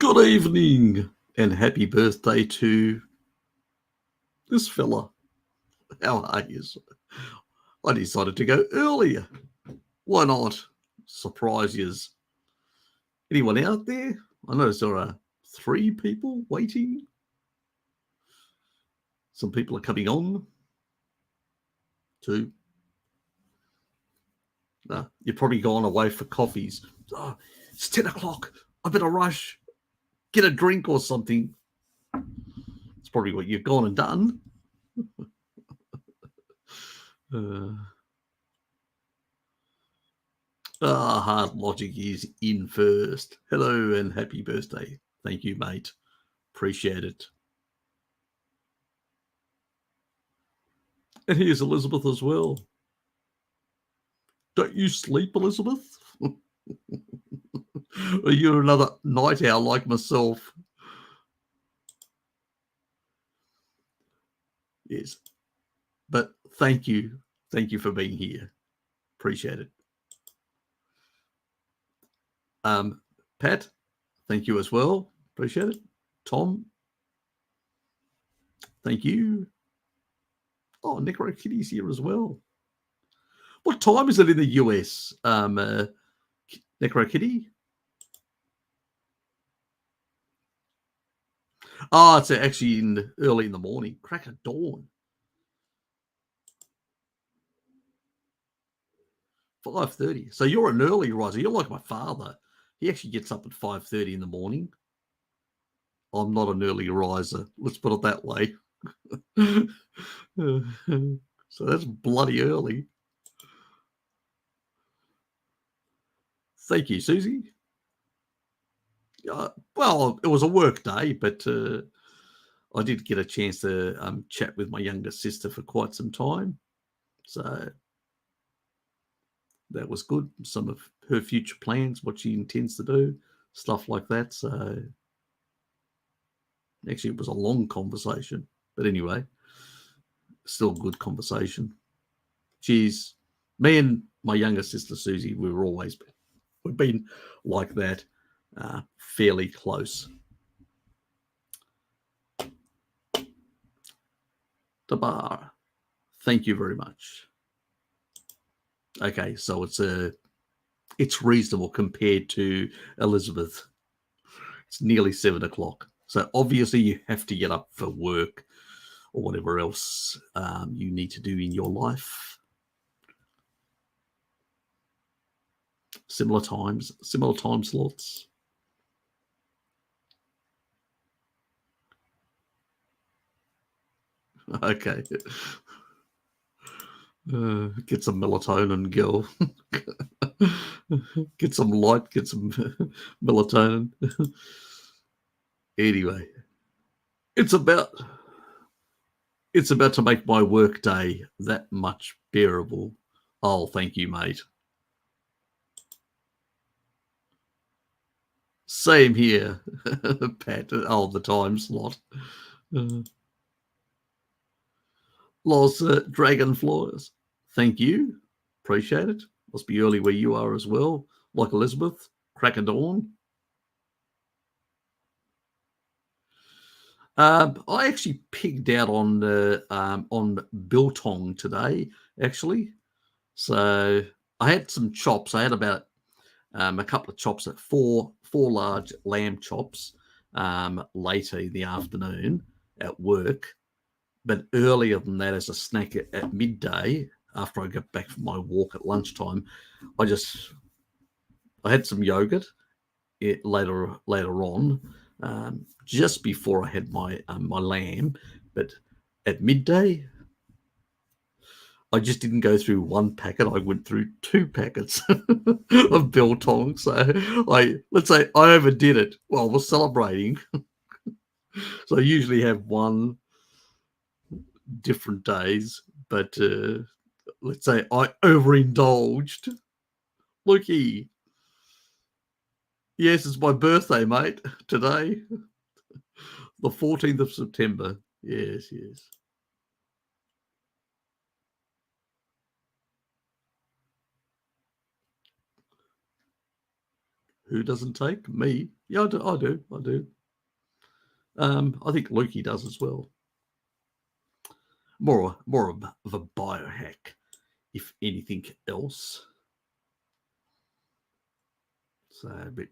Good evening and happy birthday to this fella. How are you? I decided to go earlier. Why not? Surprise yous. Anyone out there? I noticed there are 3 people waiting. Some people are coming on. 2. You've probably gone away for coffees. Oh, it's 10 o'clock. I better rush. Get a drink or something. It's probably what you've gone and done. Hard Logic is in first. Hello and happy birthday. Thank you, mate. Appreciate it. And here's Elizabeth as well. Don't you sleep, Elizabeth? Or you're another night owl like myself? Yes. But thank you. Thank you for being here. Appreciate it. Pat, thank you as well. Appreciate it. Tom, thank you. Oh, Necro Kitty's here as well. What time is it in the US, Necro Kitty? Oh, it's actually early in the morning. Crack of dawn. 5:30. So you're an early riser. You're like my father. He actually gets up at 5:30 in the morning. I'm not an early riser. Let's put it that way. So that's bloody early. Thank you, Susie. Well, it was a work day, but I did get a chance to chat with my younger sister for quite some time. So that was good. Some of her future plans, what she intends to do, stuff like that. So actually, it was a long conversation. But anyway, still a good conversation. Me and my younger sister, Susie, we've been like that, fairly close. Tabar, thank you very much. Okay, so it's reasonable compared to Elizabeth. It's nearly 7 o'clock. So obviously you have to get up for work or whatever else you need to do in your life. Similar time slots. Okay. Get some melatonin, girl. Get some light, get some melatonin. Anyway, it's about to make my work day that much bearable. Oh, thank you, mate. Same here, Pat. Oh, the time slot. Los Dragonflies. Thank you. Appreciate it. Must be early where you are as well. Like Elizabeth. Crack of dawn. I actually pigged out on biltong today, actually. So I had some chops. I had about a couple of chops at four large lamb chops later in the afternoon at work. But earlier than that, as a snack at midday, after I got back from my walk at lunchtime, I had some yogurt later on, just before I had my lamb. But at midday, I just didn't go through one packet. I went through 2 packets of biltong. So let's say I overdid it. Well, we're celebrating. So I usually have one different days, but let's say I overindulged. Looky. Yes, it's my birthday, mate, today. The 14th of September. Yes. Who doesn't take? Me. Yeah, I do. I do. I do. I think Lukey does as well. More of a biohack, if anything else. So, but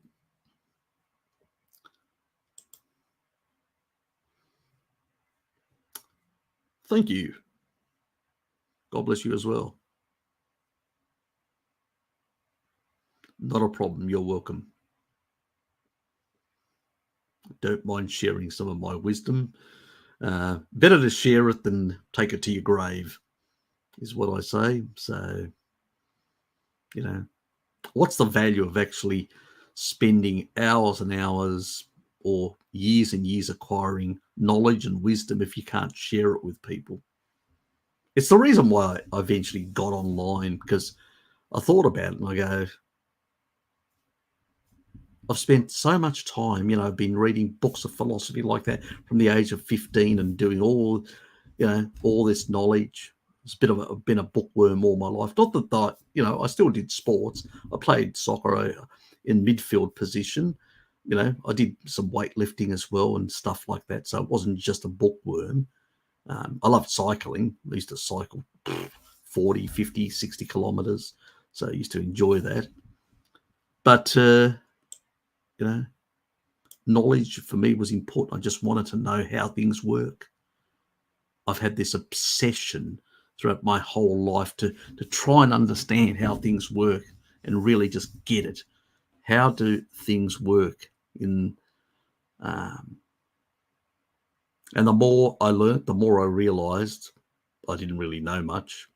thank you. God bless you as well. Not a problem. You're welcome. Don't mind sharing some of my wisdom. Better to share it than take it to your grave, is what I say. So, you know, what's the value of actually spending hours and hours or years and years acquiring knowledge and wisdom if you can't share it with people? It's the reason why I eventually got online, because I thought about it and I go, I've spent so much time, I've been reading books of philosophy like that from the age of 15 and doing all this knowledge. It's been a bookworm all my life. Not that I still did sports. I played soccer in midfield position. I did some weightlifting as well and stuff like that. So it wasn't just a bookworm. I loved cycling. I used to cycle 40, 50, 60 kilometers. So I used to enjoy that. But, knowledge for me was important. I just wanted to know how things work. I've had this obsession throughout my whole life to try and understand how things work and really just get it. How do things work and the more I learnt, the more I realized I didn't really know much.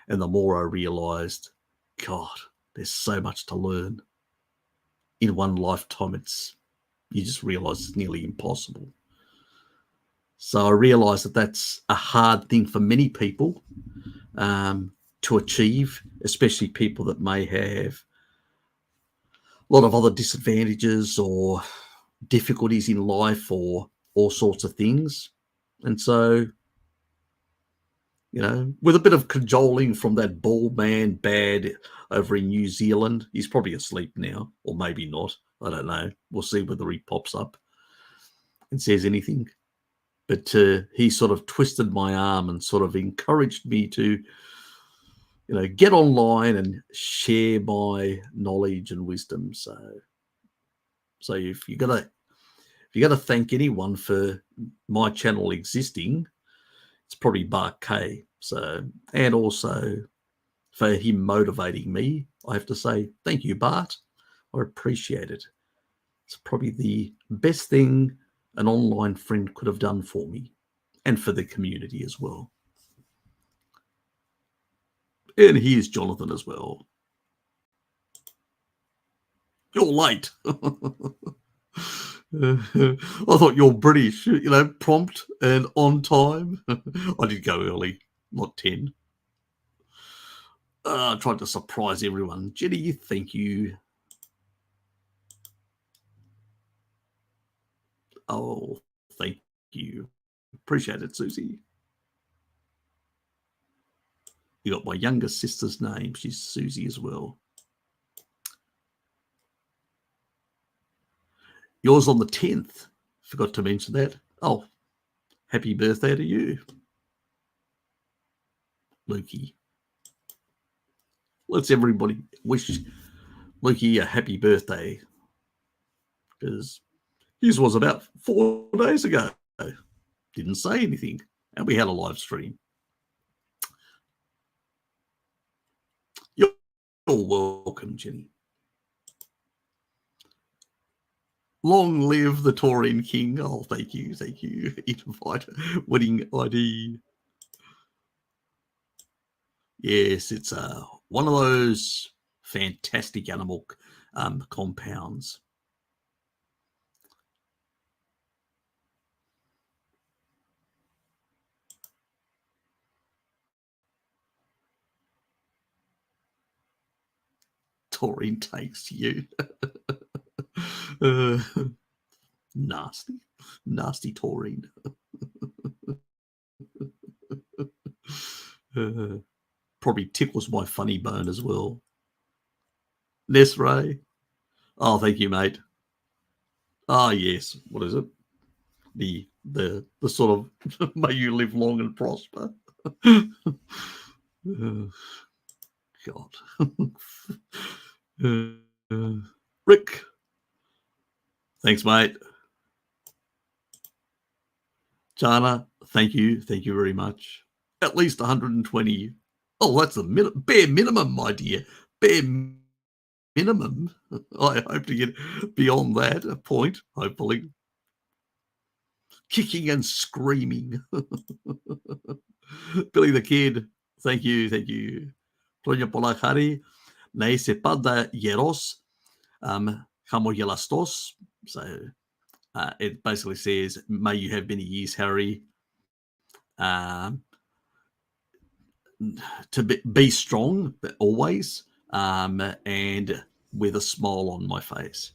And the more I realized, God, there's so much to learn. In one lifetime, you just realize it's nearly impossible. So I realized that that's a hard thing for many people to achieve, especially people that may have a lot of other disadvantages or difficulties in life or all sorts of things. And so, with a bit of cajoling from that bald man Bad over in New Zealand, he's probably asleep now, or maybe not. I don't know. We'll see whether he pops up and says anything. But he sort of twisted my arm and sort of encouraged me to, get online and share my knowledge and wisdom. So if you're gonna thank anyone for my channel existing, it's probably Bart K. So, and also for him motivating me, I have to say thank you, Bart. I appreciate it. It's probably the best thing an online friend could have done for me and for the community as well. And here's Jonathan as well. You're late. I thought you're British, prompt and on time. I did go early, not 10. I tried to surprise everyone. Jenny, thank you. Oh, thank you. Appreciate it, Susie. You got my younger sister's name. She's Susie as well. Yours on the 10th. Forgot to mention that. Oh, happy birthday to you, Lukey. Let's everybody wish Lukey a happy birthday, because his was about 4 days ago. Didn't say anything, and we had a live stream. You're welcome, Jenny. Long live the Taurine King. Oh, thank you. Invite wedding ID. Yes, it's one of those fantastic animal compounds. Taurine takes you. Nasty taurine. Probably tickles my funny bone as well. Ness Ray, Oh, thank you, mate. Ah, yes. What is it? The sort of may you live long and prosper. Oh, God. Uh, Rick, thanks, mate. Jana, thank you. Thank you very much. At least 120. Oh, that's the bare minimum, my dear. Bare minimum. I hope to get beyond that point, hopefully. Kicking and screaming. Billy the Kid, thank you, thank you. Tonya Polakari, ne se pada yeros, como yelastos. So it basically says, may you have many years, Harry. Um, to be strong, but always, and with a smile on my face.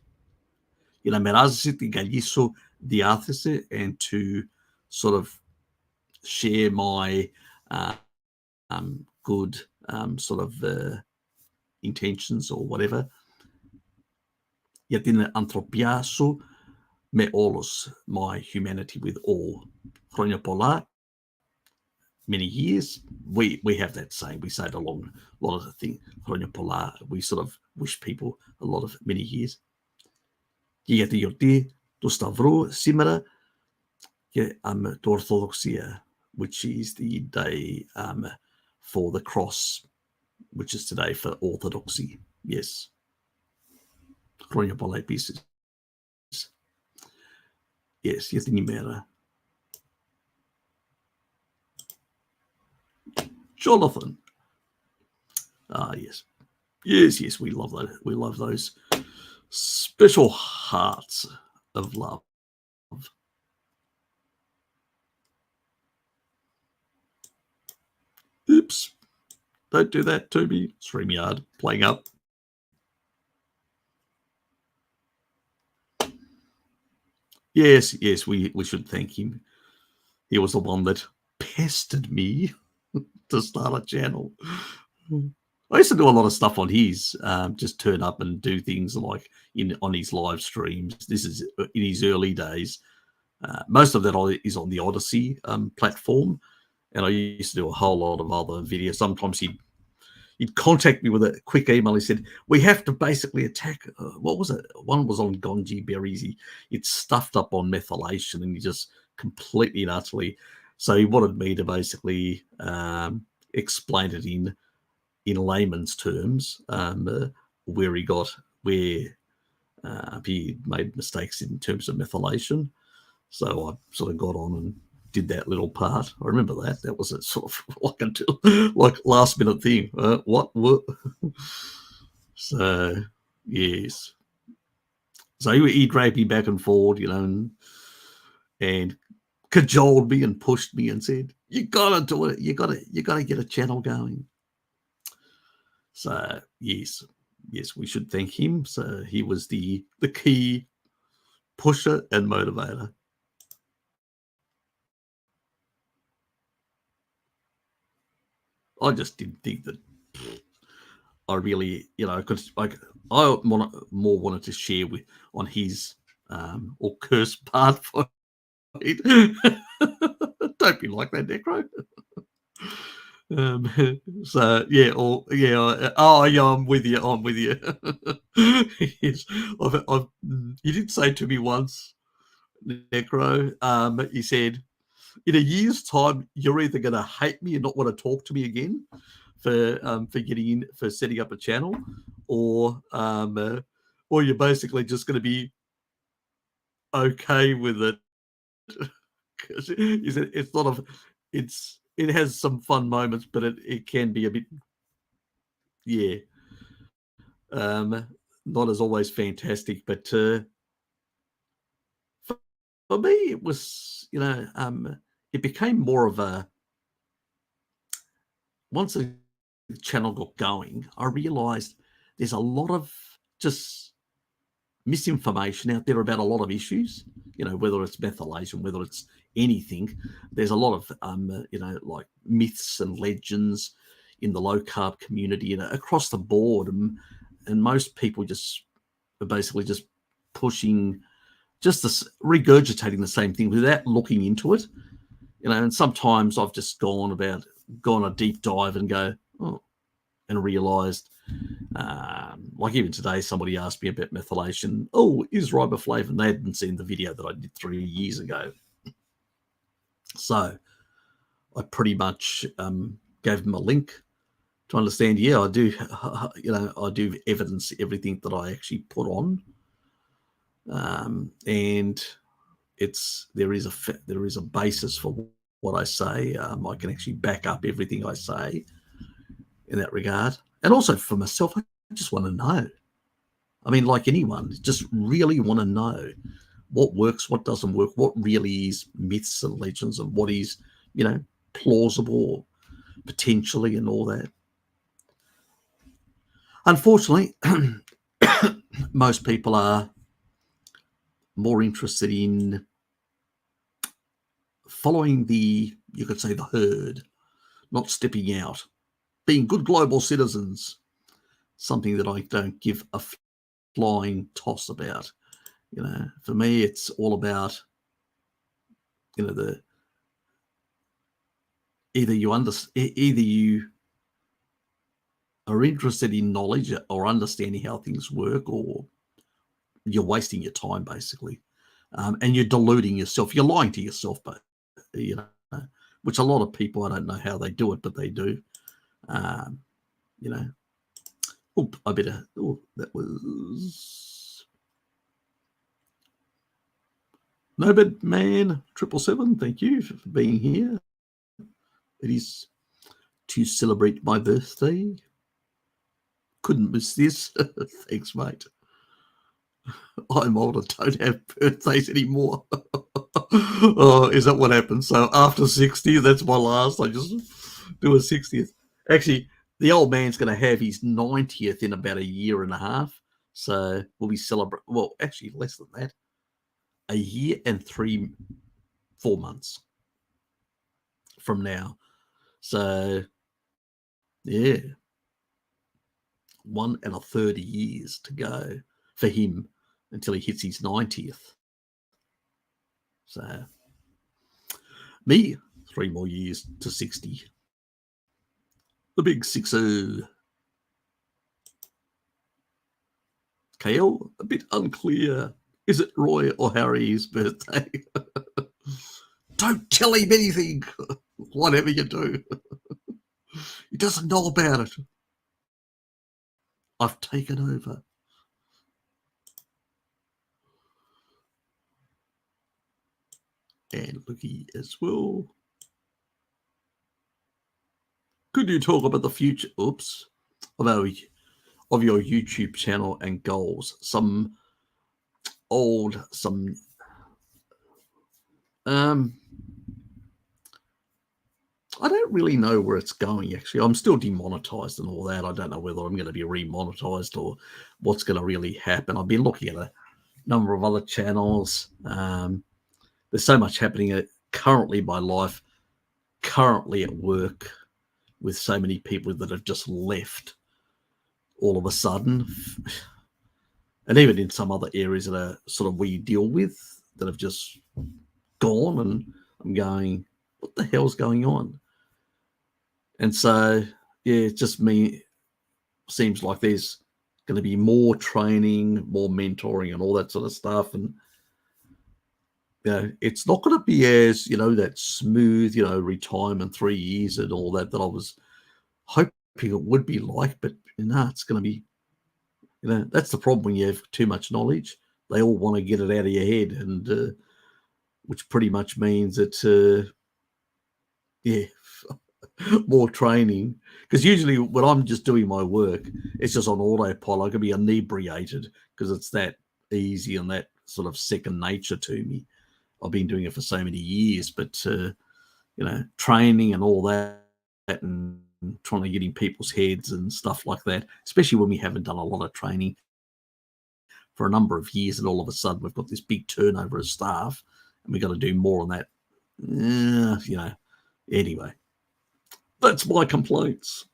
You know, me razite galliso diathese, and to sort of share my good sort of intentions or whatever. Yet in anthropiaso me olos, my humanity with all. Fronia pola, many years. We have that saying. We say it along a lot of the thing. Fronia pola, we sort of wish people a lot of many years. Yet yorti to stavro simera to orthodoxia, which is the day for the cross, which is today for orthodoxy. Yes. Fronia pola pieces. Yes, yes, nimera. Jonathan. Ah, yes. Yes, yes, we love that. We love those special hearts of love. Oops. Don't do that to me. StreamYard playing up. Yes, yes, we should thank him. He was the one that pestered me to start a channel. I used to do a lot of stuff on his, just turn up and do things like on his live streams. This is in his early days. Most of that is on the Odyssey platform, and I used to do a whole lot of other videos. Sometimes he'd contact me with a quick email. He said, we have to basically attack, what was it? One was on Gonji berries. It's stuffed up on methylation, and he just completely and utterly. So he wanted me to basically explain it in layman's terms, where he made mistakes in terms of methylation. So I sort of got on and did that little part. I remember that. That was a sort of like last minute thing. What? So, yes. So he dragged me back and forward, and cajoled me and pushed me and said, "You gotta do it. You gotta get a channel going." So yes, we should thank him. So he was the key pusher and motivator. I just didn't think that I really, because more wanted to share on his or curse part for it. Don't be like that, Necro. So yeah, I'm with you. I'm with you. Yes, he did say to me once, Necro. He said, in a year's time, you're either going to hate me and not want to talk to me again for getting in for setting up a channel, or you're basically just going to be okay with it. Because it's sort of it has some fun moments, but it can be a bit not as always fantastic. But for me, it was it became more of a once the channel got going, I realized there's a lot of just misinformation out there about a lot of issues, whether it's methylation, whether it's anything. There's a lot of, like myths and legends in the low carb community and across the board. And most people just basically just pushing, just this, regurgitating the same thing without looking into it. And sometimes I've just gone a deep dive and go, oh, and realised, like even today, somebody asked me about methylation. Oh, is riboflavin? They hadn't seen the video that I did 3 years ago. So I pretty much gave them a link to understand, I do, I do evidence everything that I actually put on. And there is a basis for what I say. I can actually back up everything I say in that regard. And also for myself, I just want to know. I mean, like anyone, just really want to know what works, what doesn't work, what really is myths and legends, and what is, plausible potentially, and all that. Unfortunately, most people are more interested in following you could say, the herd, not stepping out, being good global citizens, something that I don't give a flying toss about. For me, it's all about, either you are interested in knowledge or understanding how things work, or you're wasting your time, basically. And you're deluding yourself. You're lying to yourself, but, which a lot of people, I don't know how they do it, but they do. That was Nobed Man 777. Thank you for being here. It is to celebrate my birthday. Couldn't miss this. Thanks, mate. I'm old and don't have birthdays anymore. Oh, is that what happens? So after 60, that's my last. I just do a 60th. Actually, the old man's going to have his 90th in about a year and a half. So we'll be celebrating. Well, actually, less than that. A year and 4 months from now. So, yeah. 1 1/3 years to go for him until he hits his 90th. So, me, 3 more years to 60. The big 60. KL, a bit unclear. Is it Roy or Harry's birthday? Don't tell him anything, whatever you do. He doesn't know about it. I've taken over. And Lucky as well. Could you talk about the future, of your YouTube channel and goals? I don't really know where it's going, actually. I'm still demonetized and all that. I don't know whether I'm going to be remonetized or what's going to really happen. I've been looking at a number of other channels. There's so much happening currently in my life, currently at work, with so many people that have just left all of a sudden. And even in some other areas that are sort of we deal with, that have just gone, and I'm going, what the hell's going on? And so, yeah, it just seems like there's going to be more training, more mentoring, and all that sort of stuff. And, it's not going to be as, that smooth, retirement 3 years and all that I was hoping it would be like. But, it's going to be, that's the problem when you have too much knowledge. They all want to get it out of your head, and which pretty much means that, more training. Because usually when I'm just doing my work, it's just on autopilot. I can be inebriated because it's that easy and that sort of second nature to me. I've been doing it for so many years, but training and all that, and trying to get in people's heads and stuff like that, especially when we haven't done a lot of training for a number of years, and all of a sudden we've got this big turnover of staff, and we've got to do more on that. Anyway, that's my complaints.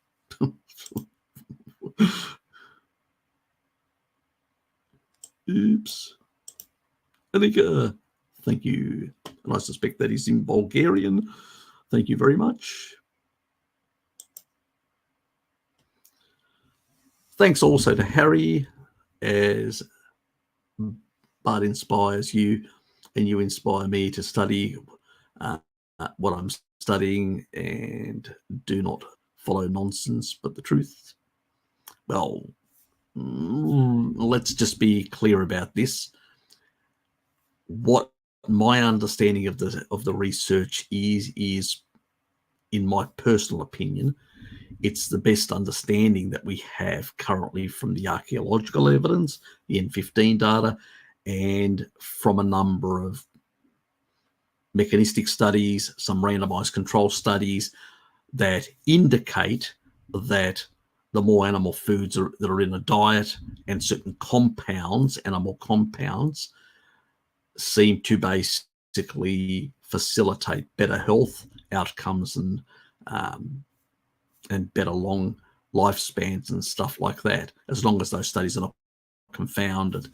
Oops. Anika, thank you. And I suspect that is in Bulgarian. Thank you very much. Thanks also to Harry, as Bart inspires you and you inspire me to study uh, what I'm studying and do not follow nonsense but the truth. Well, let's just be clear about this. What my understanding of the research is, in my personal opinion, it's the best understanding that we have currently from the archaeological evidence, the N15 data, and from a number of mechanistic studies, some randomized control studies that indicate that the more animal foods that are in a diet and certain compounds, animal compounds, seem to basically facilitate better health outcomes and better long lifespans and stuff like that, as long as those studies are not confounded.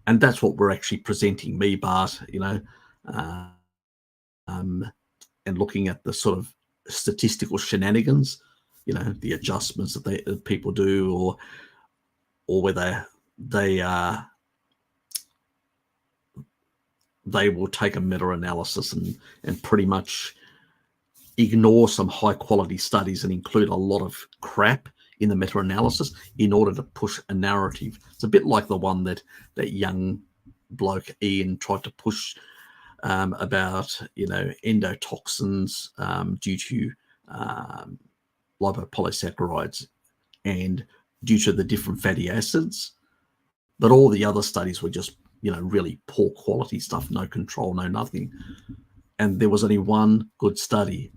And that's what we're actually presenting, me, Bart, and looking at the sort of statistical shenanigans, the adjustments that people do, or whether they will take a meta-analysis and pretty much ignore some high quality studies and include a lot of crap in the meta-analysis in order to push a narrative. It's a bit like the one that young bloke Ian tried to push about endotoxins due to lipopolysaccharides and due to the different fatty acids. But all the other studies were just really poor quality stuff, no control, no nothing. And there was only one good study,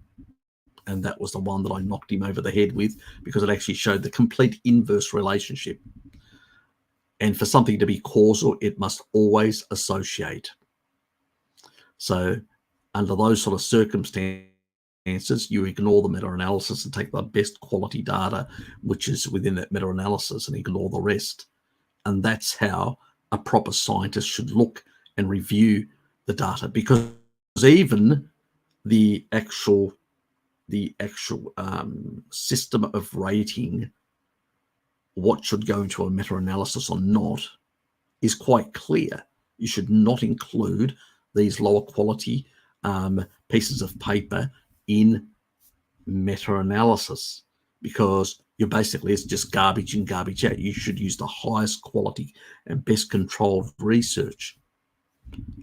and that was the one that I knocked him over the head with, because it actually showed the complete inverse relationship. And for something to be causal, it must always associate. So under those sort of circumstances, you ignore the meta-analysis and take the best quality data, which is within that meta-analysis, and ignore the rest. And that's how a proper scientist should look and review the data, because even the actual system of rating what should go into a meta-analysis or not is quite clear. You should not include these lower quality pieces of paper in meta-analysis, because it's just garbage in, garbage out. You should use the highest quality and best controlled research.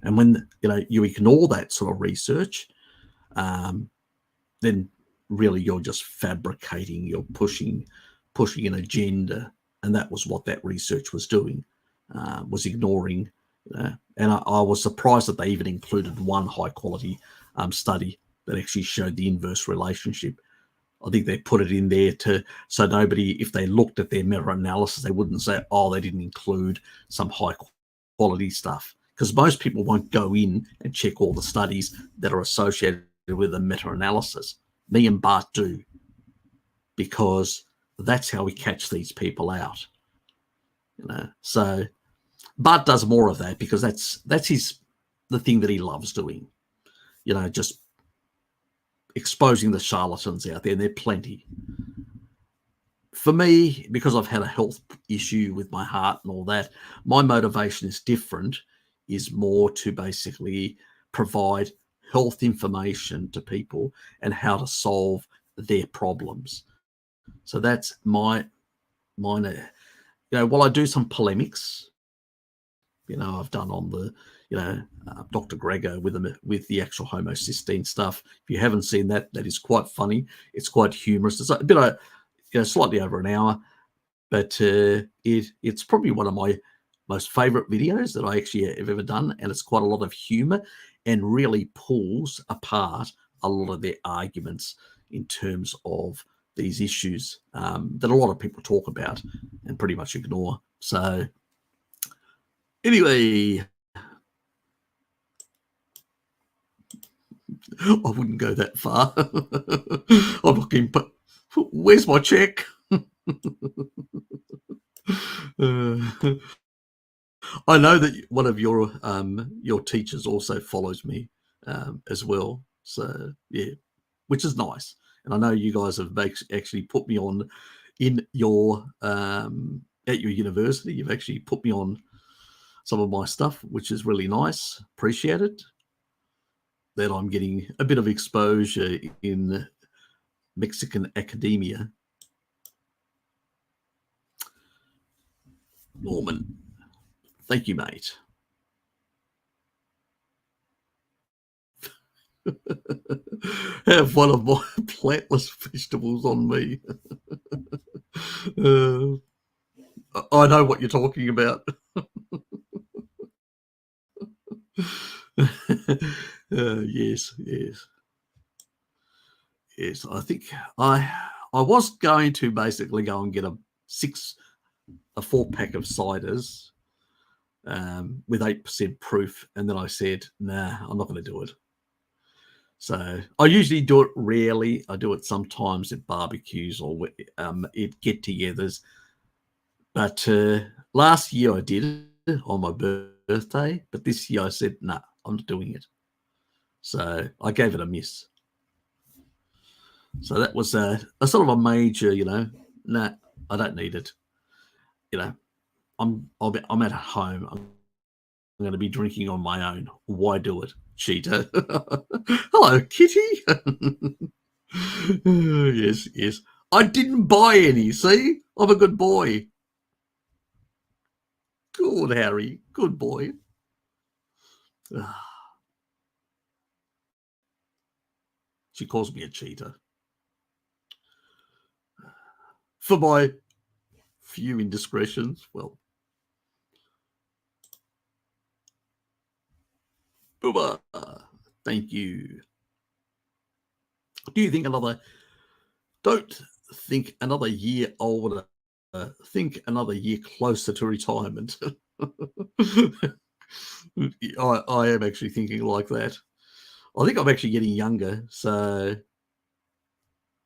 And when you ignore that sort of research, then really you're just fabricating, you're pushing an agenda. And that was what that research was doing, was ignoring. And I was surprised that they even included one high quality study that actually showed the inverse relationship. I think they put it in there so nobody, if they looked at their meta-analysis, they wouldn't say, oh, they didn't include some high quality stuff. Because most people won't go in and check all the studies that are associated with a meta-analysis. Me and Bart do, because that's how we catch these people out. So Bart does more of that, because that's the thing that he loves doing. Just exposing the charlatans out there, and there are plenty. For me, because I've had a health issue with my heart and all that, my motivation is different, is more to basically provide health information to people and how to solve their problems. So that's mine. While I do some polemics, I've done on the, Dr. Gregor with the actual homocysteine stuff. If you haven't seen that, that is quite funny. It's quite humorous. It's a bit of, slightly over an hour, but it's probably one of my most favorite videos that I actually have ever done. And it's quite a lot of humor and really pulls apart a lot of their arguments in terms of these issues that a lot of people talk about and pretty much ignore. So anyway, I wouldn't go that far. I'm looking, but where's my check? I know that one of your teachers also follows me as well. So yeah, which is nice. And I know you guys have actually put me on in your at your university. You've actually put me on some of my stuff, which is really nice. Appreciate it. That I'm getting a bit of exposure in Mexican academia. Norman, thank you, mate. Have one of my plantless vegetables on me. Uh, I know what you're talking about. Yes, yes, yes. I think I I was going to basically go and get a 4 pack of ciders with 8% proof, and then I said, nah, I'm not going to do it. So I usually do it rarely. I do it sometimes at barbecues or at get-togethers. But last year I did it on my birthday, but this year I said, nah, I'm not doing it. So I gave it a miss. So that was a sort of a major, nah, I don't need it. You know, I'm at home. I'm going to be drinking on my own. Why do it, cheater? Hello, kitty. Yes, yes. I didn't buy any. See, I'm a good boy. Good, Harry. Good boy. She calls me a cheater for my few indiscretions. Well, booba. Thank you. Do you think another? Don't think another year older. Think another year closer to retirement. I am actually thinking like that. I think I'm actually getting younger, so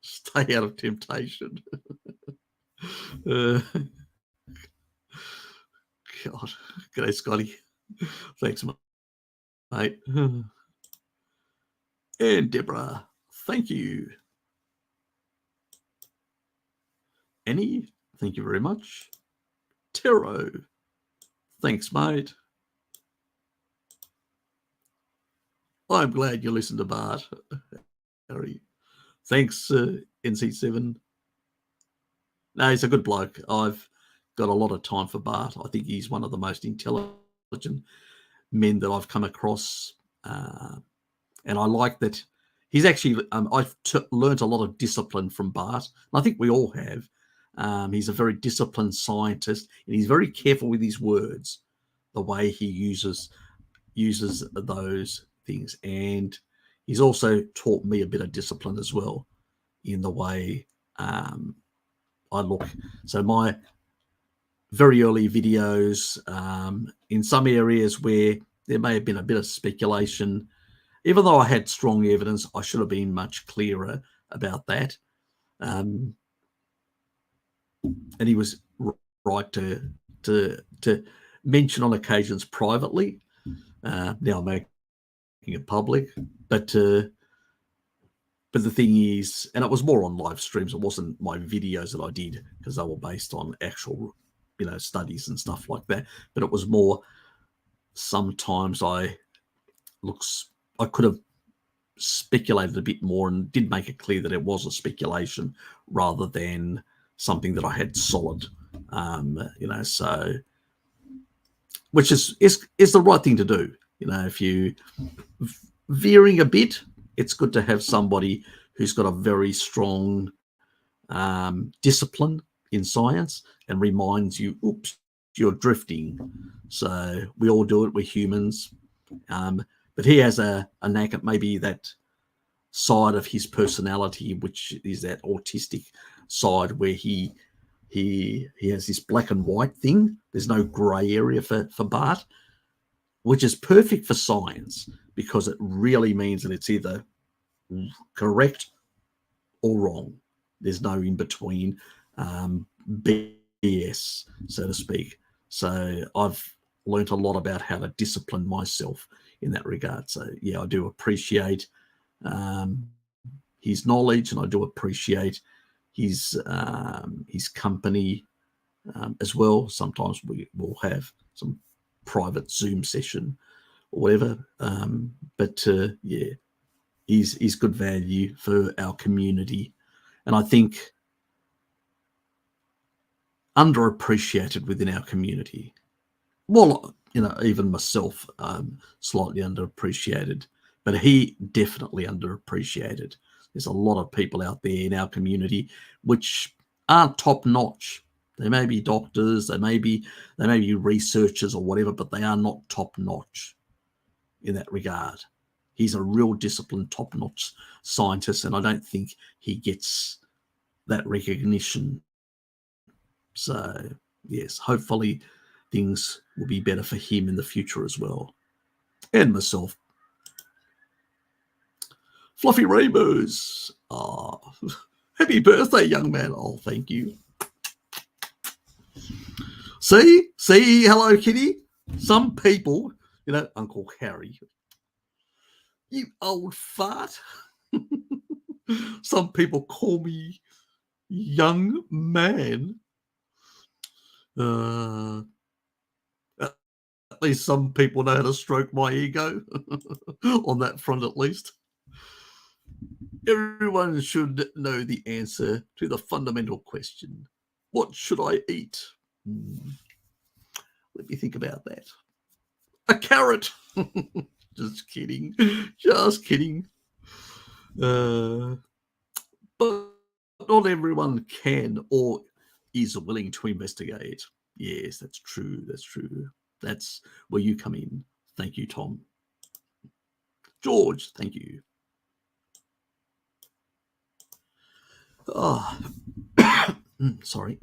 stay out of temptation. Uh, God, g'day, Scotty. Thanks, mate. And Deborah, thank you. Annie, thank you very much. Tero, thanks, mate. I'm glad you listened to Bart, Harry. Thanks, NC7. No, he's a good bloke. I've got a lot of time for Bart. I think he's one of the most intelligent men that I've come across. And I like that he's actually, I've learned a lot of discipline from Bart. And I think we all have. He's a very disciplined scientist, and he's very careful with his words, the way he uses those things. And he's also taught me a bit of discipline as well in the way I look. So my very early videos, in some areas where there may have been a bit of speculation, even though I had strong evidence, I should have been much clearer about that. And he was right to mention on occasions privately. Now I'm making it public, but the thing is, and it was more on live streams. It wasn't my videos that I did because they were based on actual, studies and stuff like that. But it was more. Sometimes I could have speculated a bit more and did make it clear that it was a speculation rather than something that I had solid. So which is the right thing to do. If you veering a bit, it's good to have somebody who's got a very strong discipline in science and reminds you, oops, you're drifting. So we all do it. We're humans. But he has a knack at maybe that side of his personality, which is that autistic side where he has this black and white thing. There's no grey area for Bart, which is perfect for science because it really means that it's either correct or wrong. There's no in between BS, so to speak. So I've learnt a lot about how to discipline myself in that regard. So yeah, I do appreciate his knowledge, and I do appreciate his company as well. Sometimes we will have some private Zoom session or whatever, but yeah, he's good value for our community, and I think underappreciated within our community. Well, even myself, slightly underappreciated, but he definitely underappreciated. There's a lot of people out there in our community which aren't top notch. They may be doctors, they may be researchers or whatever, but they are not top notch in that regard. He's a real disciplined, top notch scientist, and I don't think he gets that recognition. So, yes, hopefully things will be better for him in the future as well. And myself. Fluffy Rainbows. Happy birthday, young man. Oh, thank you. See, hello, kitty. Some people, Uncle Harry, you old fart. Some people call me young man. At least some people know how to stroke my ego on that front, at least. Everyone should know the answer to the fundamental question: what should I eat? Let me think about that. A carrot. Just kidding. Just kidding. But not everyone can or is willing to investigate. Yes, that's true. That's true. That's where you come in. Thank you, Tom. George, thank you. Oh, sorry.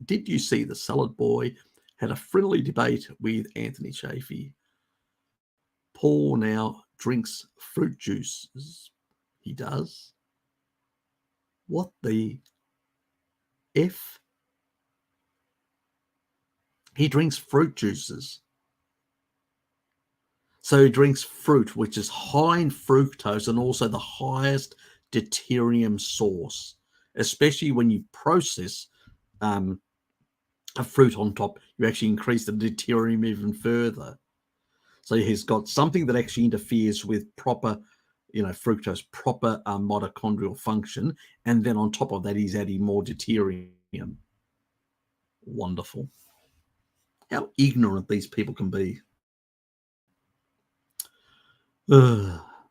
Did you see the Salad Boy had a friendly debate with Anthony Chafee? Paul now drinks fruit juices. He does. What the F? He drinks fruit juices. So he drinks fruit, which is high in fructose and also the highest deuterium source, especially when you process a fruit on top, you actually increase the deuterium even further. So he's got something that actually interferes with proper, fructose, proper mitochondrial function. And then on top of that, he's adding more deuterium. Wonderful. How ignorant these people can be.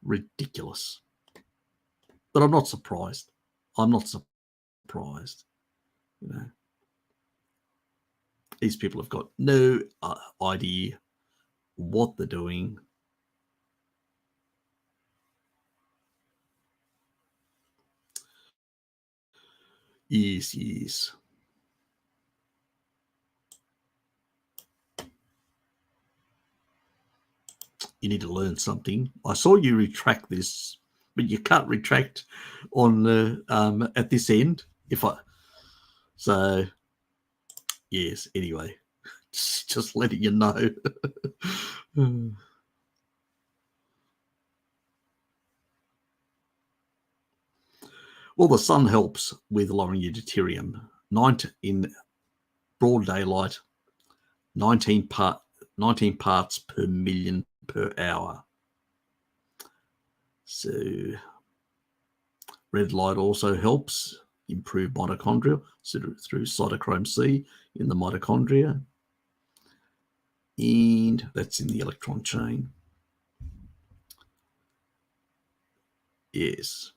Ridiculous. But I'm not surprised. I'm not surprised. These people have got no idea what they're doing. Yes. You need to learn something. I saw you retract this, but you can't retract on at this end. So yes. Anyway, just letting you know. Well, the sun helps with lowering your deuterium. In broad daylight, 19 parts per million per hour. So red light also helps improve mitochondria through cytochrome C in the mitochondria. And that's in the electron chain. Yes.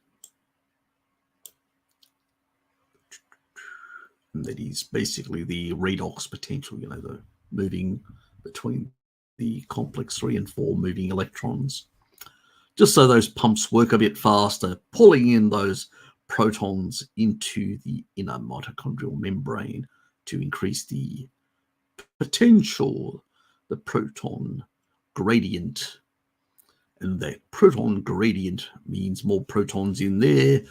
And that is basically the redox potential, the moving between the complex 3 and 4 moving electrons. Just so those pumps work a bit faster, pulling in those protons into the inner mitochondrial membrane to increase the potential, the proton gradient. And that proton gradient means more protons in there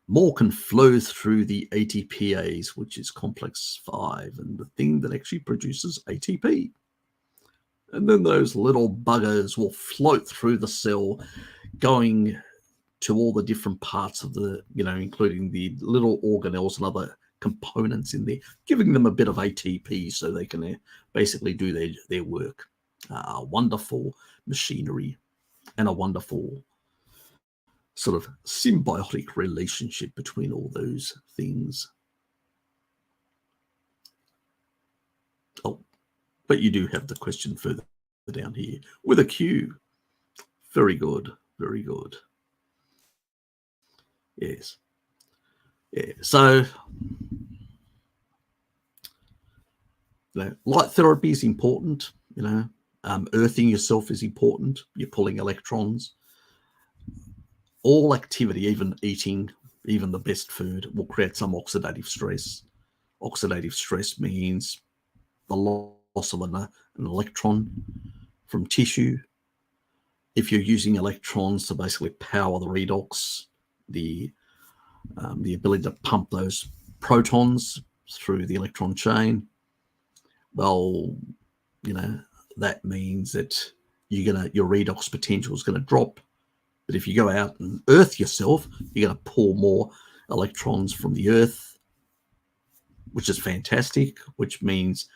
more can flow through the ATPase, which is complex 5, and the thing that actually produces ATP. And then those little buggers will float through the cell, going to all the different parts of the, including the little organelles and other components in there, giving them a bit of ATP so they can basically do their work. Wonderful machinery and a wonderful sort of symbiotic relationship between all those things. Oh, but you do have the question further down here with a Q. Very good, very good. Yes. Yeah. So, light therapy is important. Earthing yourself is important. You're pulling electrons. All activity, even eating, even the best food, will create some oxidative stress. Oxidative stress means the loss of an electron from tissue. If you're using electrons to basically power the redox, the ability to pump those protons through the electron chain, well, that means that your redox potential is going to drop. But if you go out and earth yourself, you're going to pull more electrons from the earth, which is fantastic, which means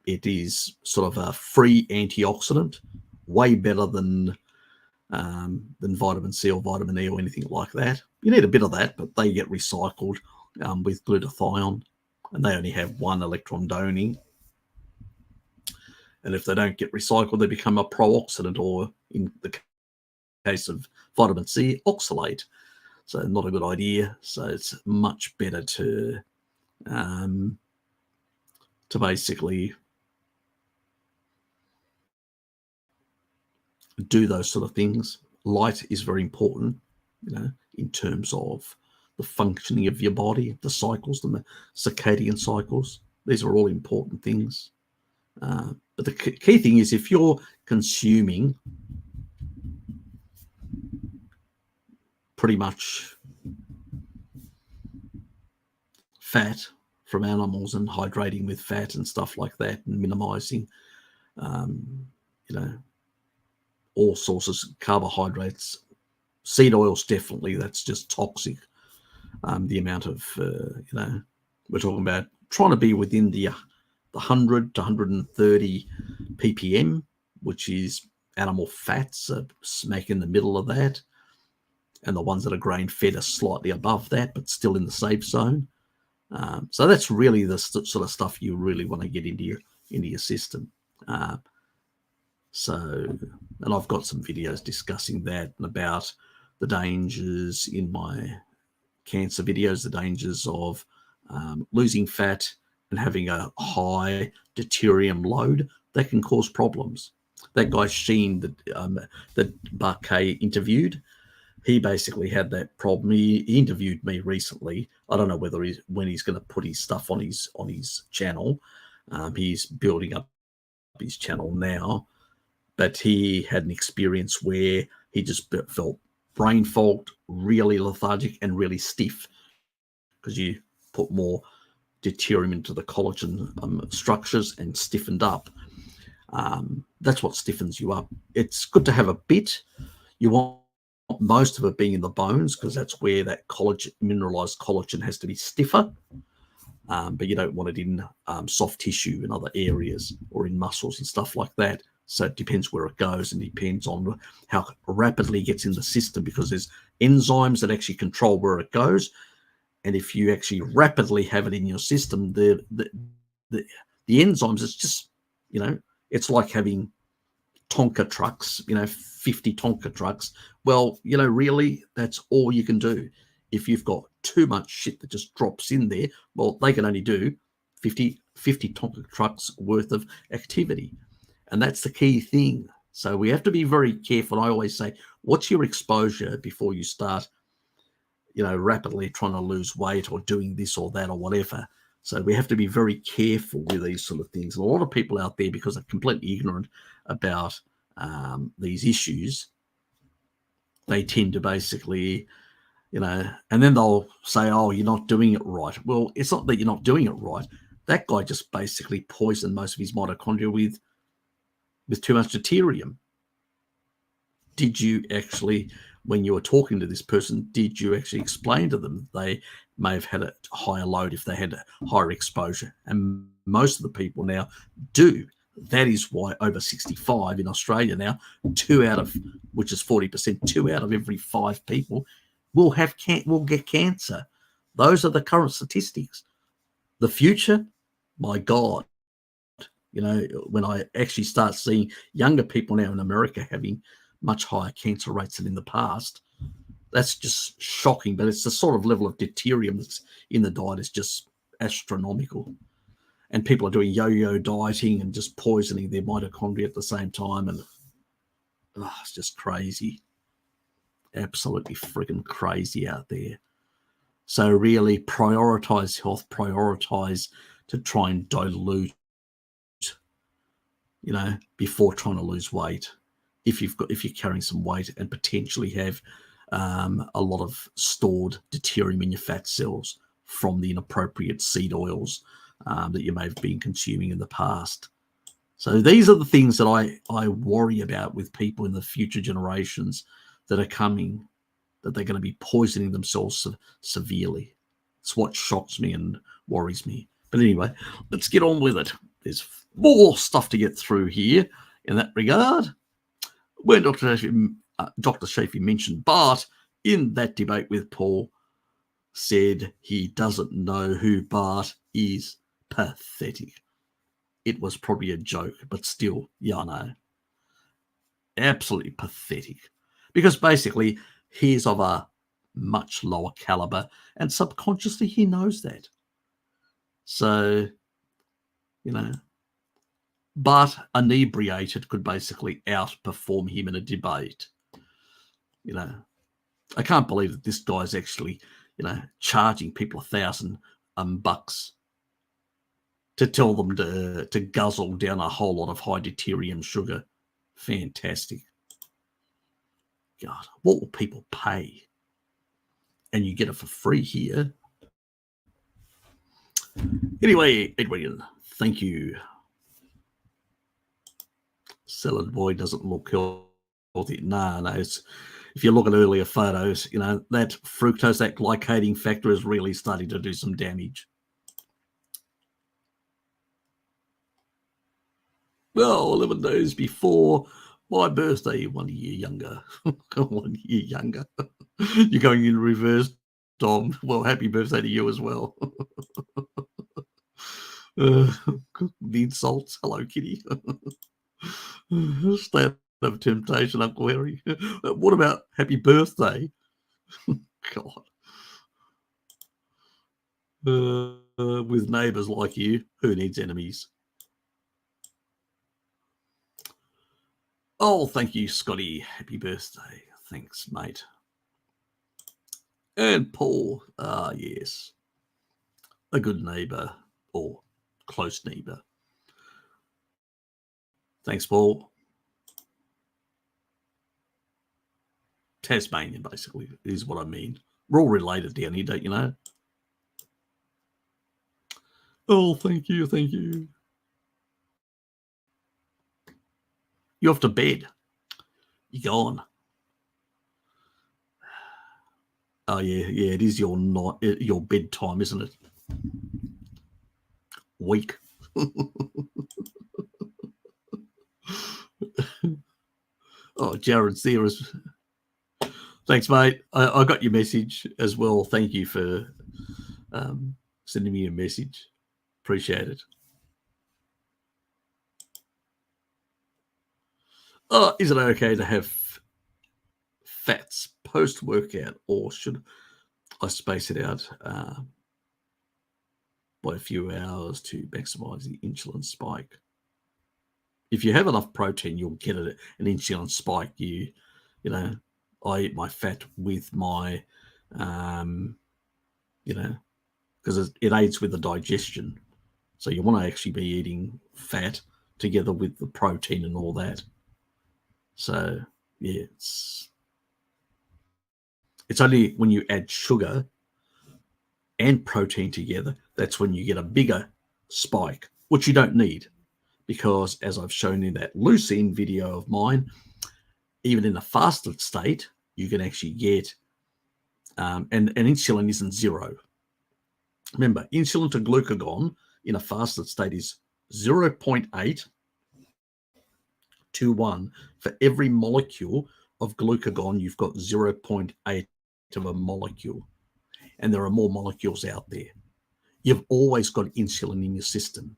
it is sort of a free antioxidant, way better than vitamin C or vitamin E or anything like that. You need a bit of that, but they get recycled with glutathione, and they only have one electron donor. And if they don't get recycled, they become a pro-oxidant, or in the case of vitamin C, oxalate. So not a good idea. So it's much better to basically do those sort of things. Light is very important, in terms of the functioning of your body, the cycles, the circadian cycles. These are all important things. But the key thing is, if you're consuming pretty much fat from animals and hydrating with fat and stuff like that, and minimizing, all sources of carbohydrates, seed oils, definitely, that's just toxic. The amount of, we're talking about trying to be within the 100 to 130 ppm, which is animal fats, smack in the middle of that. And the ones that are grain fed are slightly above that, but still in the safe zone. So that's really the sort of stuff you really want to get into your system. And I've got some videos discussing that and about the dangers in my cancer videos, the dangers of losing fat and having a high deuterium load that can cause problems. That guy Sheen that Barkay interviewed, he basically had that problem. He interviewed me recently. I don't know when he's going to put his stuff on his channel. He's building up his channel now, but he had an experience where he just felt brain fogged, really lethargic, and really stiff, because you put more deuterium into the collagen structures and stiffened up. That's what stiffens you up. It's good to have a bit. You want most of it being in the bones, because that's where that collagen, mineralized collagen, has to be stiffer. But you don't want it in soft tissue in other areas or in muscles and stuff like that. So it depends where it goes, and depends on how rapidly it gets in the system, because there's enzymes that actually control where it goes. And if you actually rapidly have it in your system, the enzymes, it's just, it's like having Tonka trucks, 50 Tonka trucks. Well, really, that's all you can do. If you've got too much shit that just drops in there, well, they can only do 50 Tonka trucks worth of activity. And that's the key thing. So we have to be very careful. I always say, what's your exposure before you start, rapidly trying to lose weight or doing this or that or whatever. So we have to be very careful with these sort of things. And a lot of people out there, because they're completely ignorant about these issues, they tend to basically, and then they'll say, oh, you're not doing it right. Well, it's not that you're not doing it right. That guy just basically poisoned most of his mitochondria with too much deuterium. Did you actually, when you were talking to this person, did you actually explain to them they may have had a higher load if they had a higher exposure? And most of the people now do. That is why over 65 in Australia now, which is 40%, 2 out of every 5 people will get cancer. Those are the current statistics. The future, my God, when I actually start seeing younger people now in America having much higher cancer rates than in the past, that's just shocking. But it's the sort of level of deuterium that's in the diet is just astronomical. And people are doing yo-yo dieting and just poisoning their mitochondria at the same time. And it's just crazy. Absolutely freaking crazy out there. So really prioritize health, prioritize to try and dilute, before trying to lose weight. If you're carrying some weight and potentially have a lot of stored deuterium in your fat cells from the inappropriate seed oils that you may have been consuming in the past. So these are the things that I worry about with people in the future generations that are coming, that they're going to be poisoning themselves severely. It's what shocks me and worries me. But anyway, let's get on with it. There's more stuff to get through here in that regard. When Dr. Shafee mentioned Bart in that debate with Paul, said he doesn't know who Bart is. Pathetic. It was probably a joke, but still, yeah, I know. Absolutely pathetic. Because basically, he's of a much lower caliber, and subconsciously he knows that. So, but inebriated could basically outperform him in a debate. I can't believe that this guy's actually, charging people $1,000 to tell them to guzzle down a whole lot of high deuterium sugar. Fantastic. God, what will people pay? And you get it for free here. Anyway, Edwin, thank you. Salad boy doesn't look healthy. No, if you look at earlier photos, that fructose, that glycating factor is really starting to do some damage. Well, 11 days before my birthday, 1 year younger. 1 year younger. You're going in reverse, Dom. Well, happy birthday to you as well. The insults. Hello, Kitty. State of temptation, Uncle Harry. What about happy birthday? God. With neighbours like you, who needs enemies? Oh, thank you, Scotty. Happy birthday. Thanks, mate. And Paul, yes. A good neighbour or close neighbour. Thanks, Paul. Tasmanian, basically, is what I mean. We're all related down here, don't you know? Oh, thank you, thank you. You're off to bed. You're gone. Oh, yeah, it is your bedtime, isn't it? Week. Oh, Jared's there. Thanks, mate. I got your message as well. Thank you for sending me a message. Appreciate it. Is it okay to have fats post-workout, or should I space it out by a few hours to maximize the insulin spike? If you have enough protein, you'll get an insulin spike. I eat my fat with my, because it aids with the digestion. So you want to actually be eating fat together with the protein and all that. So, yeah, It's only when you add sugar and protein together, that's when you get a bigger spike, which you don't need. Because as I've shown in that leucine video of mine, even in a fasted state, you can actually get, and insulin isn't zero. Remember, insulin to glucagon in a fasted state is 0.8 to 1. For every molecule of glucagon, you've got 0.8 of a molecule. And there are more molecules out there. You've always got insulin in your system,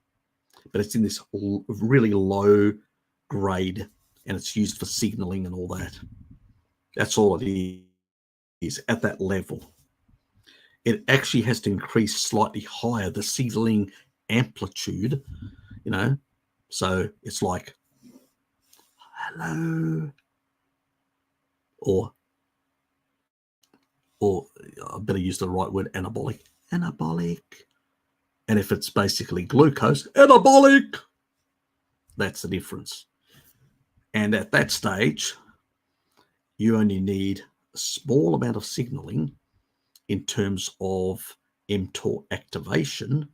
but it's in this really low grade, and it's used for signaling and all that. That's all it is at that level. It actually has to increase slightly higher, the signaling amplitude, so it's like, hello, or I better use the right word, anabolic. And if it's basically glucose, anabolic. That's the difference. And at that stage, you only need a small amount of signaling in terms of mTOR activation.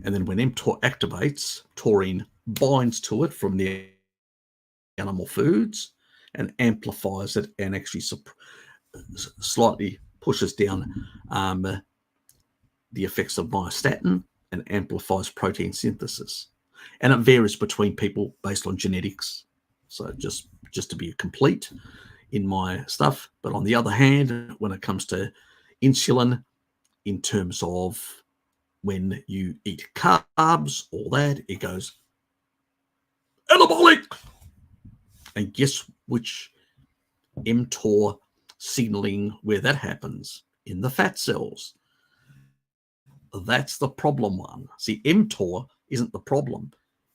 And then when mTOR activates, taurine binds to it from the animal foods and amplifies it, and actually slightly pushes down the effects of myostatin and amplifies protein synthesis. And it varies between people based on genetics. So just to be complete in my stuff. But on the other hand, when it comes to insulin, in terms of when you eat carbs, all that, it goes anabolic. And guess which mTOR signaling where that happens? In the fat cells. That's the problem one. See, mTOR isn't the problem.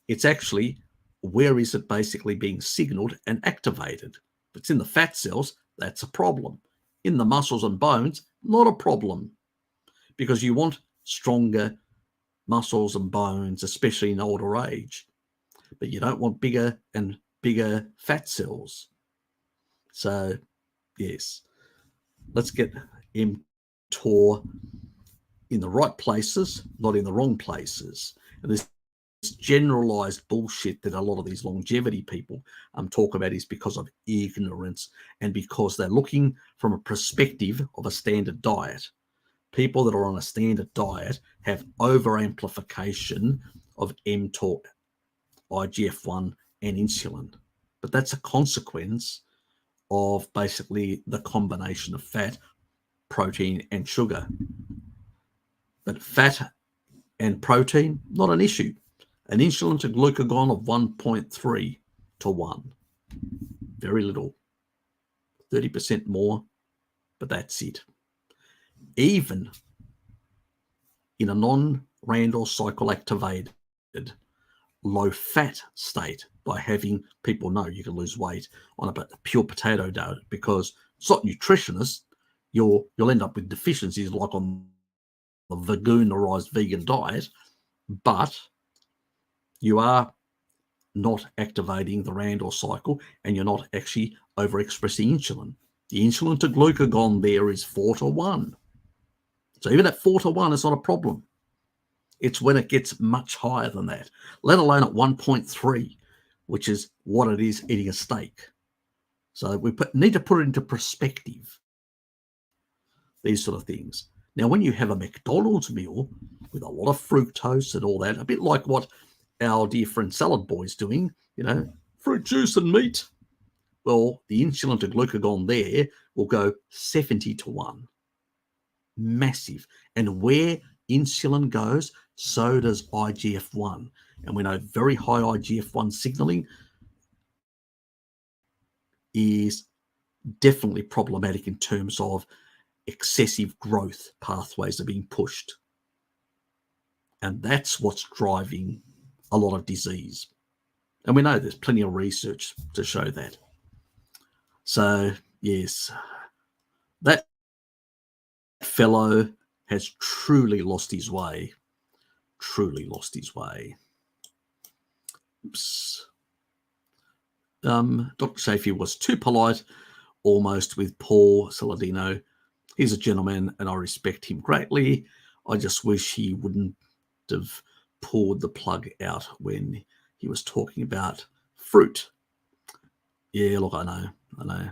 It's actually, where is it basically being signaled and activated? If it's in the fat cells, that's a problem. In the muscles and bones, not a problem. Because you want stronger muscles and bones, especially in older age. But you don't want bigger and bigger fat cells. So, yes, let's get mTOR in the right places, not in the wrong places. And this generalized bullshit that a lot of these longevity people talk about is because of ignorance, and because they're looking from a perspective of a standard diet. People that are on a standard diet have over amplification of mTOR, IGF-1 and insulin. But that's a consequence of basically the combination of fat, protein and sugar. But fat and protein, not an issue. An insulin to glucagon of 1.3 to 1. Very little. 30% more, but that's it. Even in a non-Randall cycle activated low-fat state, by having people know you can lose weight on a pure potato diet, because it's not nutritionist. You'll end up with deficiencies like on the veganerized vegan diet, but you are not activating the Randall cycle, and you're not actually overexpressing insulin. The insulin to glucagon there is 4 to 1. So even at 4 to 1, it's not a problem. It's when it gets much higher than that, let alone at 1.3, which is what it is eating a steak. So we need to put it into perspective, these sort of things. Now, when you have a McDonald's meal with a lot of fructose and all that, a bit like what our dear friend Salad Boy's doing, fruit juice and meat. Well, the insulin to glucagon there will go 70 to 1. Massive. And where insulin goes, so does IGF-1. And we know very high IGF-1 signaling is definitely problematic in terms of excessive growth pathways are being pushed. And that's what's driving a lot of disease. And we know there's plenty of research to show that. So, yes, that fellow has truly lost his way. Truly lost his way. Oops. Dr. Shafee was too polite, almost, with Paul Saladino. He's a gentleman and I respect him greatly. I just wish he wouldn't have pulled the plug out when he was talking about fruit. Yeah, look, I know.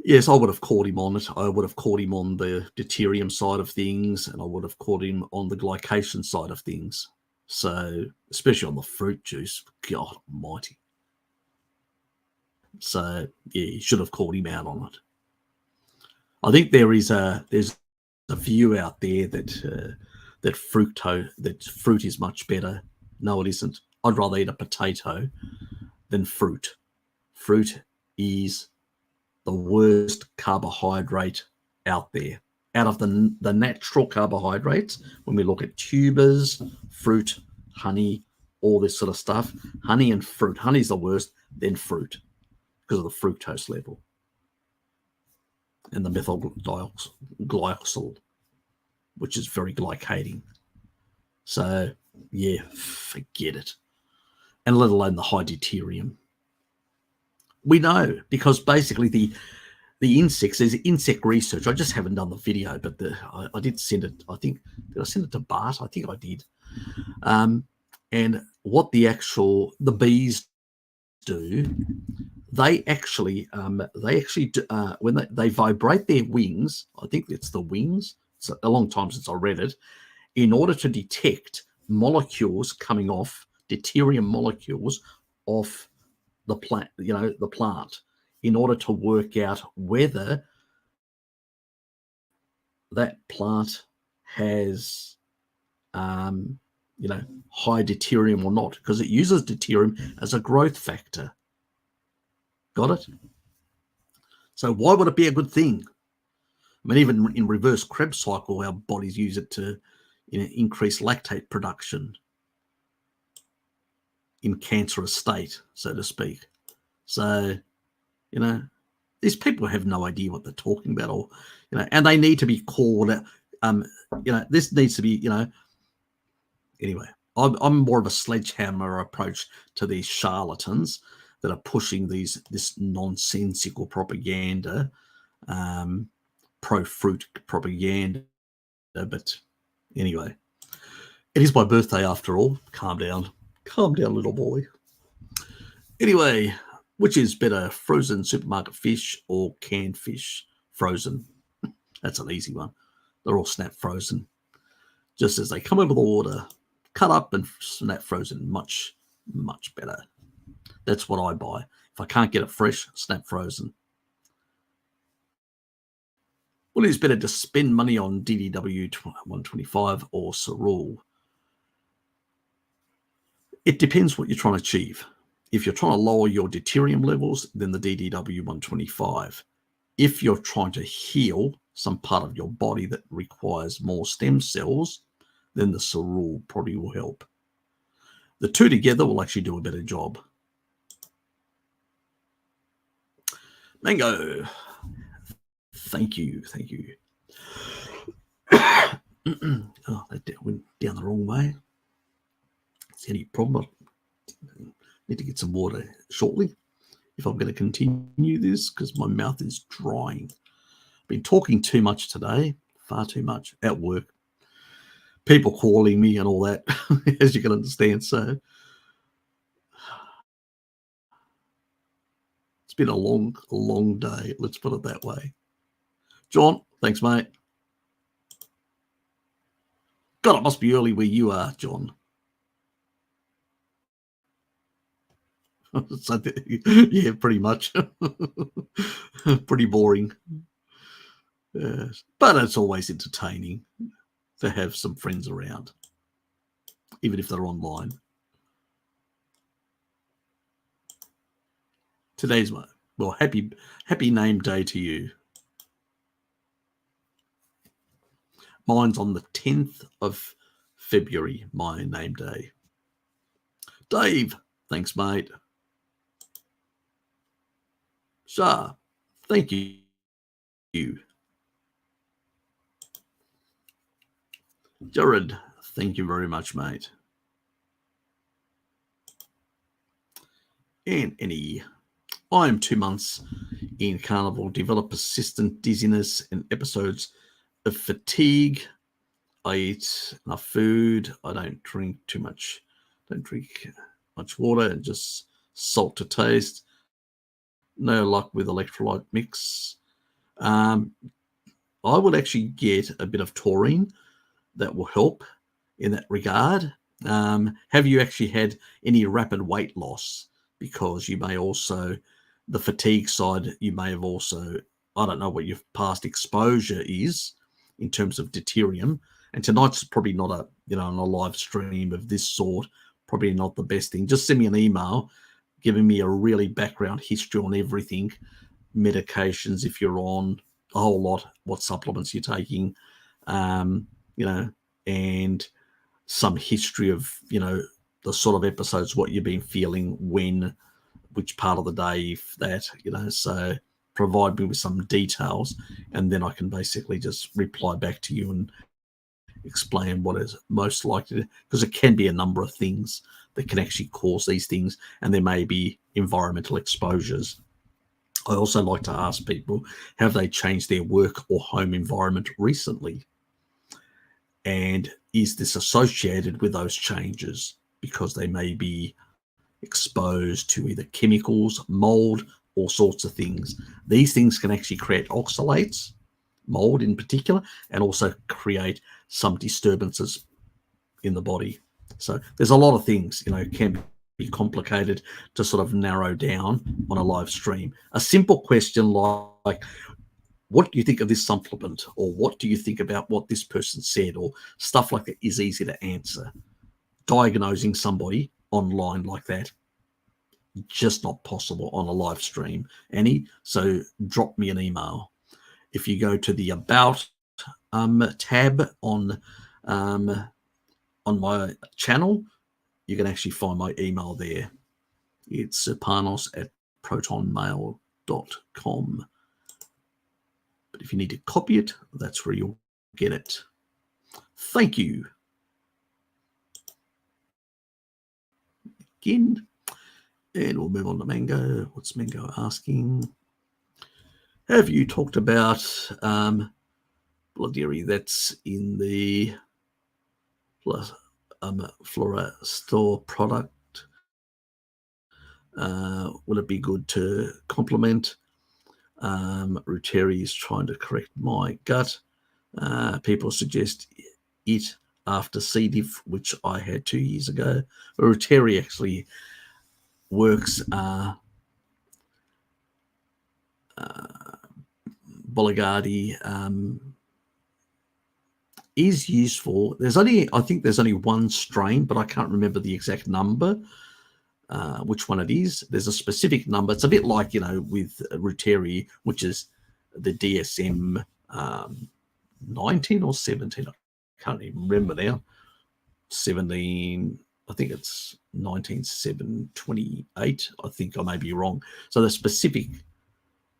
Yes, I would have caught him on it. I would have caught him on the deuterium side of things, and I would have caught him on the glycation side of things. So, especially on the fruit juice, God almighty. So, yeah, you should have called him out on it. I think there's a view out there that that fruit is much better. No, it isn't. I'd rather eat a potato than fruit. Fruit is the worst carbohydrate out there. Out of the natural carbohydrates, when we look at tubers, fruit, honey, all this sort of stuff, honey and fruit. Honey's the worst, then fruit, because of the fructose level and the methyl glycol, which is very glycating. So, yeah, forget it. And let alone the high deuterium. We know because basically the insects, there's insect research. I just haven't done the video, but I did send it. I think, did I send it to Bart? I think I did. And what the bees do, they actually do, when they vibrate their wings, I think it's the wings, it's a long time since I read it, in order to detect molecules coming off, deuterium molecules off the plant, the plant, in order to work out whether that plant has high deuterium or not, because it uses deuterium as a growth factor. Got it? So why would it be a good thing? I mean, even in reverse Krebs cycle, our bodies use it to increase lactate production in cancerous state, so to speak. So, these people have no idea what they're talking about, or and they need to be called. This needs to be, Anyway, I'm more of a sledgehammer approach to these charlatans that are pushing this nonsensical propaganda, pro-fruit propaganda. But anyway, it is my birthday after all. Calm down, little boy. Anyway, which is better, frozen supermarket fish or canned fish? Frozen. That's an easy one. They're all snap frozen, just as they come over the water. Cut up and snap frozen, much, much better. That's what I buy. If I can't get it fresh, snap frozen. Well, it's better to spend money on DDW 125 or Cerule. It depends what you're trying to achieve. If you're trying to lower your deuterium levels, then the DDW 125. If you're trying to heal some part of your body that requires more stem cells, then the Cerule probably will help. The two together will actually do a better job. Mango, thank you. Oh, that went down the wrong way. Is there any problem? I need to get some water shortly if I'm going to continue this, because my mouth is drying. I've been talking too much today, far too much at work. People calling me and all that, as you can understand. So it's been a long day. Let's put it that way. John, thanks, mate. God, it must be early where you are, John. So, yeah, pretty much. Pretty boring. Yes. But it's always entertaining to have some friends around, even if they're online. Today's happy name day to you. Mine's on the 10th of February, my name day. Dave, thanks, mate. Shah, thank you. Jared, thank you very much, mate. and any. I am 2 months in carnival, develop persistent dizziness and episodes of fatigue. I eat enough food. I don't drink much water, and just salt to taste. No luck with electrolyte mix. Um, I would actually get a bit of taurine that will help in that regard. Have you actually had any rapid weight loss? Because you may also, the fatigue side, you may have also, I don't know what your past exposure is in terms of deuterium. And tonight's probably not on a live stream of this sort, probably not the best thing. Just send me an email giving me a really background history on everything, medications if you're on, a whole lot, what supplements you're taking, um, you know, and some history of, the sort of episodes, what you've been feeling, when, which part of the day, if that, so provide me with some details, and then I can basically just reply back to you and explain what is most likely, because it can be a number of things that can actually cause these things, and there may be environmental exposures. I also like to ask people, have they changed their work or home environment recently? And is this associated with those changes? Because they may be exposed to either chemicals, mold, all sorts of things. These things can actually create oxalates, mold in particular, and also create some disturbances in the body. So there's a lot of things, can be complicated to sort of narrow down on a live stream. A simple question like, what do you think of this supplement? Or what do you think about what this person said? Or stuff like that is easy to answer. Diagnosing somebody online like that, just not possible on a live stream, Annie. So drop me an email. If you go to the About tab on my channel, you can actually find my email there. It's panos@protonmail.com. But if you need to copy it, that's where you'll get it. Thank you. Again. And we'll move on to Mango. What's Mango asking? Have you talked about blood dairy that's in the Flora store product? Would it be good to complement? Ruteri is trying to correct my gut. People suggest it after C. diff, which I had 2 years ago. Ruteri actually works. Boligardi is useful. I think there's only one strain, but I can't remember the exact number, which one it is. There's a specific number. It's a bit like, with Ruteri, which is the DSM 19 or 17. I can't even remember now. 17, I think it's 19728. I think I may be wrong. So the specific,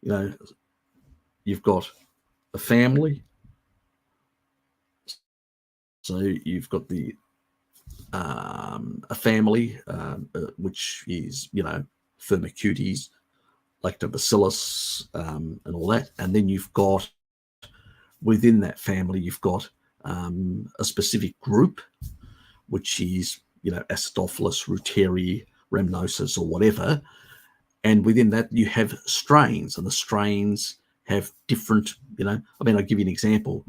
you've got a family. So you've got a family, which is, Firmicutes, Lactobacillus, and all that. And then you've got, within that family, you've got a specific group, which is, Acidophilus, Ruteri, Rhamnosus, or whatever. And within that, you have strains, and the strains have different, I'll give you an example.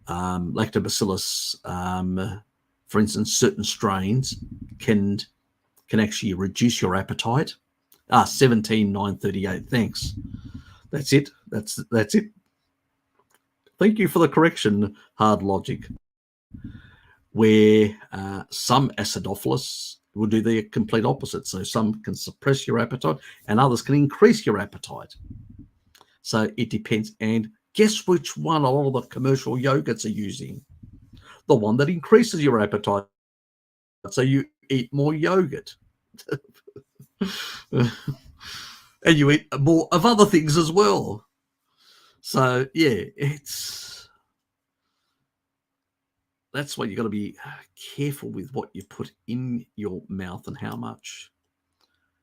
Lactobacillus, for instance, certain strains can actually reduce your appetite. 17938. Thanks. That's it. That's it. Thank you for the correction, Hard Logic. Where some Acidophilus will do the complete opposite. So some can suppress your appetite and others can increase your appetite. So it depends. And guess which one a lot of the commercial yogurts are using? The one that increases your appetite. So you eat more yogurt. And you eat more of other things as well. So, yeah, that's why you've got to be careful with what you put in your mouth and how much.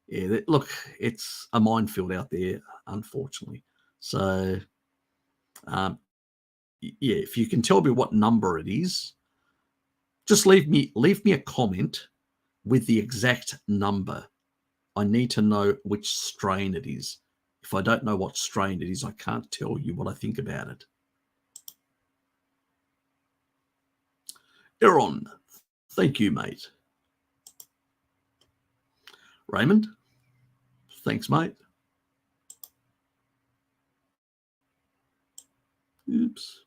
Yeah, look, it's a minefield out there, unfortunately. So, um, yeah, if you can tell me what number it is, just leave me a comment with the exact number. I need to know which strain it is. If I don't know what strain it is, I can't tell you what I think about it. Aaron, thank you, mate. Raymond, thanks, mate. Oops.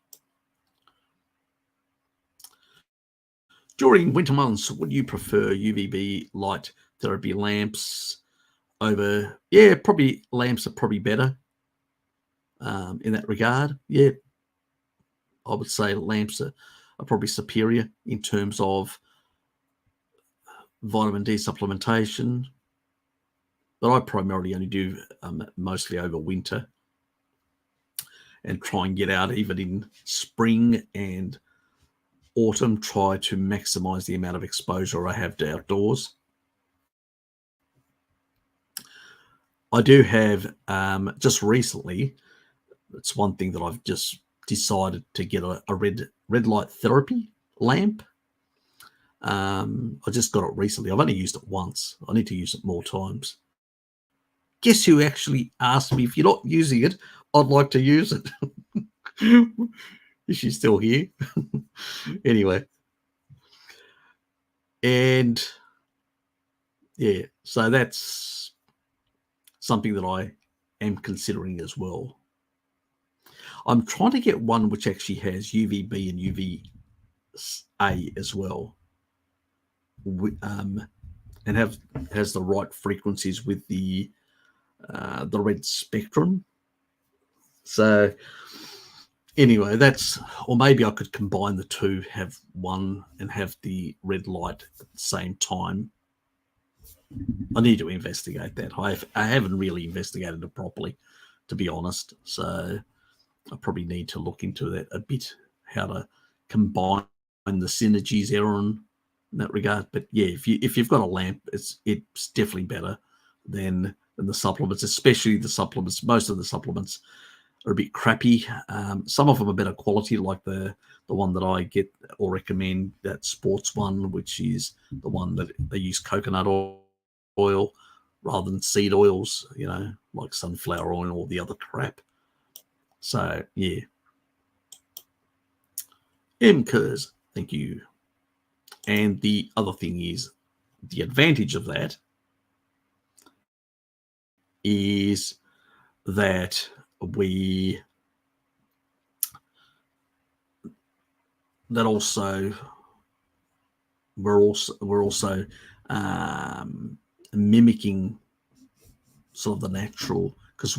During winter months, would you prefer UVB light therapy lamps over? Yeah, probably lamps are probably better in that regard. Yeah, I would say lamps are probably superior in terms of vitamin D supplementation, but I primarily only do mostly over winter and try and get out even in spring and autumn, try to maximize the amount of exposure I have to outdoors. I do have just recently, it's one thing that I've just decided to get a red light therapy lamp. I just got it recently. I've only used it once. I need to use it more times. Guess who actually asked me if you're not using it, I'd like to use it. Is she still here? Anyway, and yeah, so that's something that I am considering as well. I'm trying to get one which actually has UVB and UVA as well, and has the right frequencies with the red spectrum. So anyway, or maybe I could combine the two, have one and have the red light at the same time. I need to investigate that. I haven't really investigated it properly, to be honest. So I probably need to look into that a bit, how to combine the synergies, Aaron, in that regard. But yeah, if you've got a lamp, it's definitely better than the supplements, especially the supplements. Most of the supplements are a bit crappy. Some of them are better quality, like the one that I get or recommend, that sports one, which is the one that they use coconut oil rather than seed oils, like sunflower oil or the other crap. So yeah. MCurs, thank you. And the other thing is, the advantage of that is that we that also we're also mimicking sort of the natural, because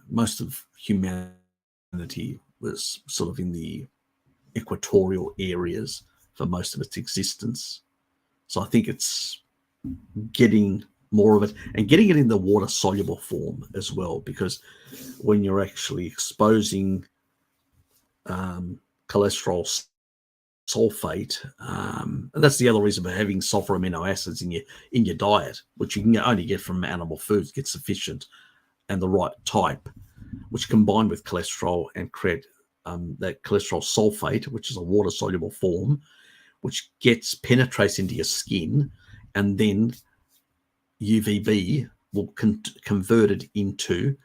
most of humanity was sort of in the equatorial areas for most of its existence. So I think it's getting more of it and getting it in the water soluble form as well, because when you're actually exposing cholesterol sulfate, and that's the other reason for having sulfur amino acids in your diet, which you can only get from animal foods, get sufficient and the right type, which combine with cholesterol and create that cholesterol sulfate, which is a water soluble form, which penetrates into your skin, and then UVB will convert it into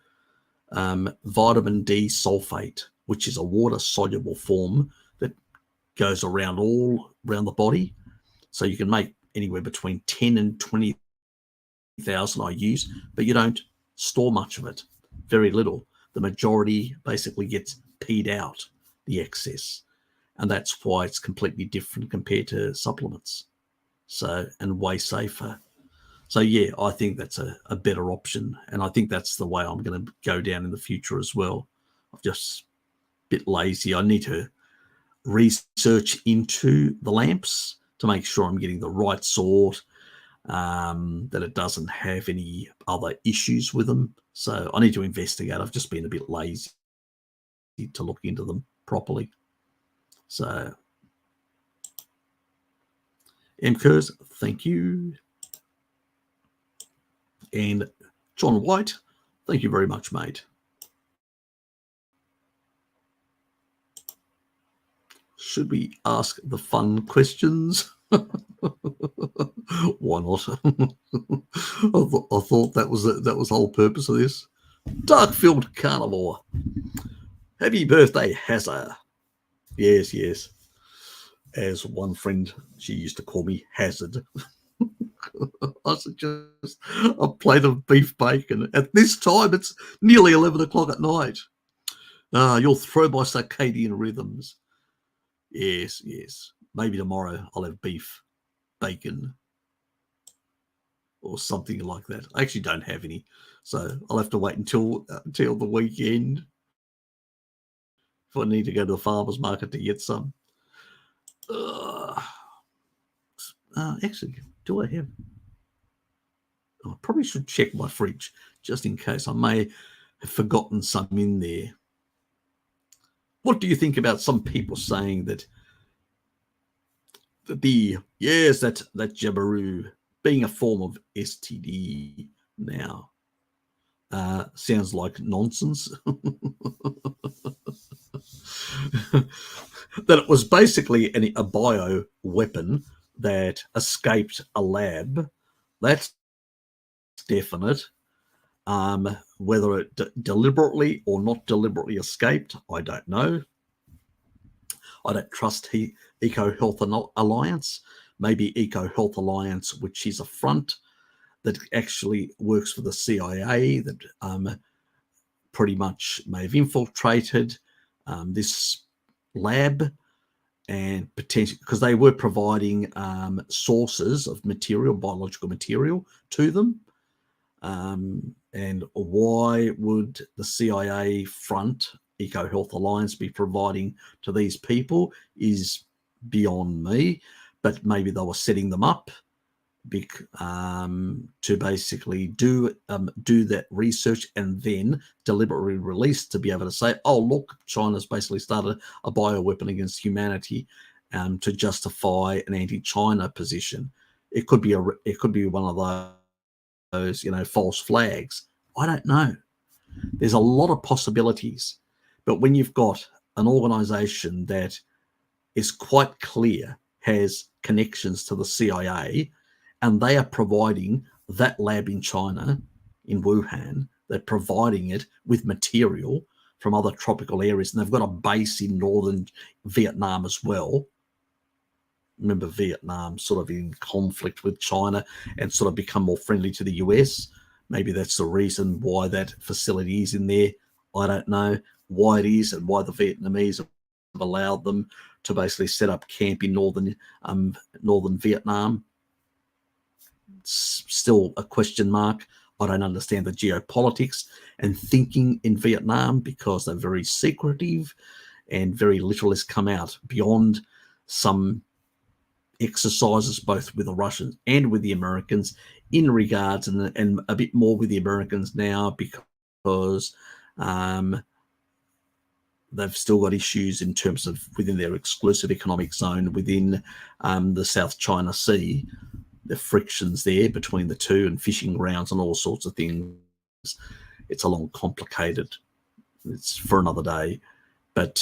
vitamin D sulfate, which is a water soluble form that goes all around the body. So you can make anywhere between 10 and 20,000 IUs, but you don't store much of it, very little. The majority basically gets peed out, the excess. And that's why it's completely different compared to supplements. So, and way safer. So yeah, I think that's a better option. And I think that's the way I'm going to go down in the future as well. I'm just a bit lazy. I need to research into the lamps to make sure I'm getting the right sort, that it doesn't have any other issues with them. So I need to investigate. I've just been a bit lazy to look into them properly. So MCurs, thank you. And John White, thank you very much, mate. Should we ask the fun questions? Why not? I thought that was the whole purpose of this. Dark-filled carnivore. Happy birthday, Hazza. Yes, yes. As one friend, she used to call me Hazard. I suggest a plate of beef bacon. At this time, it's nearly 11 o'clock at night. You'll throw my circadian rhythms. Yes, yes. Maybe tomorrow I'll have beef, bacon, or something like that. I actually don't have any, so I'll have to wait until the weekend if I need to go to the farmer's market to get some. Actually, do I have? I probably should check my fridge just in case. I may have forgotten some in there. What do you think about some people saying that that Jabiru being a form of STD now sounds like nonsense? That it was basically a bio weapon that escaped a lab. That's definite. Whether it deliberately or not deliberately escaped, I don't know. I don't trust Eco Health Alliance. Maybe Eco Health Alliance, which is a front that actually works for the CIA, that pretty much may have infiltrated this lab, and potentially because they were providing sources of material, biological material, to them. And why would the CIA front, Eco Health Alliance, be providing to these people is beyond me. But maybe they were setting them up to basically do that research and then deliberately release, to be able to say, oh, look, China's basically started a bioweapon against humanity, to justify an anti-China position. It could be one of those, false flags. I don't know. There's a lot of possibilities. But when you've got an organization that is quite clear has connections to the CIA, and they are providing that lab in China, in Wuhan, they're providing it with material from other tropical areas, and they've got a base in northern Vietnam as well. Remember, Vietnam sort of in conflict with China and sort of become more friendly to the US. Maybe that's the reason why that facility is in there. I don't know why it is and why the Vietnamese have allowed them to basically set up camp in northern Vietnam. It's still a question mark. I don't understand the geopolitics and thinking in Vietnam, because they're very secretive and very little has come out beyond some exercises, both with the Russians and with the Americans, in regards, and a bit more with the Americans now, because they've still got issues in terms of within their exclusive economic zone within the South China Sea. The frictions there between the two, and fishing grounds and all sorts of things. It's a long, complicated. It's for another day, but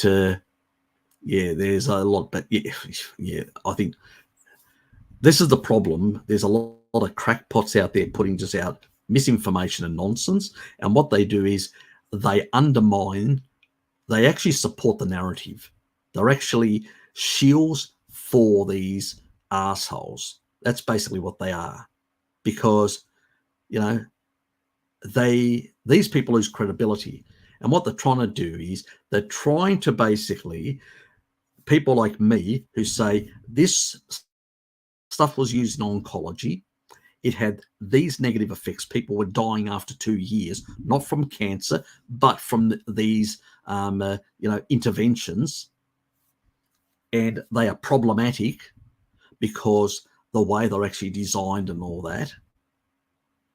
there's a lot. But yeah, I think this is the problem. There's a lot of crackpots out there putting just out misinformation and nonsense, and what they do is they undermine. They actually support the narrative. They're actually shields for these assholes. That's basically what they are, because these people lose credibility, and what they're trying to do is they're trying to basically, people like me who say this stuff was used in oncology, it had these negative effects. People were dying after 2 years, not from cancer, but from these interventions, and they are problematic because the way they're actually designed and all that.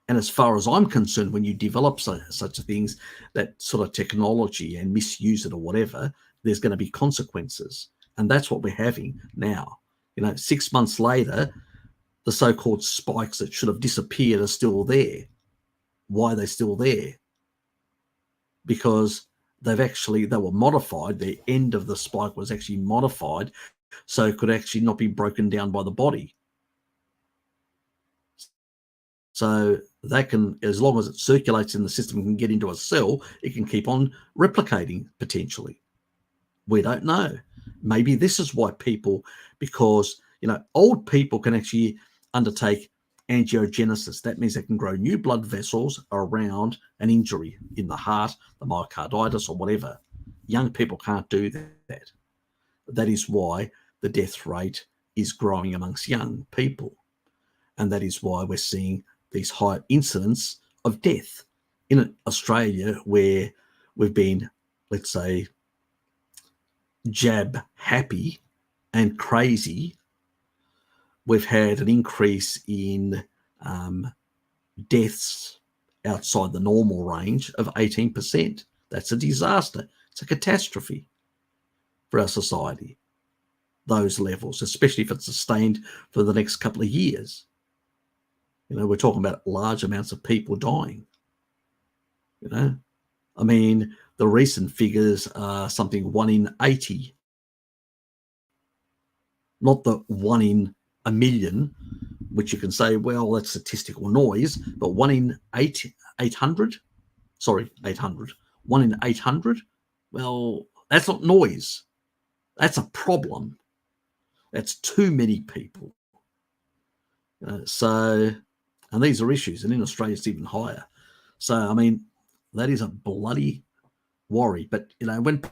And as far as I'm concerned, when you develop such things, that sort of technology, and misuse it or whatever, there's going to be consequences. And that's what we're having now. 6 months later, the so-called spikes that should have disappeared are still there. why they're still there, because they were modified. The end of the spike was actually modified so it could actually not be broken down by the body. So that can, as long as it circulates in the system and can get into a cell, it can keep on replicating potentially. We don't know. Maybe this is why people, because, old people can actually undertake angiogenesis. That means they can grow new blood vessels around an injury in the heart, the myocarditis or whatever. Young people can't do that. That is why the death rate is growing amongst young people. And that is why we're seeing these high incidents of death in Australia, where we've been, let's say, jab happy and crazy. We've had an increase in deaths outside the normal range of 18%. That's a disaster. It's a catastrophe for our society, those levels, especially if it's sustained for the next couple of years. We're talking about large amounts of people dying. I mean, the recent figures are something 1 in 80, not the 1 in a million, which you can say, well, that's statistical noise, but 1 in 800, 800, 1 in 800, well, that's not noise. That's a problem. That's too many people. And these are issues, and in Australia it's even higher. So, I mean, that is a bloody worry. But, when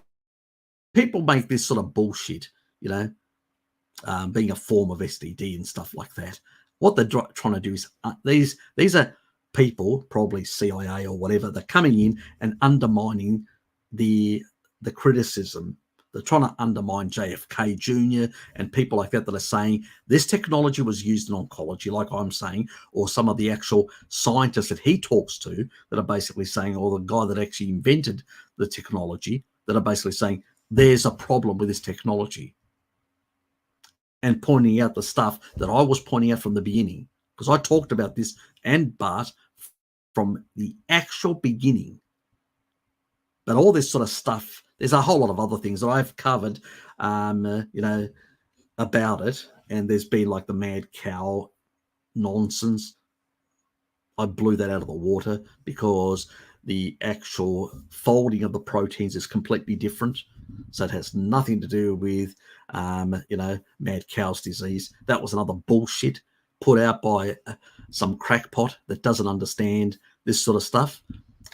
people make this sort of bullshit, being a form of STD and stuff like that, what they're trying to do is these are people, probably CIA or whatever, they're coming in and undermining the criticism. They're trying to undermine JFK Jr. and people like that are saying this technology was used in oncology, like I'm saying, or some of the actual scientists that he talks to that are basically saying, or the guy that actually invented the technology, that are basically saying there's a problem with this technology, and pointing out the stuff that I was pointing out from the beginning, because I talked about this and Bart from the actual beginning. But all this sort of stuff, there's a whole lot of other things that I've covered, about it. And there's been like the mad cow nonsense. I blew that out of the water because the actual folding of the proteins is completely different. So it has nothing to do with, mad cow's disease. That was another bullshit put out by some crackpot that doesn't understand this sort of stuff.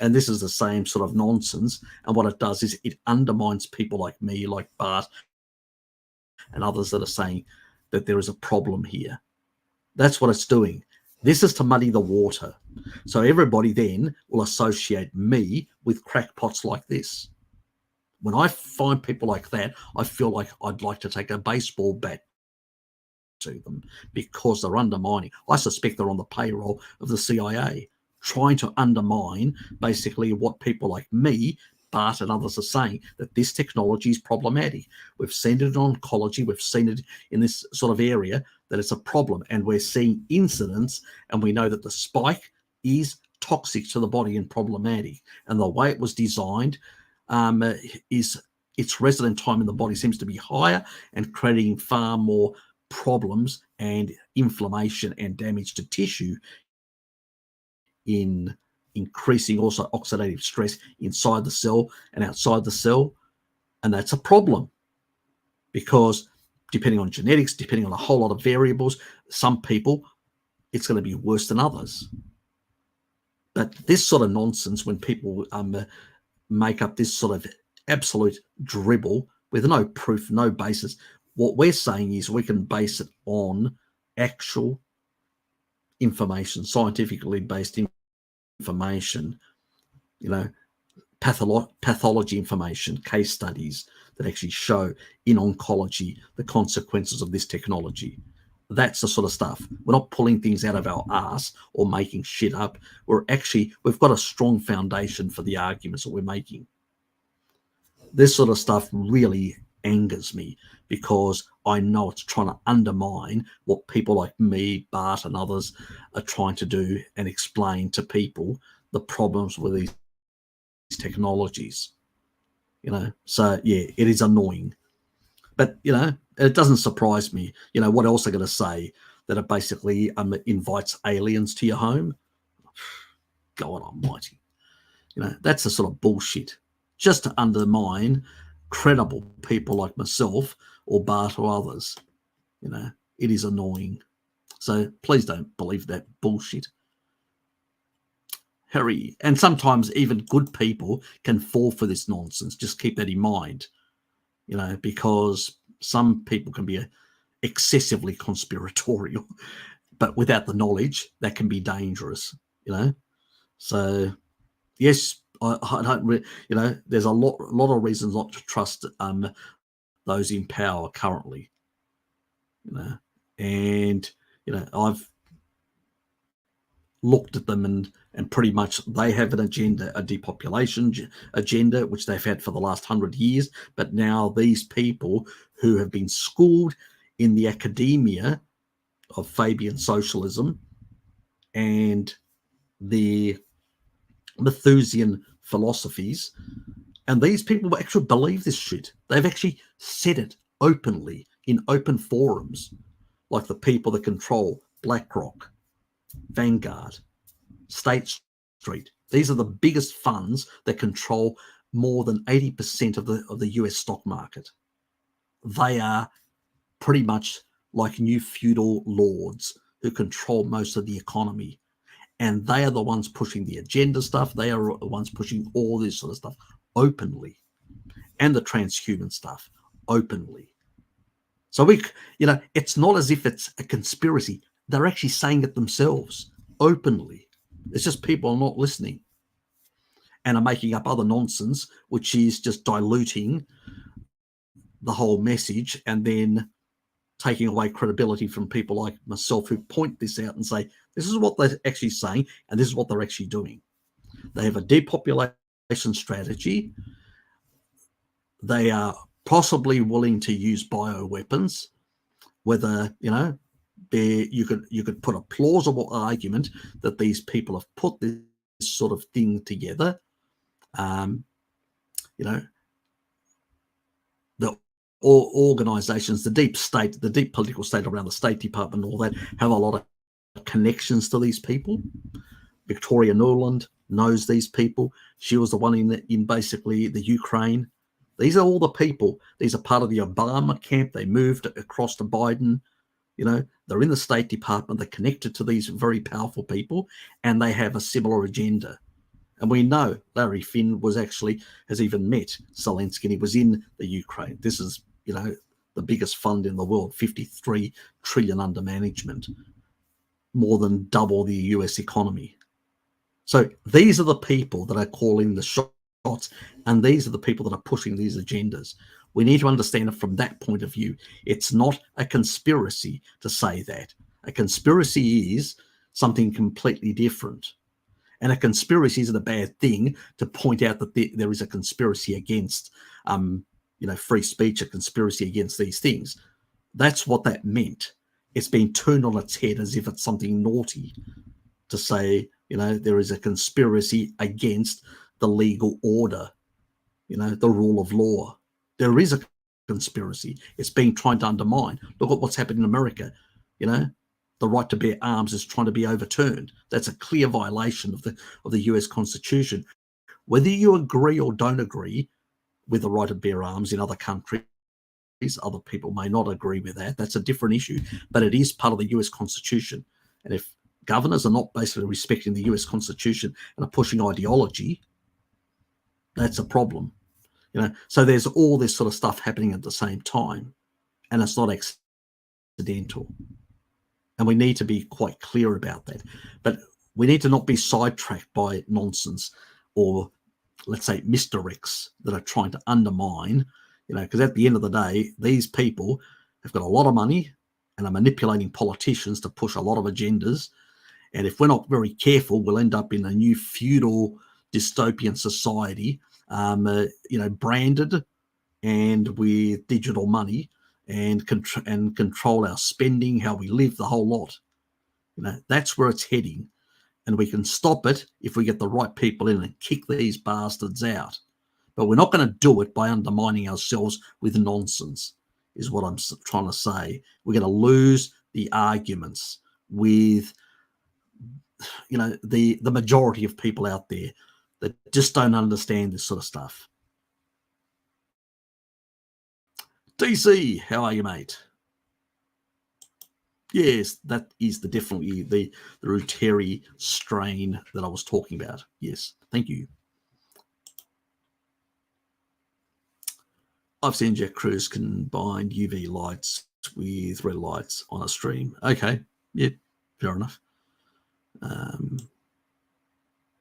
And this is the same sort of nonsense. And what it does is it undermines people like me, like Bart, and others that are saying that there is a problem here. That's what it's doing. This is to muddy the water. So everybody then will associate me with crackpots like this. When I find people like that, I feel like I'd like to take a baseball bat to them, because they're undermining. I suspect they're on the payroll of the CIA, trying to undermine basically what people like me, Bart, and others are saying, that this technology is problematic. We've seen it in oncology. We've seen it in this sort of area, that it's a problem. And we're seeing incidents, and we know that the spike is toxic to the body and problematic. And the way it was designed is its resident time in the body seems to be higher and creating far more problems and inflammation and damage to tissue, in increasing also oxidative stress inside the cell and outside the cell. And that's a problem, because depending on genetics, depending on a whole lot of variables, some people, it's going to be worse than others. But this sort of nonsense, when people make up this sort of absolute dribble with no proof, no basis, what we're saying is we can base it on actual information, scientifically based information, pathology information, case studies that actually show in oncology the consequences of this technology. That's the sort of stuff. We're not pulling things out of our ass or making shit up. We've got a strong foundation for the arguments that we're making. This sort of stuff really angers me, because I know it's trying to undermine what people like me, Bart, and others are trying to do and explain to people the problems with these technologies. So yeah, it is annoying. But, it doesn't surprise me. What else are going to say? That it basically invites aliens to your home? God almighty. That's the sort of bullshit. Just to undermine credible people like myself or Bart or others. It is annoying. So please don't believe that bullshit. Harry, and sometimes even good people can fall for this nonsense. Just keep that in mind, because some people can be excessively conspiratorial, but without the knowledge, that can be dangerous, So, yes, I don't, there's a lot of reasons not to trust those in power currently, and I've looked at them and pretty much they have an agenda, a depopulation agenda, which they've had for the last 100 years. But now these people who have been schooled in the academia of Fabian socialism and the Malthusian philosophies, and these people actually believe this shit. They've actually said it openly in open forums, like the people that control BlackRock, Vanguard, State Street. These are the biggest funds that control more than 80% of the US stock market. They are pretty much like new feudal lords who control most of the economy. And they are the ones pushing the agenda stuff. They are the ones pushing all this sort of stuff openly, and the transhuman stuff openly. So it's not as if it's a conspiracy. They're actually saying it themselves openly. It's just people are not listening and are making up other nonsense, which is just diluting the whole message and then taking away credibility from people like myself who point this out and say, this is what they're actually saying and this is what they're actually doing. They have a depopulation strategy. They are possibly willing to use bioweapons, whether, you could put a plausible argument that these people have put this sort of thing together. The organizations, the deep state, the deep political state around the State Department and all that have a lot of connections to these people. Victoria Nuland knows these people. She was the one in basically the Ukraine. These are all the people. These are part of the Obama camp. They moved across to Biden. They're in the State Department. They're connected to these very powerful people, and they have a similar agenda. And we know Larry Finn has even met Zelensky, and he was in the Ukraine. This is, the biggest fund in the world, 53 trillion under management, more than double the US economy. So these are the people that are calling the shots, and these are the people that are pushing these agendas. We need to understand it from that point of view. It's not a conspiracy to say that. A conspiracy is something completely different. And a conspiracy isn't a bad thing to point out that there is a conspiracy against, free speech, a conspiracy against these things. That's what that meant. It's been turned on its head as if it's something naughty to say, there is a conspiracy against the legal order, the rule of law. There is a conspiracy. It's being tried to undermine. Look at what's happened in America, The right to bear arms is trying to be overturned. That's a clear violation of the US Constitution. Whether you agree or don't agree with the right to bear arms in other countries, other people may not agree with that. That's a different issue, but it is part of the US Constitution. And if governors are not basically respecting the US Constitution and are pushing ideology, that's a problem. So there's all this sort of stuff happening at the same time, and it's not accidental. And we need to be quite clear about that. But we need to not be sidetracked by nonsense or, let's say, misdirects that are trying to undermine, because at the end of the day, these people have got a lot of money and are manipulating politicians to push a lot of agendas. And if we're not very careful, we'll end up in a new feudal dystopian society, branded and with digital money, and control our spending, how we live, the whole lot. That's where it's heading. and we can stop it if we get the right people in and kick these bastards out. But we're not going to do it by undermining ourselves with nonsense, is what I'm trying to say. We're going to lose the arguments with, the majority of people out there that just don't understand this sort of stuff. DC, how are you, mate? Yes, that is definitely the Ruteri strain that I was talking about. Yes, thank you. I've seen jet crews combine UV lights with red lights on a stream. Okay, yeah, fair enough.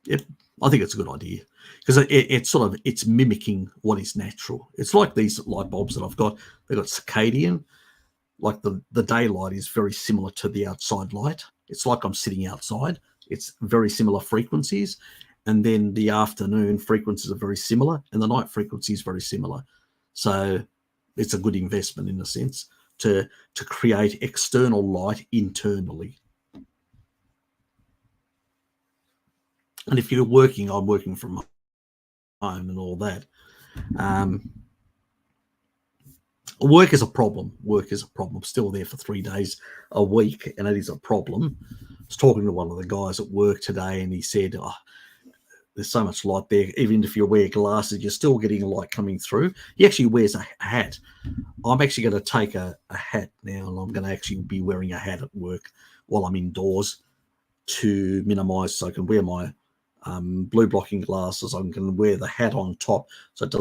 Yep, I think it's a good idea because it's mimicking what is natural. It's like these light bulbs that I've got. They've got circadian. Like the daylight is very similar to the outside light. It's like I'm sitting outside. It's very similar frequencies. And then the afternoon frequencies are very similar and the night frequency is very similar. So it's a good investment in a sense to create external light internally. And if you're working, I'm working from home and all that. Work is a problem. Work is a problem. I'm still there for 3 days a week, and it is a problem. I was talking to one of the guys at work today, and he said, there's so much light there. Even if you wear glasses, you're still getting light coming through. He actually wears a hat. I'm actually going to take a hat now, and I'm going to actually be wearing a hat at work while I'm indoors to minimize, so I can wear my blue blocking glasses. I can wear the hat on top so it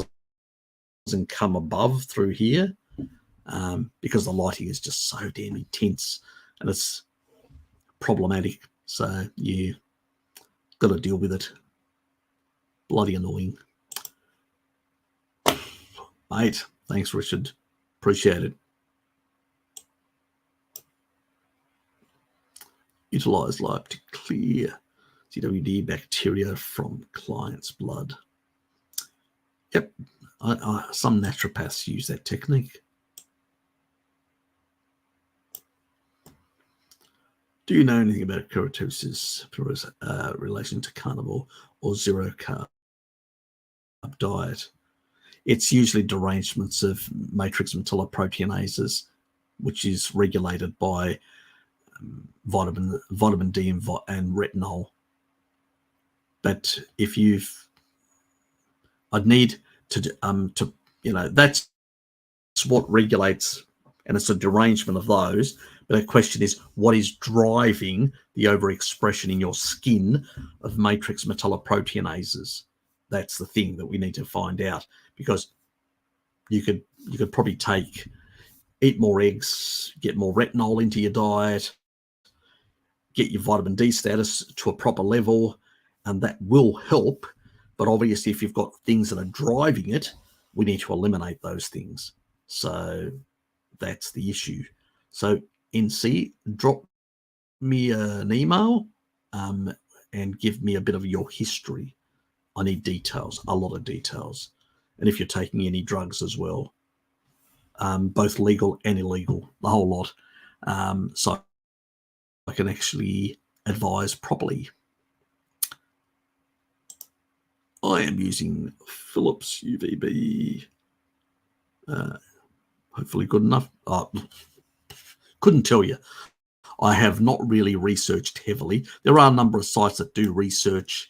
doesn't come above through here. Because the lighting is just so damn intense and it's problematic. So yeah, got to deal with it. Bloody annoying. Mate, thanks, Richard. Appreciate it. Utilize light to clear CWD bacteria from client's blood. Yep, some naturopaths use that technique. Do you know anything about keratosis relation to carnivore or zero carb diet? It's usually derangements of matrix metalloproteinases, which is regulated by vitamin D and retinol. But if I'd need to that's what regulates, and it's a derangement of those. But the question is, what is driving the overexpression in your skin of matrix metalloproteinases? That's the thing that we need to find out, because you could probably eat more eggs, get more retinol into your diet, get your vitamin D status to a proper level, and that will help. But obviously, if you've got things that are driving it, we need to eliminate those things. So that's the issue. So NC, drop me an email and give me a bit of your history. I need details, a lot of details. And if you're taking any drugs as well, both legal and illegal, the whole lot. So I can actually advise properly. I am using Philips UVB. Hopefully good enough. Couldn't tell you. I have not really researched heavily. There are a number of sites that do research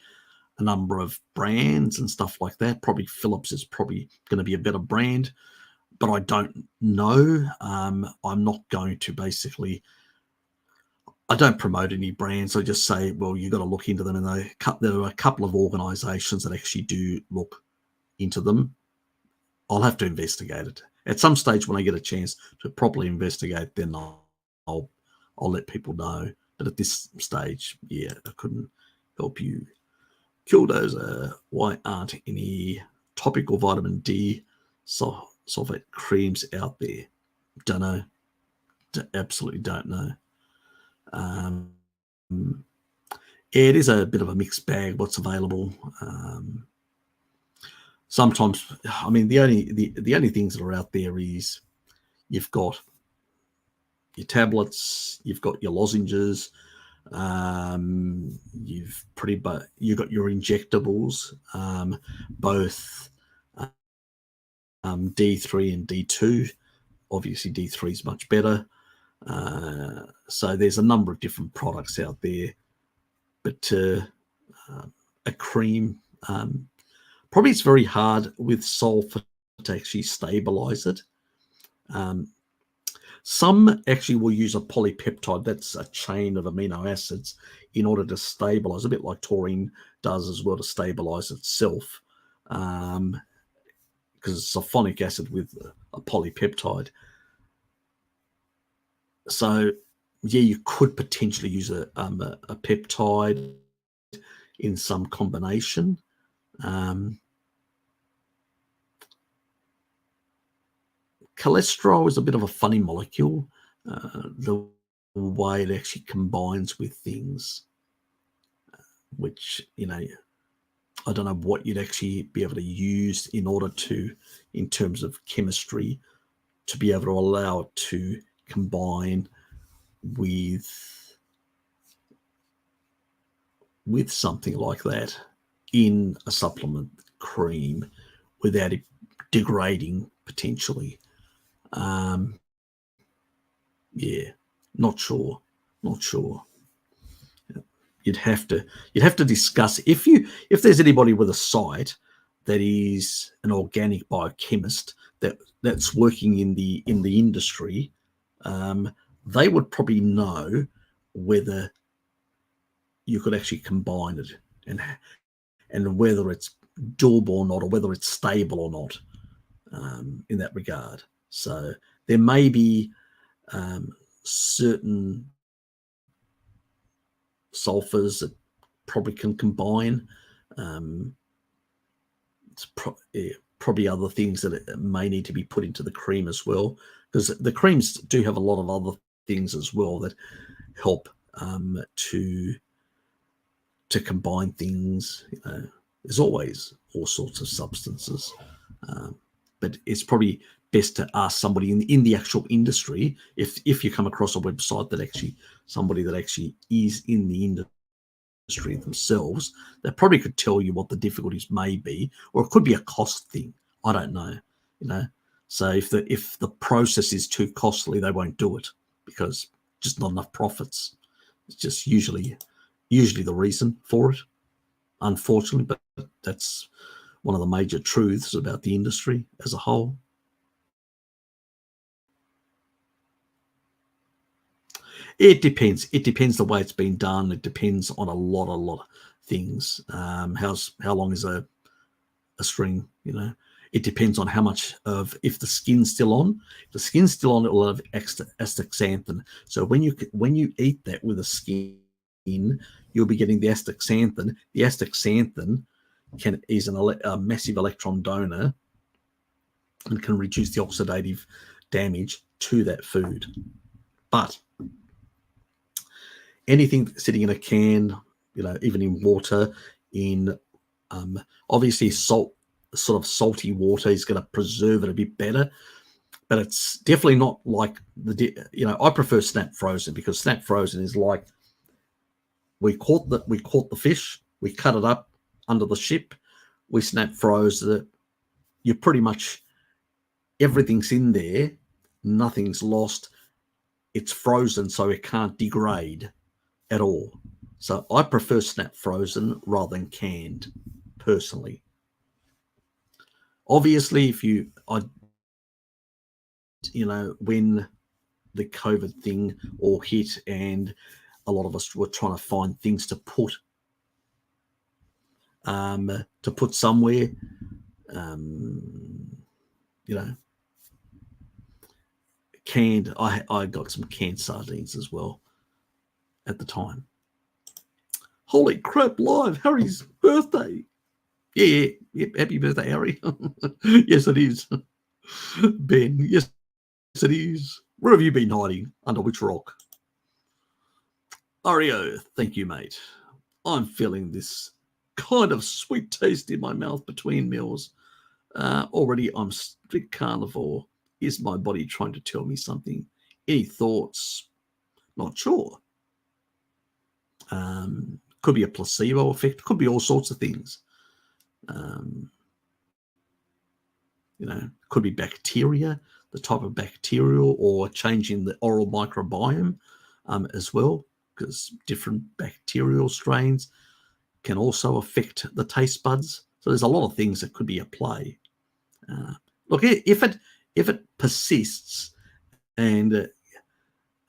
a number of brands and stuff like that. Probably Philips is probably going to be a better brand, but I don't know. I'm not going to I don't promote any brands. I just say, well, you've got to look into them. And there are a couple of organizations that actually do look into them. I'll have to investigate it. At some stage when I get a chance to properly investigate, then I'll let people know. But at this stage, yeah, I couldn't help you. Killdozer, why aren't any topical vitamin D sulfate creams out there? Don't know. Absolutely don't know. It is a bit of a mixed bag what's available. Sometimes, I mean, the only things that are out there is you've got your tablets, you've got your lozenges, You got your injectables, both D3 and D2. Obviously, D3 is much better. So there's a number of different products out there, but a cream, probably it's very hard with sulfur to actually stabilize it. Some actually will use a polypeptide, that's a chain of amino acids, in order to stabilize, a bit like taurine does as well, to stabilize itself, because it's sulfonic acid with a polypeptide. So, yeah, you could potentially use a peptide in some combination. Cholesterol is a bit of a funny molecule, the way it actually combines with things, which, I don't know what you'd actually be able to use in order to, in terms of chemistry, to be able to allow it to combine with something like that in a supplement cream without it degrading potentially. Yeah, not sure. You'd have to discuss, if there's anybody with a site that is an organic biochemist that's working in the industry, they would probably know whether you could actually combine it, and whether it's doable or not, or whether it's stable or not, in that regard. So there may be certain sulfurs that probably can combine. It's probably other things that may need to be put into the cream as well, because the creams do have a lot of other things as well that help to combine things. There's always all sorts of substances, but it's probably best to ask somebody in the actual industry, if you come across a website that actually, somebody that actually is in the industry themselves, that probably could tell you what the difficulties may be, or it could be a cost thing. I don't know, So if the process is too costly, they won't do it because just not enough profits. It's just usually the reason for it, unfortunately. But that's one of the major truths about the industry as a whole. It depends. It depends the way it's been done. It depends on a lot of things. How long is a string? It depends on how much of, if the skin's still on. If the skin's still on, it will have astaxanthin. So when you eat that with a skin, you'll be getting the astaxanthin. The astaxanthin is a massive electron donor and can reduce the oxidative damage to that food. But anything sitting in a can, even in water, in obviously sort of salty water is going to preserve it a bit better, but it's definitely not like I prefer snap frozen, because snap frozen is like, we caught the fish, we cut it up under the ship, we snap froze it. You pretty much, everything's in there, nothing's lost. It's frozen, so it can't degrade at all. So I prefer snap frozen rather than canned, personally. Obviously, when the COVID thing all hit and a lot of us were trying to find things to put somewhere, canned, I got some canned sardines as well at the time. Holy crap, live, Harry's birthday. Yeah, happy birthday, Harry. Yes, it is. Ben, yes, it is. Where have you been hiding? Under which rock? Ario, thank you, mate. I'm feeling this kind of sweet taste in my mouth between meals. Already I'm strict carnivore. Is my body trying to tell me something? Any thoughts? Not sure. Could be a placebo effect. Could be all sorts of things. Could be bacteria, the type of bacterial, or changing the oral microbiome as well, because different bacterial strains can also affect the taste buds. So there's a lot of things that could be at play. Look, if it persists and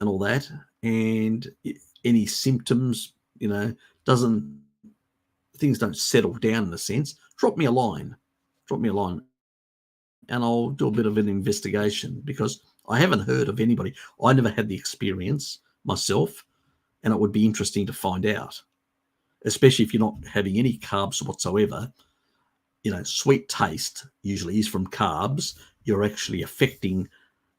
all that, and any symptoms, things don't settle down in a sense, drop me a line, and I'll do a bit of an investigation, because I haven't heard of anybody. I never had the experience myself, and it would be interesting to find out, especially if you're not having any carbs whatsoever. Sweet taste usually is from carbs. You're actually affecting,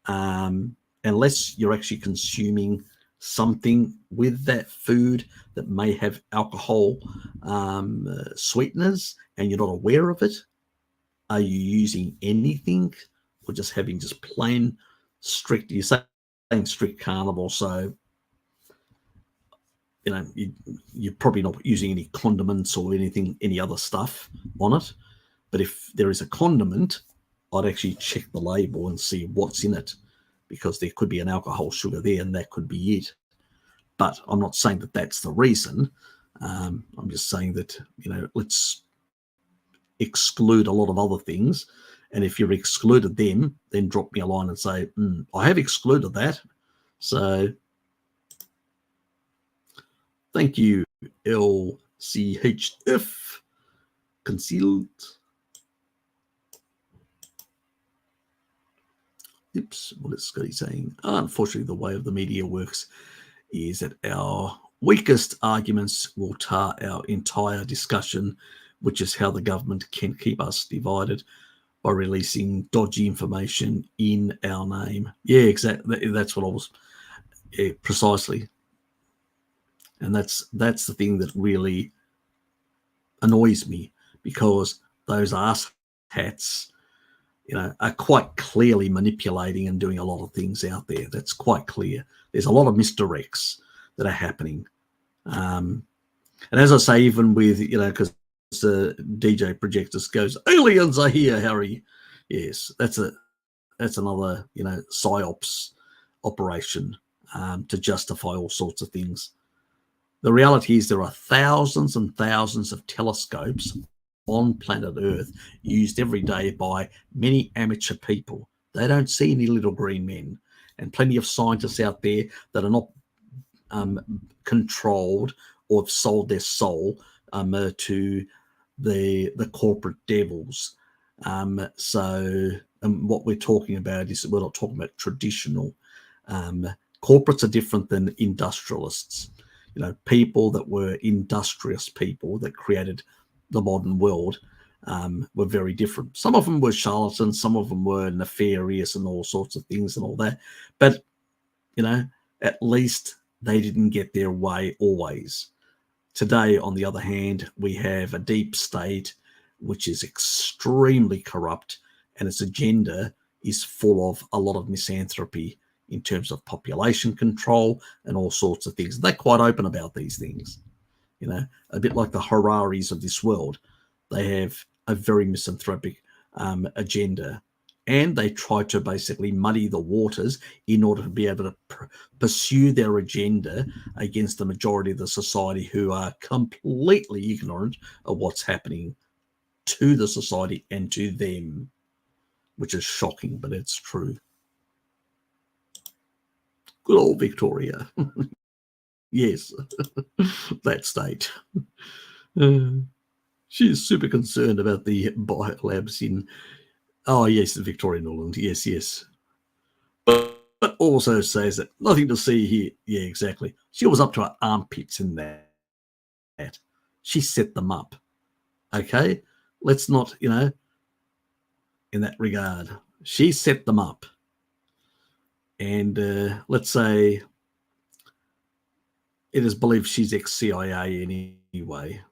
unless you're actually consuming something with that food that may have alcohol sweeteners, and you're not aware of it. Are you using anything, or just having just plain strict? You're saying strict carnivore, so you're probably not using any condiments or any other stuff on it. But if there is a condiment, I'd actually check the label and see what's in it, because there could be an alcohol sugar there, and that could be it. But I'm not saying that that's the reason. I'm just saying that, let's exclude a lot of other things. And if you've excluded them, then drop me a line and say, I have excluded that. So thank you, LCHF. Concealed. Oops, what is Scotty saying? Unfortunately, the way of the media works is that our weakest arguments will tar our entire discussion, which is how the government can keep us divided by releasing dodgy information in our name. Yeah, exactly. That's what I was precisely. And that's the thing that really annoys me, because those arse hats, are quite clearly manipulating and doing a lot of things out there. That's quite clear. There's a lot of misdirects that are happening. And as I say, even with, because the DJ Projectus goes, aliens are here, Harry. Yes, that's another, psyops operation to justify all sorts of things. The reality is there are thousands and thousands of telescopes on planet Earth used every day by many amateur people. They don't see any little green men, and plenty of scientists out there that are not controlled or have sold their soul to the corporate devils. So what we're talking about is, we're not talking about traditional. Corporates are different than industrialists. People that were industrious people that created the modern world were very different. Some of them were charlatans, some of them were nefarious and all sorts of things and all that. But, at least they didn't get their way always. Today, on the other hand, we have a deep state which is extremely corrupt, and its agenda is full of a lot of misanthropy in terms of population control and all sorts of things. They're quite open about these things, a bit like the Hararis of this world. They have a very misanthropic agenda, and they try to basically muddy the waters in order to be able to pursue their agenda against the majority of the society, who are completely ignorant of what's happening to the society and to them, which is shocking, but it's true. Good old Victoria. Yes, that state. She's super concerned about the biolabs in, yes, the Victoria Norland. Yes. But also says that nothing to see here. Yeah, exactly. She was up to her armpits in that. She set them up. Okay? Let's not, in that regard. She set them up. And let's say it is believed she's ex-CIA anyway.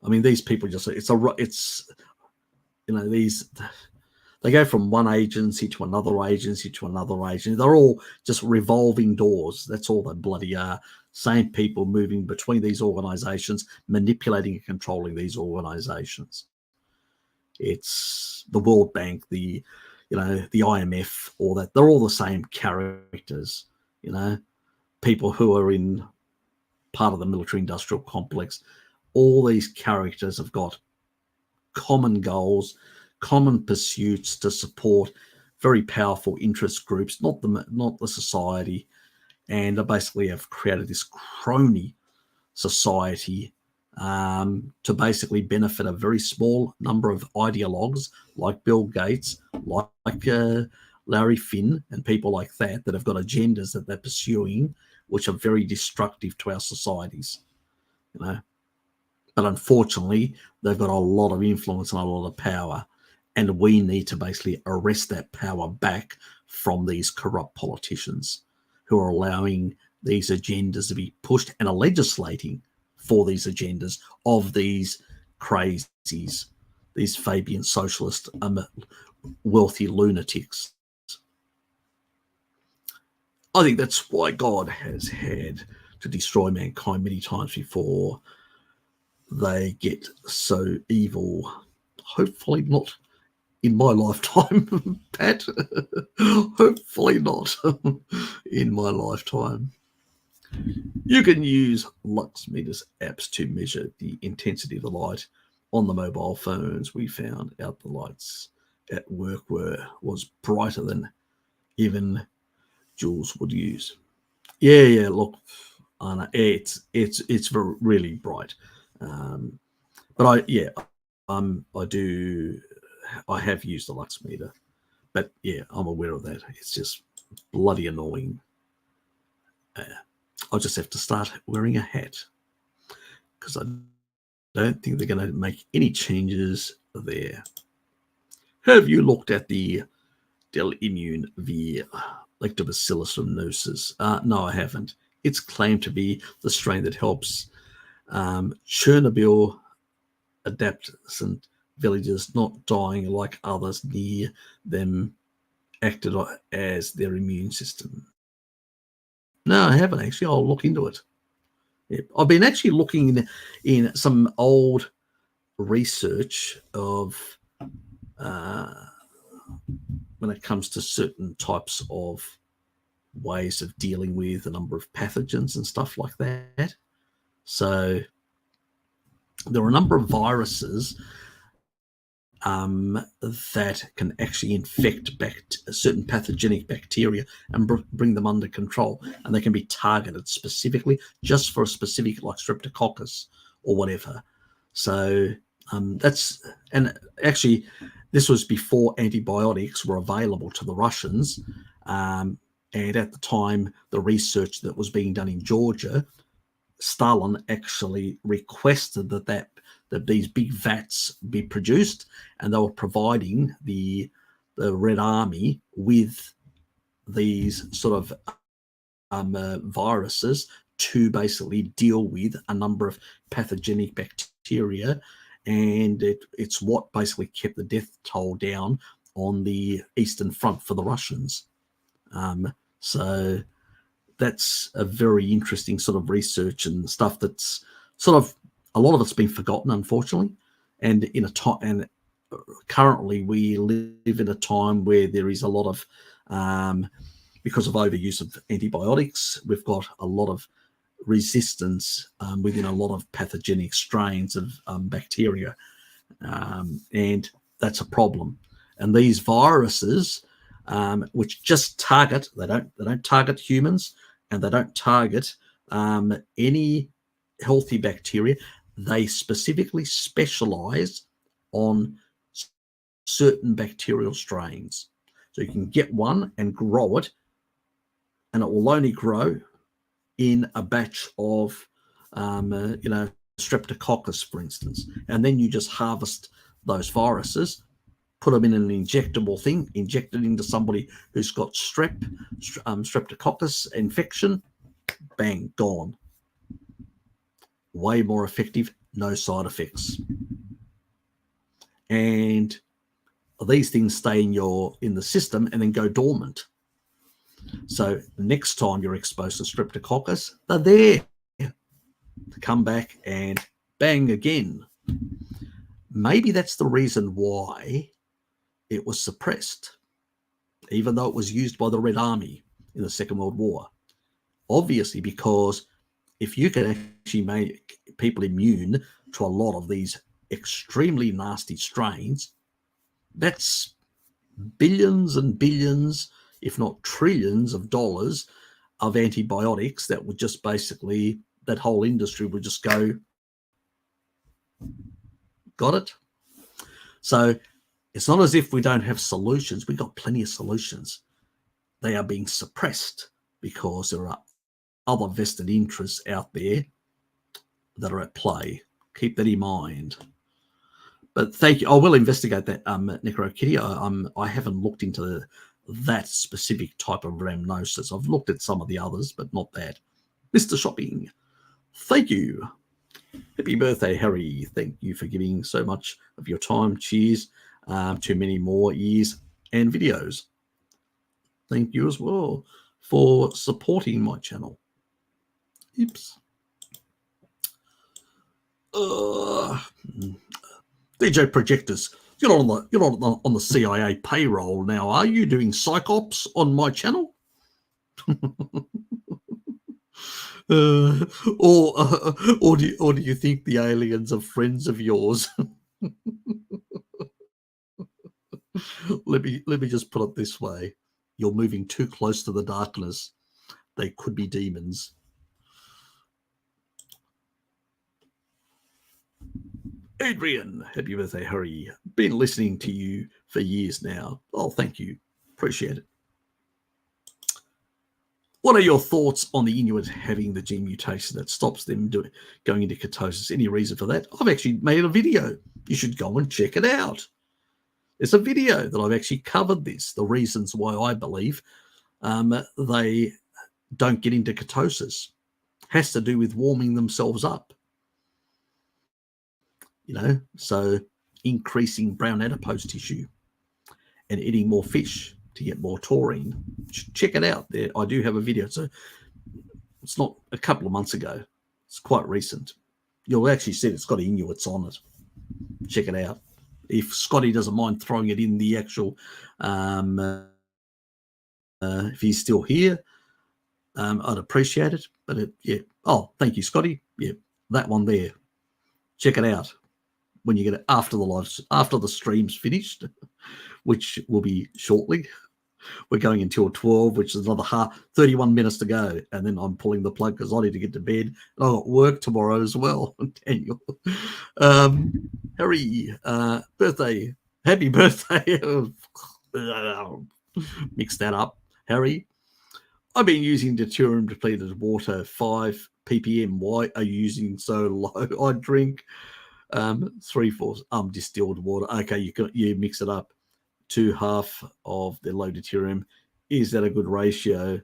I mean, these people just, these, They go from one agency to another agency to another agency. They're all just revolving doors. That's all they bloody are. Same people moving between these organizations, manipulating and controlling these organizations. It's the World Bank, the IMF, all that. They're all the same characters, people who are in part of the military industrial complex. All these characters have got common goals, common pursuits to support very powerful interest groups, not the society, and they basically have created this crony society to basically benefit a very small number of ideologues like Bill Gates, like Larry Finn, and people like that have got agendas that they're pursuing, which are very destructive to our societies. But unfortunately, they've got a lot of influence and a lot of power, and we need to basically arrest that power back from these corrupt politicians who are allowing these agendas to be pushed and are legislating for these agendas of these crazies, these Fabian socialist, wealthy lunatics. I think that's why God has had to destroy mankind many times before they get so evil. Hopefully not in my lifetime, Pat. Hopefully not in my lifetime. You can use lux meters apps to measure the intensity of the light on the mobile phones. We found out the lights at work was brighter than even Jules would use. Yeah. Look, it's really bright. But I have used the lux meter, but yeah, I'm aware of that. It's just bloody annoying. I'll just have to start wearing a hat because I don't think they're going to make any changes there. Have you looked at the Delimmune v. Lactobacillus rhamnosus? No, I haven't. It's claimed to be the strain that helps Chernobyl adjacent villagers not dying like others near them acted as their immune system. No, I haven't actually. I'll look into it. Yeah. I've been actually looking in some old research of when it comes to certain types of ways of dealing with a number of pathogens and stuff like that. So there are a number of viruses that can actually infect certain pathogenic bacteria and bring them under control. And they can be targeted specifically just for a specific, like streptococcus or whatever. So and actually, this was before antibiotics were available to the Russians. And at the time, the research that was being done in Georgia, Stalin actually requested that these big vats be produced, and they were providing the Red Army with these sort of viruses to basically deal with a number of pathogenic bacteria, and it's what basically kept the death toll down on the Eastern Front for the Russians. So that's a very interesting sort of research and stuff that's sort of, a lot of it's been forgotten, unfortunately. And currently we live in a time where there is a lot of, because of overuse of antibiotics, we've got a lot of resistance within a lot of pathogenic strains of bacteria, and that's a problem. And these viruses, which just target, they don't target humans, and they don't target any healthy bacteria. They specifically specialize on certain bacterial strains. So you can get one and grow it, and it will only grow in a batch of, streptococcus, for instance. And then you just harvest those viruses, put them in an injectable thing, inject it into somebody who's got streptococcus infection, bang, gone. Way more effective, no side effects. And these things stay in the system and then go dormant. So next time you're exposed to Streptococcus, they're there to come back and bang again. Maybe that's the reason why it was suppressed, even though it was used by the Red Army in the Second World War. Obviously, because if you can actually make people immune to a lot of these extremely nasty strains, that's billions and billions, if not trillions of dollars of antibiotics that would just basically, that whole industry would just go, got it? So it's not as if we don't have solutions. We've got plenty of solutions. They are being suppressed because there are other vested interests out there that are at play. Keep that in mind. But thank you. I will investigate that, Necrokitty. I haven't looked into that specific type of rhamnosus. I've looked at some of the others, but not that. Mr. Shopping, thank you. Happy birthday, Harry. Thank you for giving so much of your time. Cheers to many more years and videos. Thank you as well for supporting my channel. Oops. DJ Projectors, you're not on the CIA payroll now, are you? Doing psych ops on my channel? Or do you think the aliens are friends of yours? Let me just put it this way: you're moving too close to the darkness. They could be demons. Adrian, happy birthday, Harry. Been listening to you for years now. Oh, thank you. Appreciate it. What are your thoughts on the Inuit having the gene mutation that stops them going into ketosis? Any reason for that? I've actually made a video. You should go and check it out. It's a video that I've actually covered this, the reasons why I believe they don't get into ketosis. Has to do with warming themselves up. So increasing brown adipose tissue and eating more fish to get more taurine. Check it out there. I do have a video. So it's not a couple of months ago. It's quite recent. You'll actually see it's got Inuits on it. Check it out. If Scotty doesn't mind throwing it in the actual, if he's still here, I'd appreciate it. But yeah. Oh, thank you, Scotty. Yeah, that one there. Check it out when you get it after the stream's finished, which will be shortly. We're going until 12, which is another 31 minutes to go. And then I'm pulling the plug because I need to get to bed. And I've got work tomorrow as well, Daniel. Harry, birthday. Happy birthday. Mix that up, Harry. I've been using deuterium depleted water, 5 ppm. Why are you using so low? I drink 3/4 distilled water. Okay, you mix it up to half of the low deuterium. Is that a good ratio?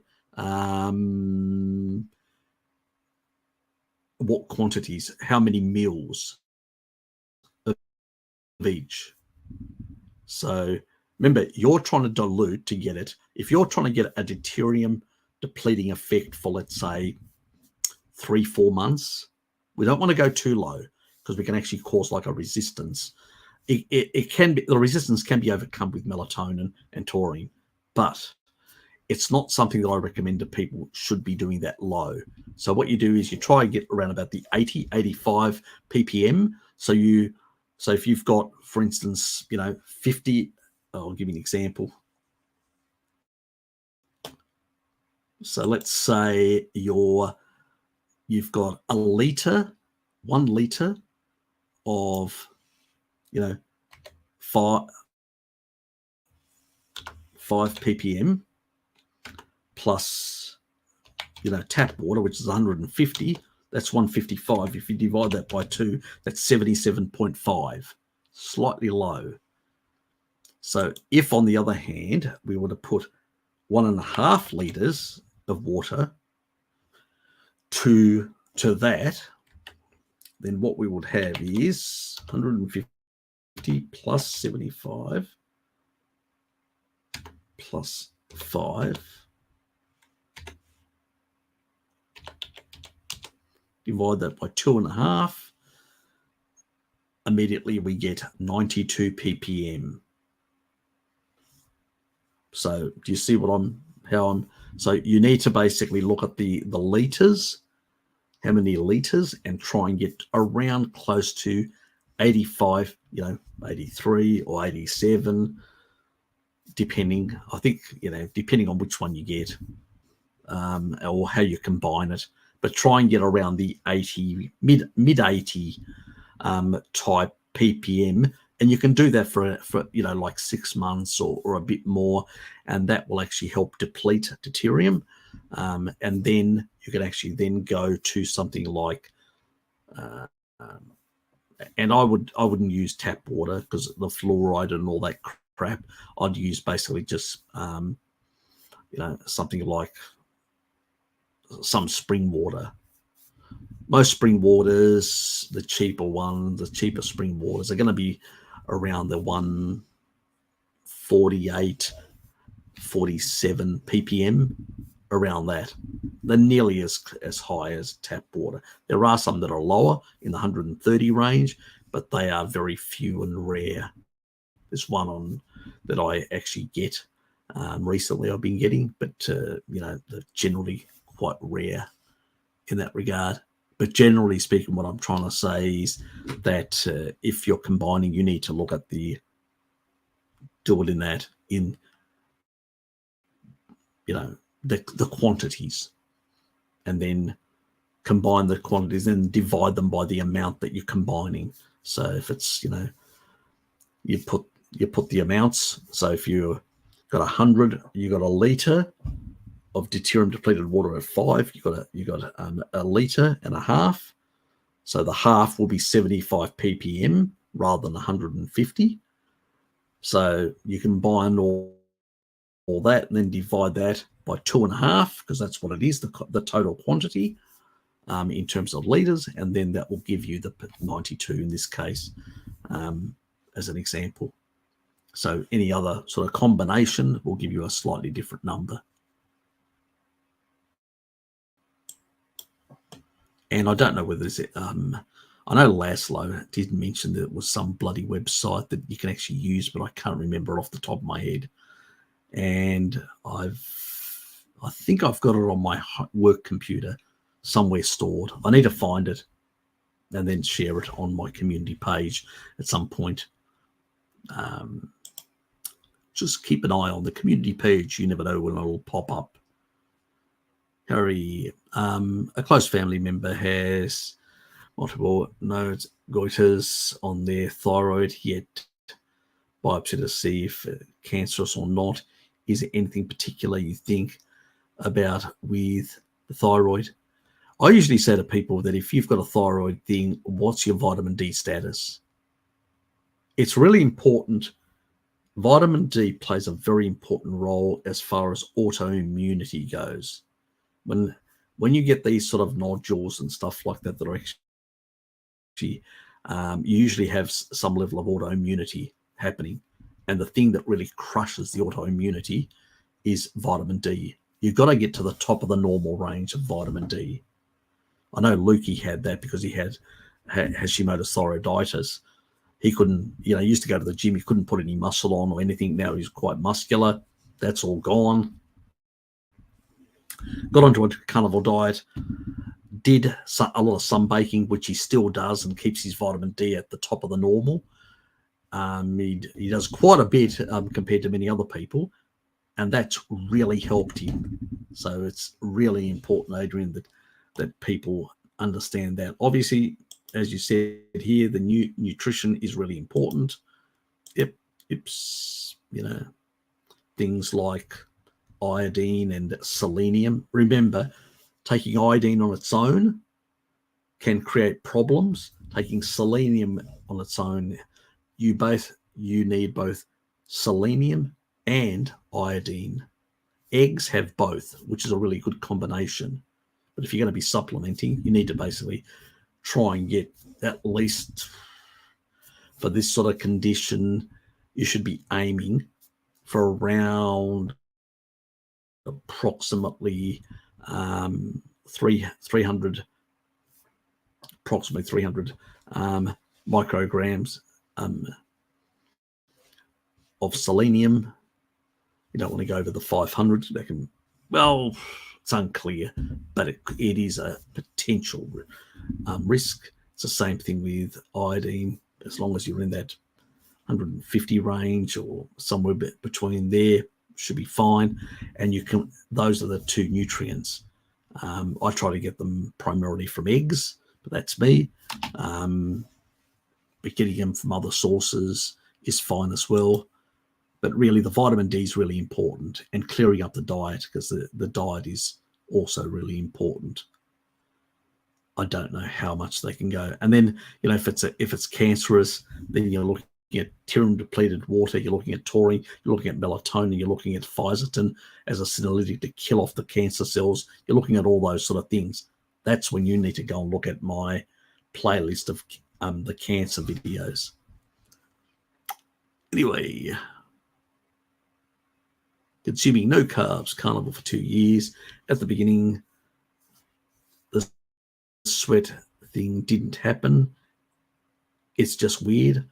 What quantities? How many mils of each? So remember, you're trying to dilute to get it. If you're trying to get a deuterium depleting effect for, let's say, 3-4 months, we don't want to go too low because we can actually cause like a resistance. It can be, the resistance can be overcome with melatonin and taurine, but it's not something that I recommend that people should be doing that low. So what you do is you try and get around about the 85 ppm. So if you've got, for instance, 50, I'll give you an example. So let's say you've got 1 liter of 5 ppm plus tap water, which is 150. That's 155. If you divide that by 2, that's 77.5. Slightly low. So if, on the other hand, we were to put 1.5 liters of water to that, then what we would have is 150 plus 75 plus 5 divide that by 2.5. Immediately we get 92 ppm. So do you see so you need to basically look at the liters, how many liters, and try and get around close to 85, 83 or 87, depending, I think, depending on which one you get, or how you combine it. But try and get around the 80, mid 80 type ppm, and you can do that for like 6 months or a bit more, and that will actually help deplete deuterium. And then you can actually then go to something like, and I wouldn't use tap water because the fluoride and all that crap. I'd use basically just something like some spring water. Most spring waters, the cheaper spring waters are going to be around the 148, 47 ppm, around that. They're nearly as high as tap water. There are some that are lower in the 130 range, but they are very few and rare. There's one that I actually get recently I've been getting, but they're generally quite rare in that regard. But generally speaking, what I'm trying to say is that if you're combining, you need to look at do it in the quantities, and then combine the quantities and divide them by the amount that you're combining. So if it's, you put the amounts. So if you got 100, you got a liter of deuterium depleted water at 5, you got a liter and a half. So the half will be 75 ppm rather than 150. So you combine all that and then divide that by 2.5, because that's what it is, the total quantity in terms of liters, and then that will give you the 92 in this case, as an example. So any other sort of combination will give you a slightly different number. And I don't know whether it's, I know Laszlo did mention that it was some bloody website that you can actually use, but I can't remember off the top of my head. And I think I've got it on my work computer somewhere stored. I need to find it and then share it on my community page at some point. Just keep an eye on the community page. You never know when it'll pop up. Harry, a close family member has multiple nodes, goiters on their thyroid, yet biopsy to see if cancerous or not. Is there anything particular you think about with the thyroid? I usually say to people that if you've got a thyroid thing, what's your vitamin D status? It's really important. Vitamin D plays a very important role as far as autoimmunity goes. When you get these sort of nodules and stuff like that are actually, you usually have some level of autoimmunity happening. And the thing that really crushes the autoimmunity is vitamin D. You've got to get to the top of the normal range of vitamin D. I know Lukey had that because he had Hashimoto's thyroiditis. He couldn't, he used to go to the gym. He couldn't put any muscle on or anything. Now he's quite muscular. That's all gone. Got onto a carnivore diet. Did a lot of sunbaking, which he still does, and keeps his vitamin D at the top of the normal. He does quite a bit compared to many other people, and that's really helped him. So it's really important, Adrian, that people understand that. Obviously, as you said here, the nutrition is really important. It's things like iodine and selenium. Remember, taking iodine on its own can create problems. Taking selenium on its own, you need both selenium and iodine. Eggs have both, which is a really good combination. But if you're going to be supplementing, you need to basically try and get, at least for this sort of condition, you should be aiming for around approximately 300 micrograms of selenium. You don't want to go over the 500. That can, well, it's unclear, but it is a potential risk. It's the same thing with iodine. As long as you're in that 150 range or somewhere between there, should be fine. And you can, those are the two nutrients. I try to get them primarily from eggs, but that's me. But getting them from other sources is fine as well. But really, the vitamin D is really important, and clearing up the diet, because the diet is also really important. I don't know how much they can go. And then, if it's cancerous, then you're looking at tirium depleted water, you're looking at taurine, you're looking at melatonin, you're looking at fisetin as a senolytic to kill off the cancer cells. You're looking at all those sort of things. That's when you need to go and look at my playlist of the cancer videos. Anyway, consuming no carbs, carnivore for 2 years. At the beginning, the sweat thing didn't happen. It's just weird.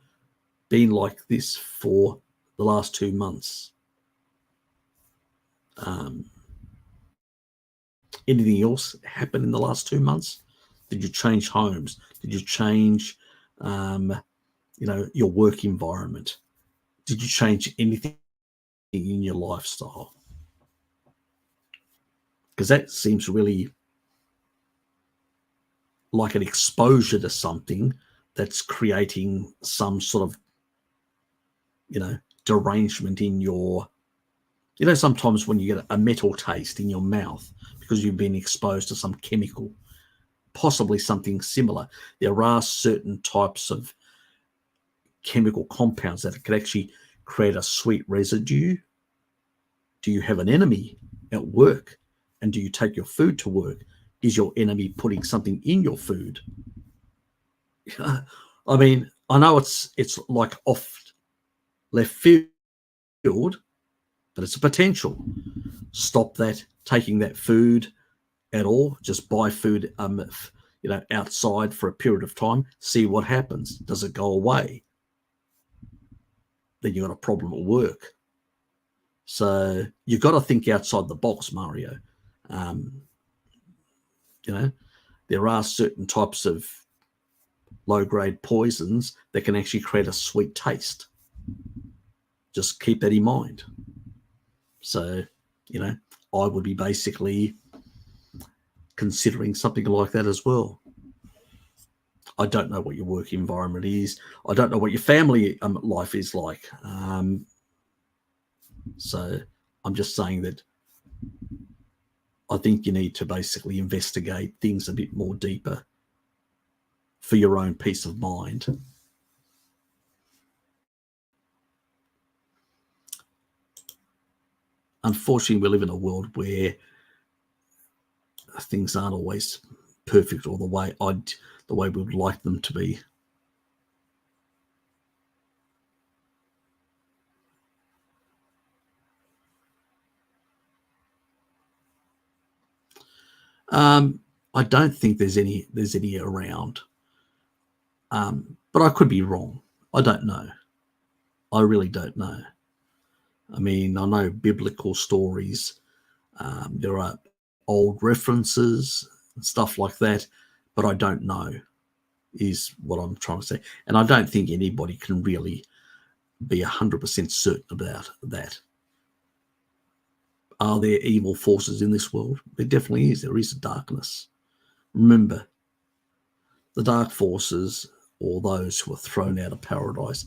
Been like this for the last 2 months. Anything else happen in the last 2 months? Did you change homes? Did you change, your work environment? Did you change anything in your lifestyle? Because that seems really like an exposure to something that's creating some sort of, derangement in your, sometimes when you get a metal taste in your mouth because you've been exposed to some chemical, possibly something similar. There are certain types of chemical compounds that could actually create a sweet residue. Do you have an enemy at work? And do you take your food to work? Is your enemy putting something in your food? I mean, I know it's like off left field, but it's a potential. Stop that, taking that food at all. Just buy food, outside for a period of time. See what happens. Does it go away? Then you got a problem at work. So you've got to think outside the box, Mario. There are certain types of low-grade poisons that can actually create a sweet taste. Just keep that in mind. So, I would be basically considering something like that as well. I don't know what your work environment is. I don't know what your family life is like. So I'm just saying that I think you need to basically investigate things a bit more deeper for your own peace of mind. Unfortunately, we live in a world where things aren't always perfect or the way we would like them to be. I don't think there's any around, but I could be wrong. I don't know. I really don't know. I mean, I know biblical stories. There are old references and stuff like that, but I don't know, is what I'm trying to say. And I don't think anybody can really be 100% certain about that. Are there evil forces in this world? There definitely is. There is a darkness. Remember, the dark forces, or those who are thrown out of paradise,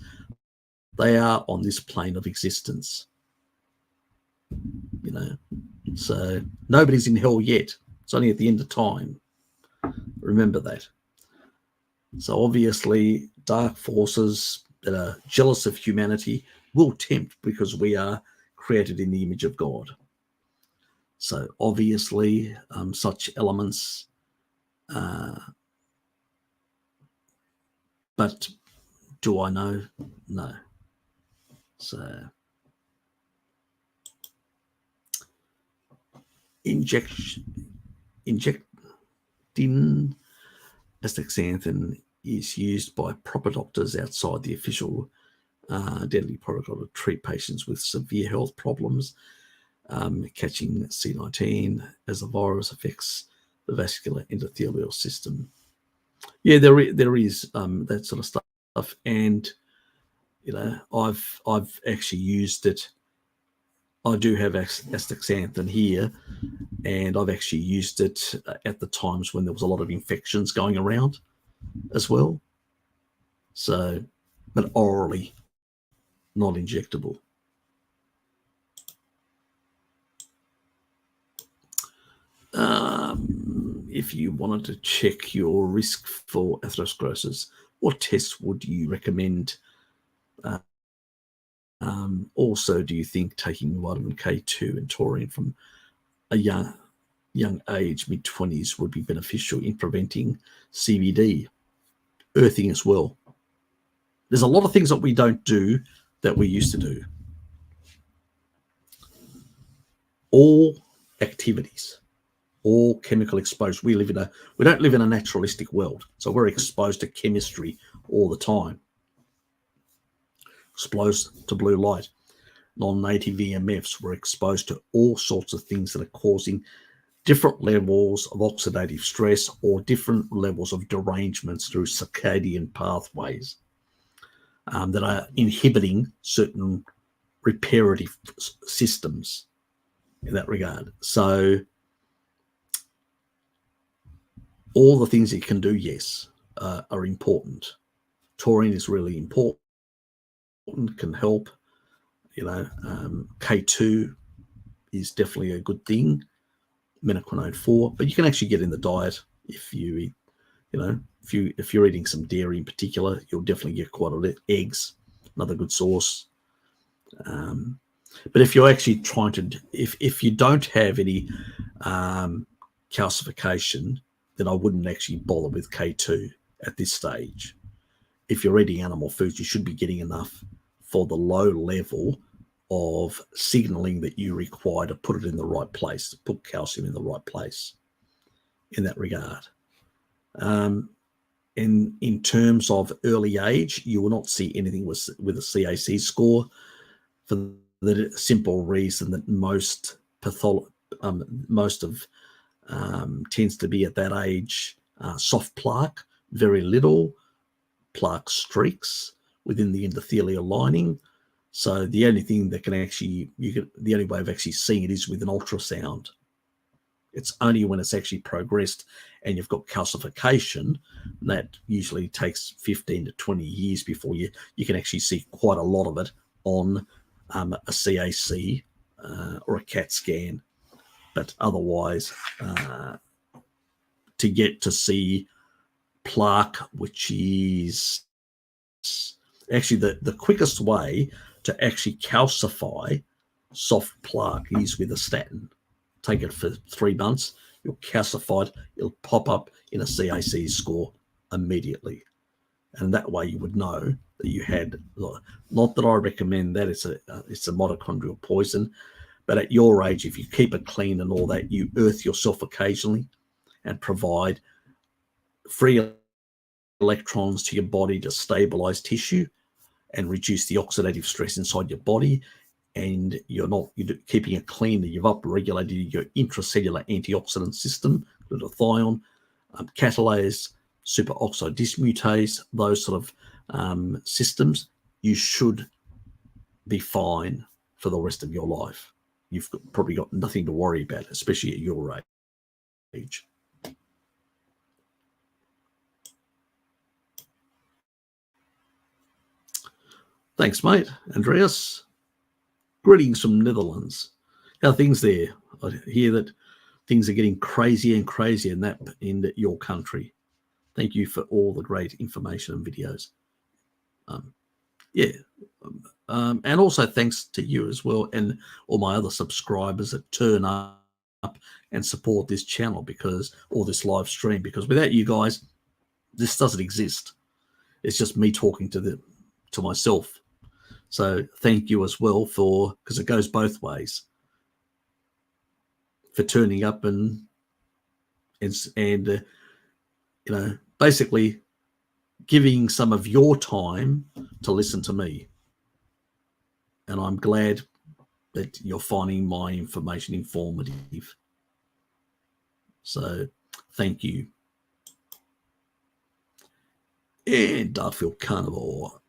they are on this plane of existence. So nobody's in hell yet. It's only at the end of time. Remember that. So obviously, dark forces that are jealous of humanity will tempt, because we are created in the image of God. So obviously, such elements, but do I know? No. So injecting astaxanthin is used by proper doctors outside the official deadly protocol to treat patients with severe health problems, catching C19 as the virus affects the vascular endothelial system. Yeah, there is that sort of stuff, and I've actually used it. I do have astaxanthin here, and I've actually used it at the times when there was a lot of infections going around as well. So, but orally, not injectable. If you wanted to check your risk for atherosclerosis, what tests would you recommend? Also, do you think taking vitamin K2 and taurine from a young age, mid-20s, would be beneficial in preventing CVD? Earthing as well. There's a lot of things that we don't do that we used to do. All activities, all chemical exposure. We don't live in a naturalistic world, so we're exposed to chemistry all the time. Exposed to blue light, non-native EMFs. We're exposed to all sorts of things that are causing different levels of oxidative stress or different levels of derangements through circadian pathways that are inhibiting certain reparative systems in that regard. So all the things it can do, yes, are important. Taurine is really important, can help. K2 is definitely a good thing. Menaquinone 4, but you can actually get in the diet if you eat, if you're eating some dairy in particular, you'll definitely get quite a lot. Eggs, another good source. But if you're actually trying to, if you don't have any calcification, then I wouldn't actually bother with K2 at this stage. If you're eating animal foods, you should be getting enough for the low level of signaling that you require to put it in the right place, to put calcium in the right place in that regard. In terms of early age, you will not see anything with a CAC score for the simple reason that most of tends to be at that age soft plaque, very little plaque streaks within the endothelial lining. So the only thing that can actually, the only way of actually seeing it is with an ultrasound. It's only when it's actually progressed and you've got calcification, that usually takes 15 to 20 years before you can actually see quite a lot of it on a CAC or a CAT scan. But otherwise, to get to see plaque, which is actually the quickest way to actually calcify soft plaque is with a statin. Take it for 3 months, you'll calcify it, it'll pop up in a CAC score immediately. And that way you would know that you had, not that I recommend that, it's a mitochondrial poison, but at your age, if you keep it clean and all that, you earth yourself occasionally and provide free electrons to your body to stabilize tissue and reduce the oxidative stress inside your body, and you're keeping it clean, you've upregulated your intracellular antioxidant system, glutathione, catalase, superoxide dismutase, those sort of systems, you should be fine for the rest of your life. You've probably got nothing to worry about, especially at your age. Thanks, mate. Andreas, greetings from Netherlands. How are things there? I hear that things are getting crazier and crazier in your country. Thank you for all the great information and videos. And also thanks to you as well and all my other subscribers that turn up and support this channel or this live stream, because without you guys, this doesn't exist. It's just me talking to myself. So thank you as well because it goes both ways. for turning up and basically giving some of your time to listen to me. And I'm glad that you're finding my information informative. So thank you. And Dartfield Carnivore.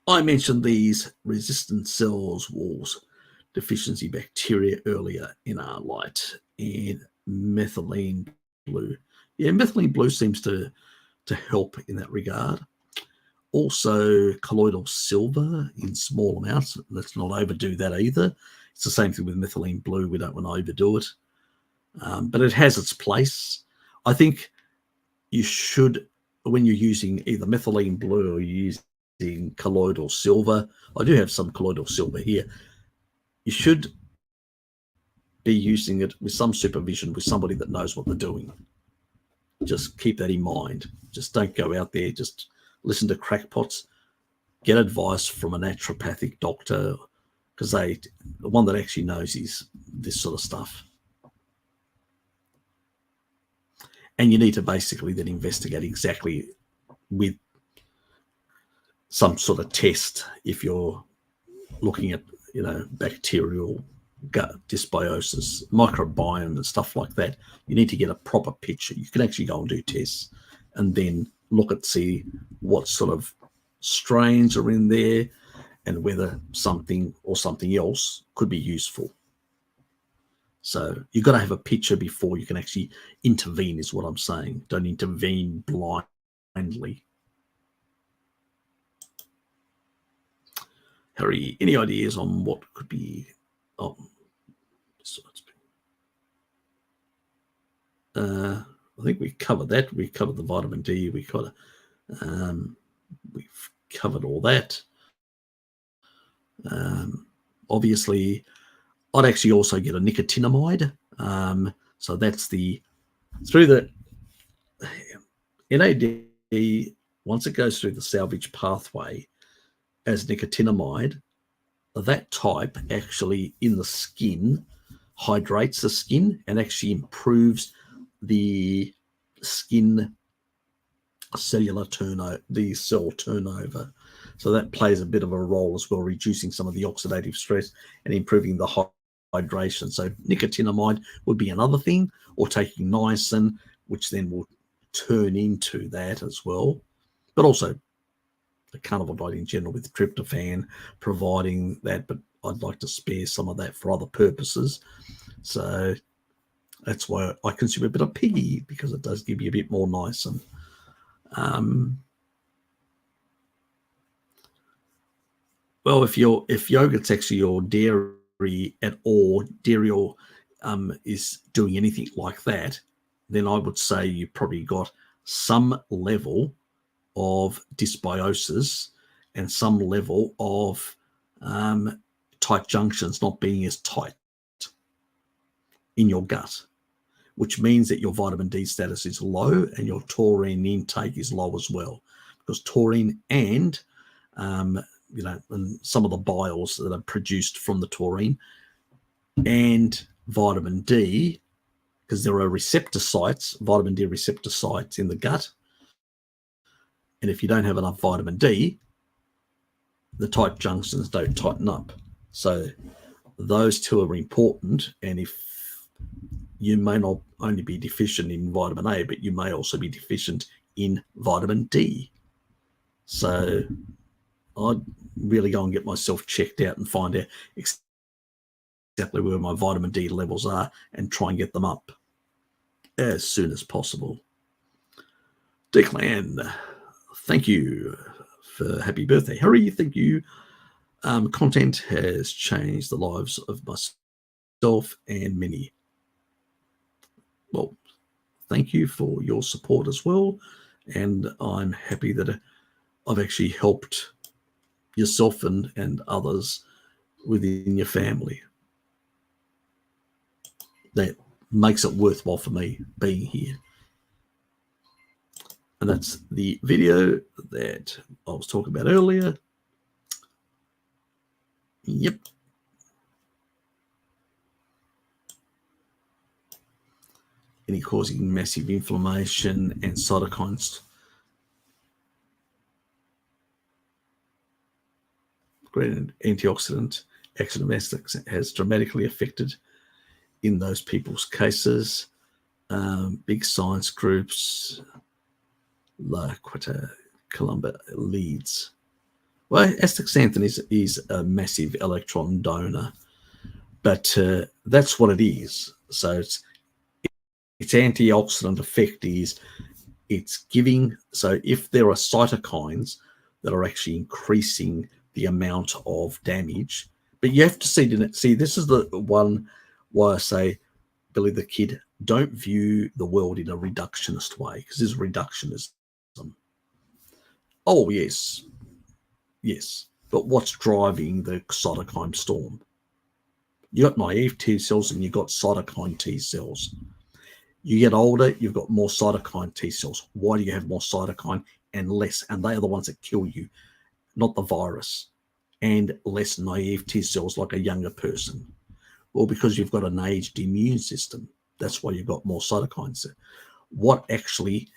I mentioned these resistant cells, walls, deficiency bacteria earlier in our light, and methylene blue. Yeah, methylene blue seems to help in that regard. Also, colloidal silver in small amounts. Let's not overdo that either. It's the same thing with methylene blue. We don't want to overdo it. But it has its place. I think you should, when you're using either methylene blue or you're using colloidal silver, I do have some colloidal silver here, you should be using it with some supervision with somebody that knows what they're doing. Just keep that in mind. Just don't go out there, just listen to crackpots. Get advice from a naturopathic doctor, because the one that actually knows is this sort of stuff. And you need to basically then investigate exactly with some sort of test if you're looking at, bacterial gut dysbiosis, microbiome and stuff like that. You need to get a proper picture. You can actually go and do tests and then look at, see what sort of strains are in there and whether something or something else could be useful. So you've got to have a picture before you can actually intervene, is what I'm saying. Don't intervene blindly. Harry, any ideas on what could be? I think we covered that. We covered the vitamin D. We've covered all that. Obviously, I'd actually also get a nicotinamide. So that's through the NAD, once it goes through the salvage pathway as nicotinamide, that type actually in the skin hydrates the skin and actually improves the skin cellular turnover, the cell turnover. So that plays a bit of a role as well, reducing some of the oxidative stress and improving the hydration. So nicotinamide would be another thing, or taking niacin, which then will turn into that as well. But also the carnivore diet in general with tryptophan providing that, but I'd like to spare some of that for other purposes. So that's why I consume a bit of piggy, because it does give you a bit more niacin. Well, if yogurt's actually your dairy at all, dairy or is doing anything like that, then I would say you probably got some level of dysbiosis and some level of tight junctions not being as tight in your gut, which means that your vitamin D status is low and your taurine intake is low as well, because taurine and and some of the biles that are produced from the taurine and vitamin D, because there are receptor sites, vitamin D receptor sites in the gut. And if you don't have enough vitamin D, the tight junctions don't tighten up. So those two are important. And if you may not only be deficient in vitamin A, but you may also be deficient in vitamin D. So I'd really go and get myself checked out and find out exactly where my vitamin D levels are and try and get them up as soon as possible. Declan, thank you for happy birthday, Harry. Thank you. Content has changed the lives of myself and many. Well, thank you for your support as well. And I'm happy that I've actually helped yourself and others within your family. That makes it worthwhile for me being here. And that's the video that I was talking about earlier. Yep. any causing massive inflammation and cytokines. Great antioxidant action has dramatically affected in those people's cases. Big science groups like Columbia Leeds. Well, astaxanthin is a massive electron donor, but that's what it is. So its antioxidant effect is it's giving. So if there are cytokines that are actually increasing the amount of damage, but you have to see this is the one why I say, Billy the Kid, don't view the world in a reductionist way, because there's reductionism. Oh, yes. But what's driving the cytokine storm? You got naive T cells and you got cytokine T cells. You get older, you've got more cytokine T cells. Why do you have more cytokine and less? And they are the ones that kill you, not the virus. And less naive T cells like a younger person. Well, because you've got an aged immune system. That's why you've got more cytokines. What actually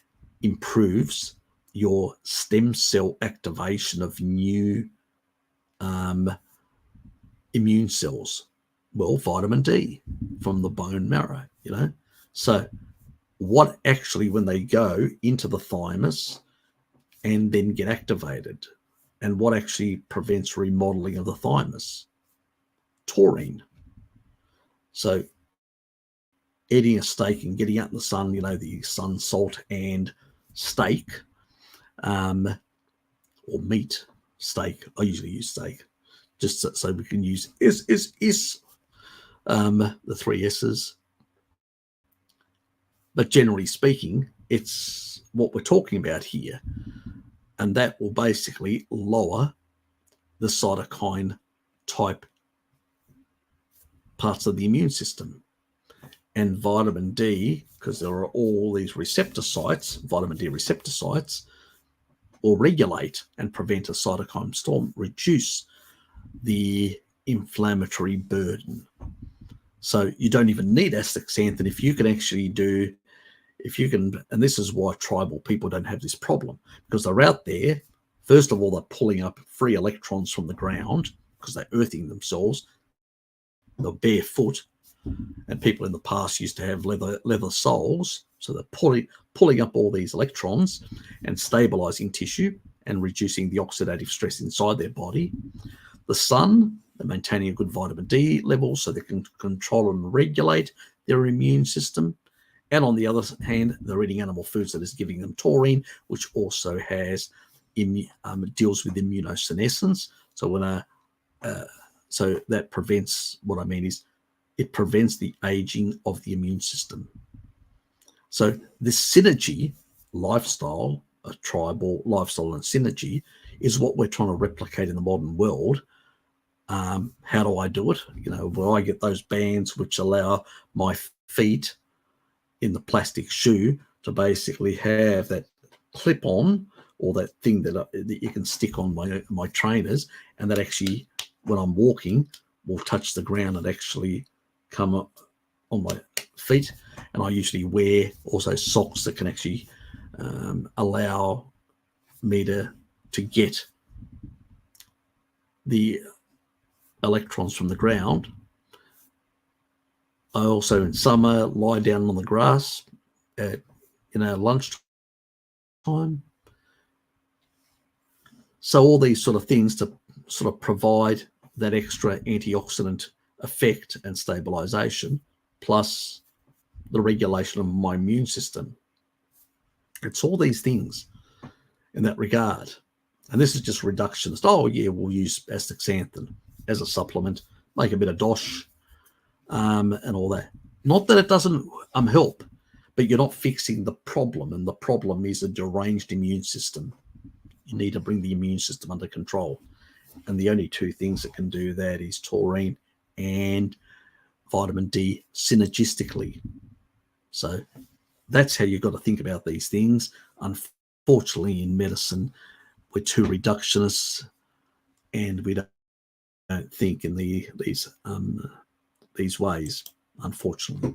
improves your stem cell activation of new immune cells? Well, vitamin D from the bone marrow, So what actually, when they go into the thymus and then get activated, and what actually prevents remodeling of the thymus? Taurine. So eating a steak and getting out in the sun, the sun salt and steak, or meat, steak. I usually use steak, just so we can use the 3 S's. But generally speaking, it's what we're talking about here. And that will basically lower the cytokine type parts of the immune system. And vitamin D, because there are all these receptor sites, vitamin D receptor sites, will regulate and prevent a cytokine storm, reduce the inflammatory burden. So you don't even need astaxanthin if you can actually and this is why tribal people don't have this problem, because they're out there. First of all, they're pulling up free electrons from the ground because they're earthing themselves. They're barefoot, and people in the past used to have leather soles, so they're pulling up all these electrons and stabilizing tissue and reducing the oxidative stress inside their body. The sun, they're maintaining a good vitamin D level so they can control and regulate their immune system. And on the other hand, they're eating animal foods that is giving them taurine, which also deals with immunosenescence. So so that prevents, what I mean is, it prevents the aging of the immune system. So this synergy lifestyle, a tribal lifestyle and synergy, is what we're trying to replicate in the modern world. How do I do it? Where I get those bands which allow my feet in the plastic shoe to basically have that clip on, or that thing that you can stick on my trainers, and that actually, when I'm walking, will touch the ground and actually come up on my feet. And I usually wear also socks that can actually allow me to get the electrons from the ground. I also, in summer, lie down on the grass at lunchtime. So all these sort of things to sort of provide that extra antioxidant effect and stabilization, plus the regulation of my immune system. It's all these things in that regard. And this is just reductionist. Oh, yeah, we'll use astaxanthin as a supplement, make a bit of dosh, and all that. Not that it doesn't help, but you're not fixing the problem. And the problem is a deranged immune system. You need to bring the immune system under control. And the only 2 things that can do that is taurine and vitamin D synergistically. So that's how you've got to think about these things. Unfortunately, in medicine, we're too reductionists, and we don't think in these ways, unfortunately.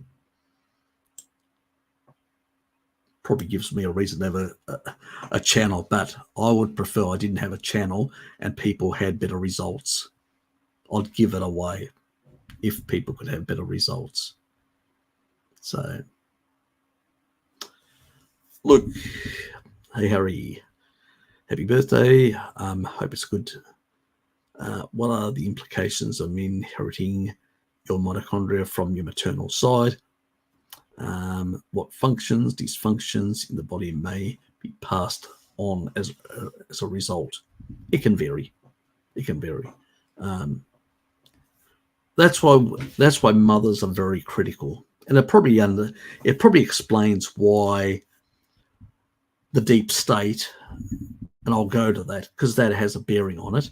probably gives me a reason to have a channel, but I would prefer I didn't have a channel and people had better results. I'd give it away if people could have better results. So, look, hey Harry, happy birthday. Hope it's good. What are the implications of inheriting your mitochondria from your maternal side? What functions, dysfunctions in the body may be passed on as a result? It can vary. It can vary. That's why mothers are very critical, and it probably explains why the deep state, and I'll go to that because that has a bearing on it,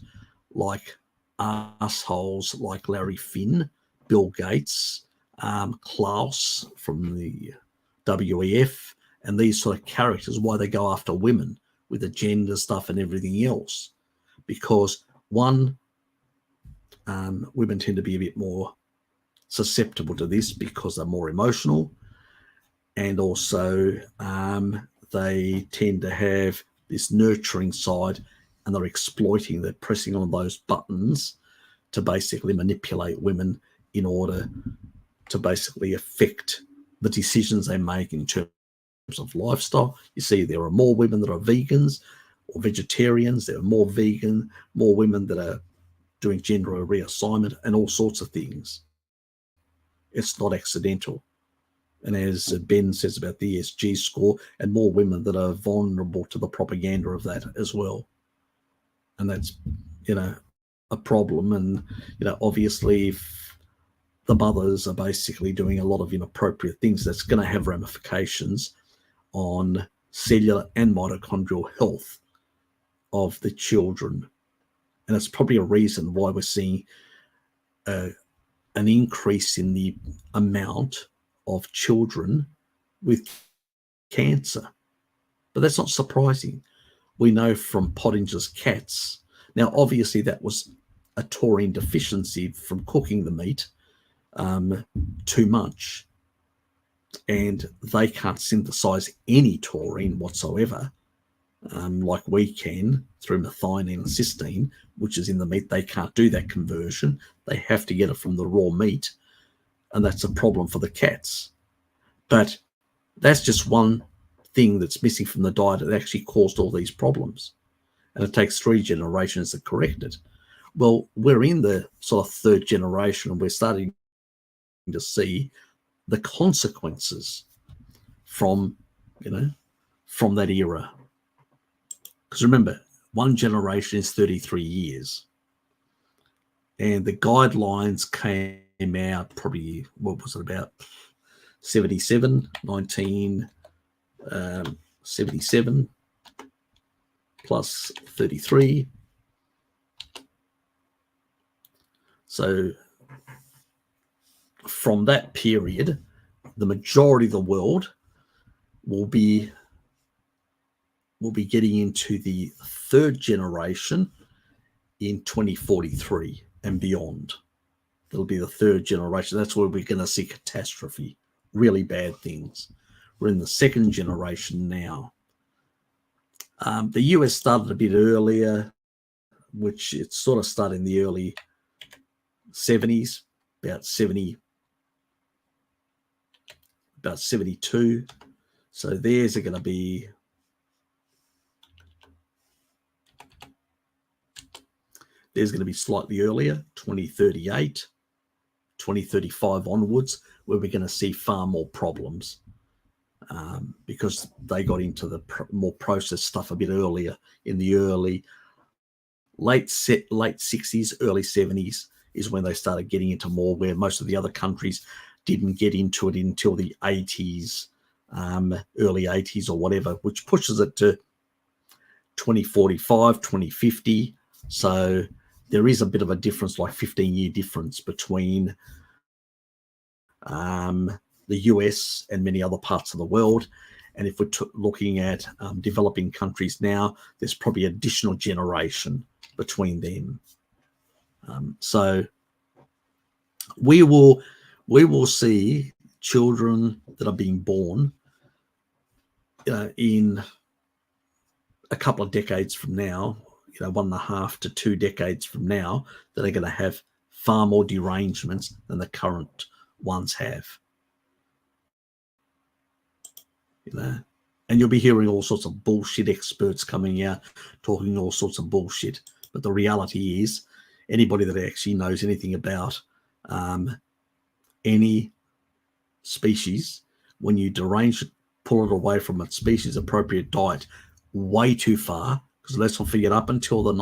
like assholes like Larry Finn, Bill Gates, Klaus from the WEF, and these sort of characters, why they go after women with the gender stuff and everything else. Because one, women tend to be a bit more susceptible to this because they're more emotional, and also they tend to have this nurturing side, and they're exploiting, they're pressing on those buttons to basically manipulate women in order to basically affect the decisions they make in terms of lifestyle. You see, there are more women that are vegans or vegetarians, there are more women that are doing gender reassignment and all sorts of things. It's not accidental. And as Ben says about the ESG score, and more women that are vulnerable to the propaganda of that as well. And that's, a problem. And, obviously if the mothers are basically doing a lot of inappropriate things, that's going to have ramifications on cellular and mitochondrial health of the children. And it's probably a reason why we're seeing an increase in the amount of children with cancer. But that's not surprising. We know from Pottinger's cats. Now, obviously, that was a taurine deficiency from cooking the meat too much. And they can't synthesize any taurine whatsoever, like we can through methionine and cysteine, which is in the meat. They can't do that conversion. They have to get it from the raw meat. And that's a problem for the cats. But that's just one thing that's missing from the diet that actually caused all these problems. And it takes 3 generations to correct it. Well, we're in the sort of 3rd generation, and we're starting to see the consequences from that era. Because remember, 1 generation is 33 years. And the guidelines came out probably, what was it, about 1977 plus 33. So from that period, the majority of the world will be getting into the 3rd generation in 2043 and beyond. It'll be the 3rd generation. That's where we're going to see catastrophe, really bad things. We're in the 2nd generation now. The US started a bit earlier, which it sort of started in the early 70s, about 72. So theirs are going to be slightly earlier, 2038, 2035 onwards, where we're going to see far more problems because they got into the more processed stuff a bit earlier, in the late 60s, early 70s is when they started getting into more, where most of the other countries didn't get into it until the 80s, early 80s or whatever, which pushes it to 2045, 2050. So there is a bit of a difference, like 15-year difference between the US and many other parts of the world. And if we're looking at developing countries now, there's probably an additional generation between them. So we will see children that are being born in a couple of decades from now, 1.5 to 2 decades from now, that are going to have far more derangements than the current ones have. And you'll be hearing all sorts of bullshit experts coming out talking all sorts of bullshit. But the reality is, anybody that actually knows anything about any species, when you derange, pull it away from its species appropriate diet way too far, because let's not forget, up until the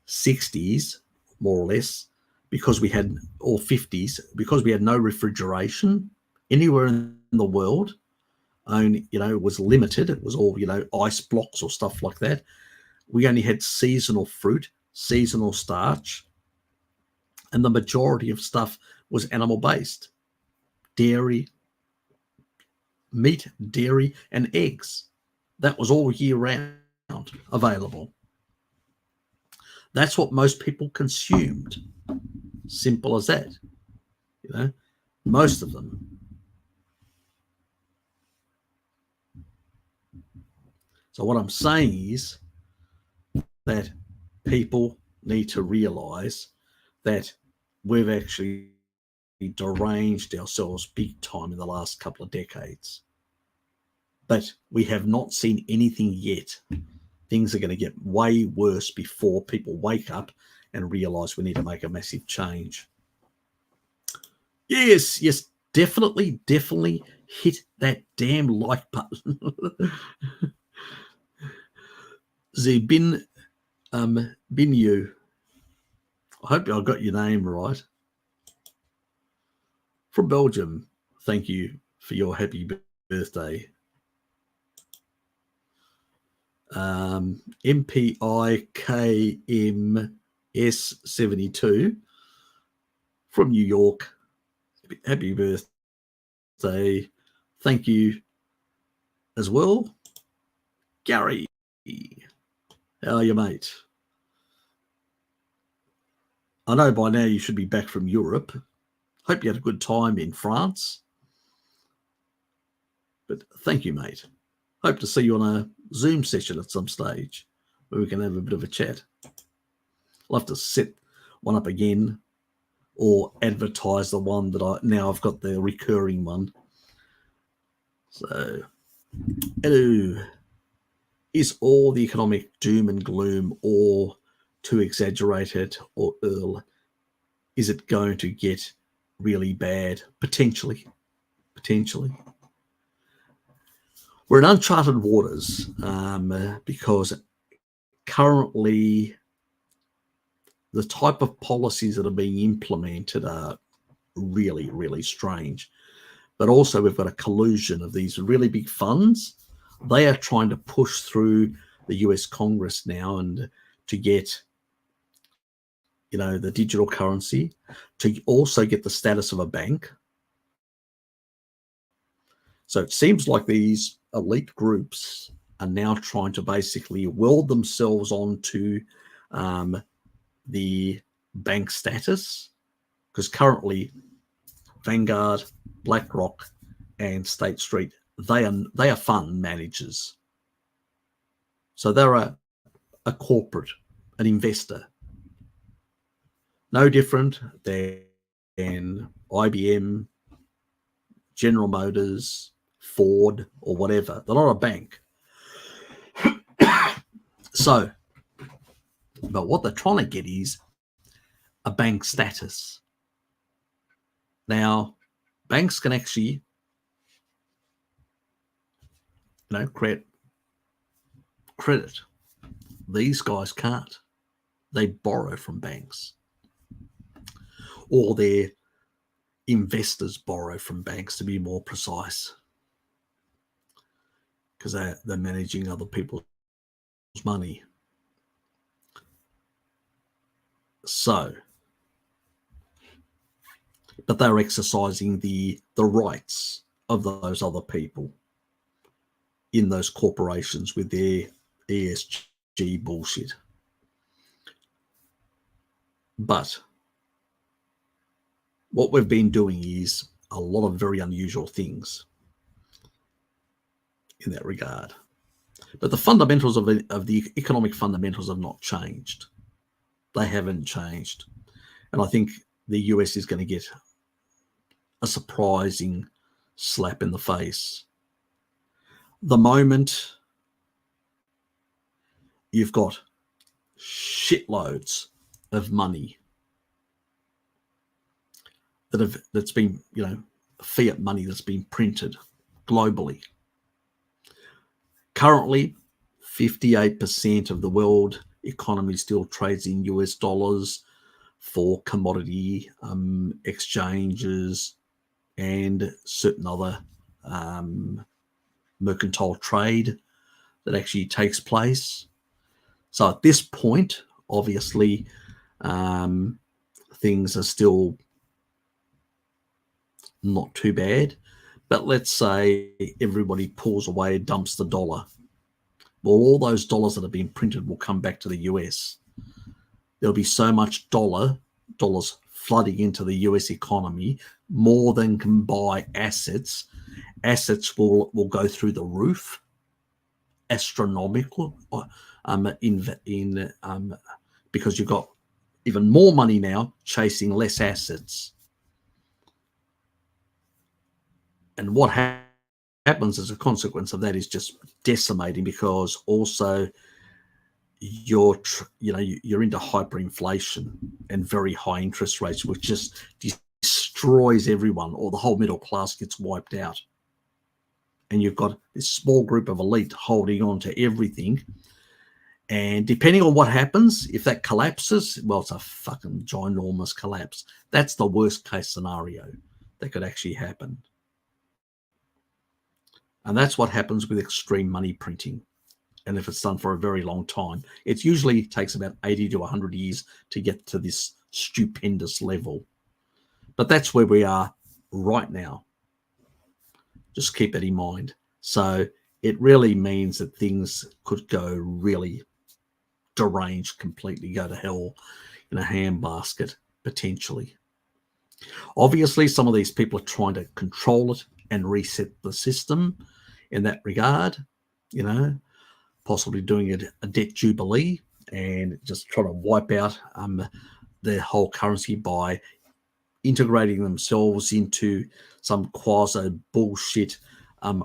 1960s, more or less, because we had, or 50s, because we had no refrigeration anywhere in the world, it was limited. It was all, ice blocks or stuff like that. We only had seasonal fruit, seasonal starch, and the majority of stuff was animal-based. Dairy, meat, dairy, and eggs. That was all year round available. That's what most people consumed. Simple as that. Most of them. So what I'm saying is that people need to realize that we've actually deranged ourselves big time in the last couple of decades. But we have not seen anything yet. Things are going to get way worse before people wake up and realize we need to make a massive change. Yes, definitely hit that damn like button. Bin you. I hope I got your name right. From Belgium, thank you for your happy birthday. MPIKMS72 from New York. Happy birthday. Thank you as well. Gary, how are you, mate? I know by now you should be back from Europe. Hope you had a good time in France. But thank you, mate. Hope to see you on a Zoom session at some stage where we can have a bit of a chat. I'll have to set one up again or advertise the one that I've got the recurring one. So, hello. Is all the economic doom and gloom or too exaggerated, or is it going to get really bad? Potentially. We're in uncharted waters because currently the type of policies that are being implemented are really, really strange. But also we've got a collusion of these really big funds. They are trying to push through the US Congress now and to get, the digital currency, to also get the status of a bank. So it seems like these elite groups are now trying to basically weld themselves onto the bank status, because currently Vanguard, BlackRock, and State Street, they are fund managers. So they're a corporate, an investor. No different than IBM, General Motors, Ford, or whatever. They're not a bank. So, but what they're trying to get is a bank status. Now, banks can actually, create credit. These guys can't. They borrow from banks. Or their investors borrow from banks, to be more precise, because they're managing other people's money. So, but they're exercising the rights of those other people in those corporations with their ESG bullshit. But what we've been doing is a lot of very unusual things. in that regard. But the fundamentals of the economic fundamentals have not changed. They haven't changed. And I think the US is going to get a surprising slap in the face. The moment you've got shitloads of money that's been, fiat money that's been printed globally. Currently, 58% of the world economy still trades in US dollars for commodity exchanges and certain other mercantile trade that actually takes place. So at this point, obviously, things are still not too bad. But let's say everybody pulls away, dumps the dollar. Well, all those dollars that have been printed will come back to the US. There'll be so much dollars flooding into the US economy, more than can buy assets. Assets will go through the roof, astronomical, because you've got even more money now chasing less assets. And what happens as a consequence of that is just decimating, because also you're into hyperinflation and very high interest rates, which just destroys everyone, or the whole middle class gets wiped out. And you've got this small group of elite holding on to everything. And depending on what happens, if that collapses, well, it's a fucking ginormous collapse. That's the worst case scenario that could actually happen. And that's what happens with extreme money printing. And if it's done for a very long time, it usually takes about 80 to 100 years to get to this stupendous level. But that's where we are right now. Just keep it in mind. So it really means that things could go really deranged, completely go to hell in a handbasket, potentially. Obviously, some of these people are trying to control it and reset the system in that regard, possibly doing a debt jubilee and just trying to wipe out their whole currency by integrating themselves into some quasi bullshit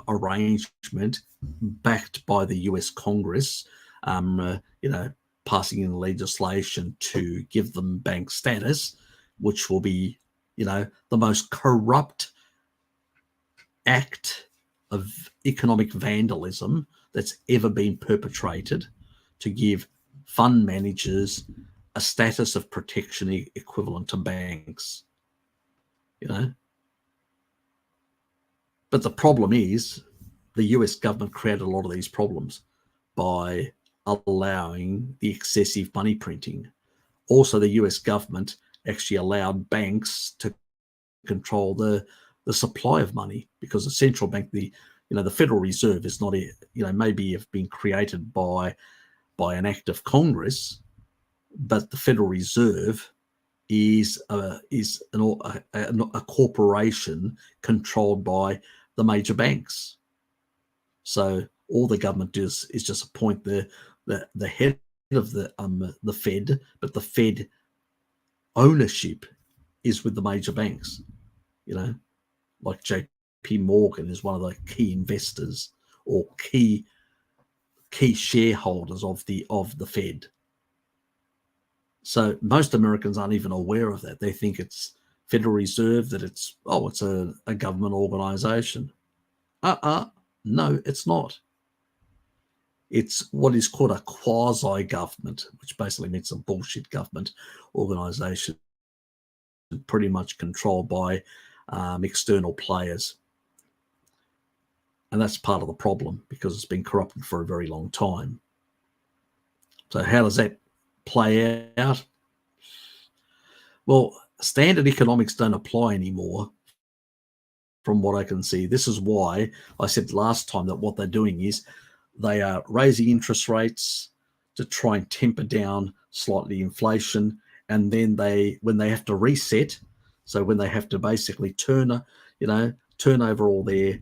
arrangement backed by the US Congress, passing in legislation to give them bank status, which will be, the most corrupt act of economic vandalism that's ever been perpetrated, to give fund managers a status of protection equivalent to banks. But the problem is the US government created a lot of these problems by allowing the excessive money printing. Also, the US government actually allowed banks to control the supply of money, because the central bank, the Federal Reserve is not, maybe have been created by an act of Congress, but the Federal Reserve is a corporation controlled by the major banks. So all the government does is just appoint the head of the Fed, but the Fed ownership is with the major banks. Like JP Morgan is one of the key investors or key shareholders of the Fed. So most Americans aren't even aware of that. They think it's Federal Reserve, that it's a government organization. No, it's not. It's what is called a quasi-government, which basically means a bullshit government organization, pretty much controlled by external players. And that's part of the problem, because it's been corrupted for a very long time. So how does that play out? Well, standard economics don't apply anymore, from what I can see. This is why I said last time that what they're doing is they are raising interest rates to try and temper down slightly inflation, and then when they have to reset, so when they have to basically turn over all their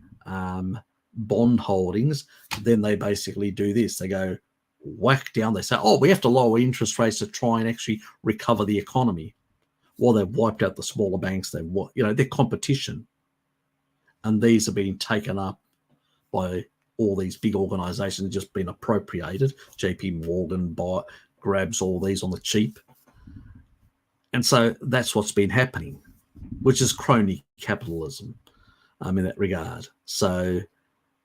bond holdings, then they basically do this. They go whack down. They say, oh, we have to lower interest rates to try and actually recover the economy. Well, they've wiped out the smaller banks. They're competition. And these are being taken up by all these big organizations, just been appropriated. JP Morgan grabs all these on the cheap. And so that's what's been happening, which is crony capitalism in that regard. So,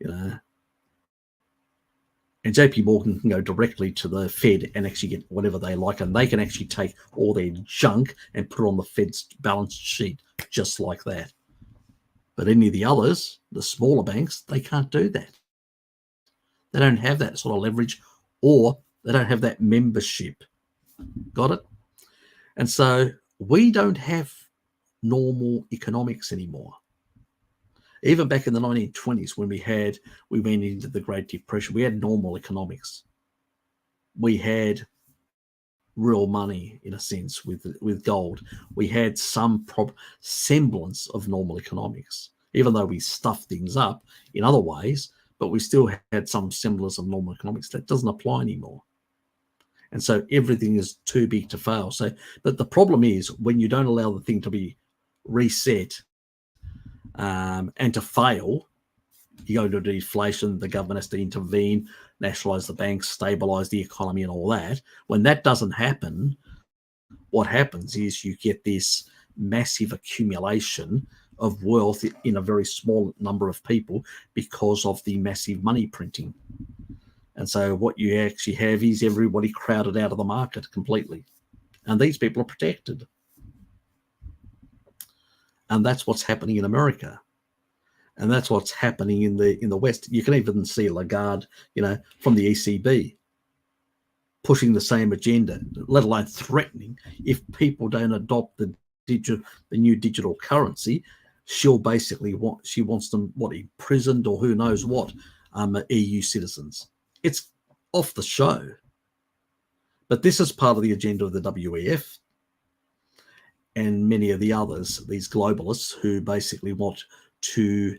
and JP Morgan can go directly to the Fed and actually get whatever they like, and they can actually take all their junk and put it on the Fed's balance sheet just like that. But any of the others, the smaller banks, they can't do that. They don't have that sort of leverage, or they don't have that membership. Got it? And so we don't have normal economics anymore. Even back in the 1920s, when we went into the Great Depression, we had normal economics. We had real money, in a sense, with gold. We had some semblance of normal economics, even though we stuffed things up in other ways, but we still had some semblance of normal economics. That doesn't apply anymore. And so everything is too big to fail. So, but the problem is when you don't allow the thing to be reset and to fail, you go to deflation, the government has to intervene, nationalize the banks, stabilize the economy and all that. When that doesn't happen, what happens is you get this massive accumulation of wealth in a very small number of people because of the massive money printing. And so what you actually have is everybody crowded out of the market completely. And these people are protected. And that's what's happening in America. And that's what's happening in the West. You can even see Lagarde, from the ECB pushing the same agenda, let alone threatening. If people don't adopt the new digital currency, she'll basically she wants them imprisoned or who knows what, EU citizens. It's off the show. But this is part of the agenda of the WEF and many of the others, these globalists who basically want to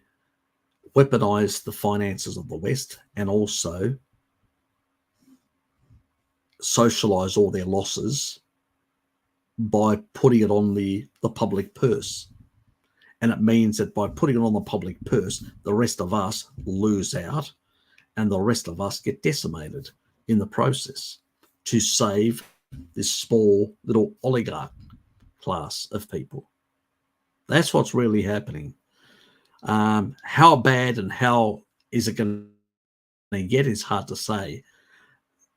weaponize the finances of the West and also socialize all their losses by putting it on the public purse. And it means that by putting it on the public purse, the rest of us lose out and the rest of us get decimated in the process to save this small little oligarch class of people. That's what's really happening. How bad and how is it going to get is hard to say.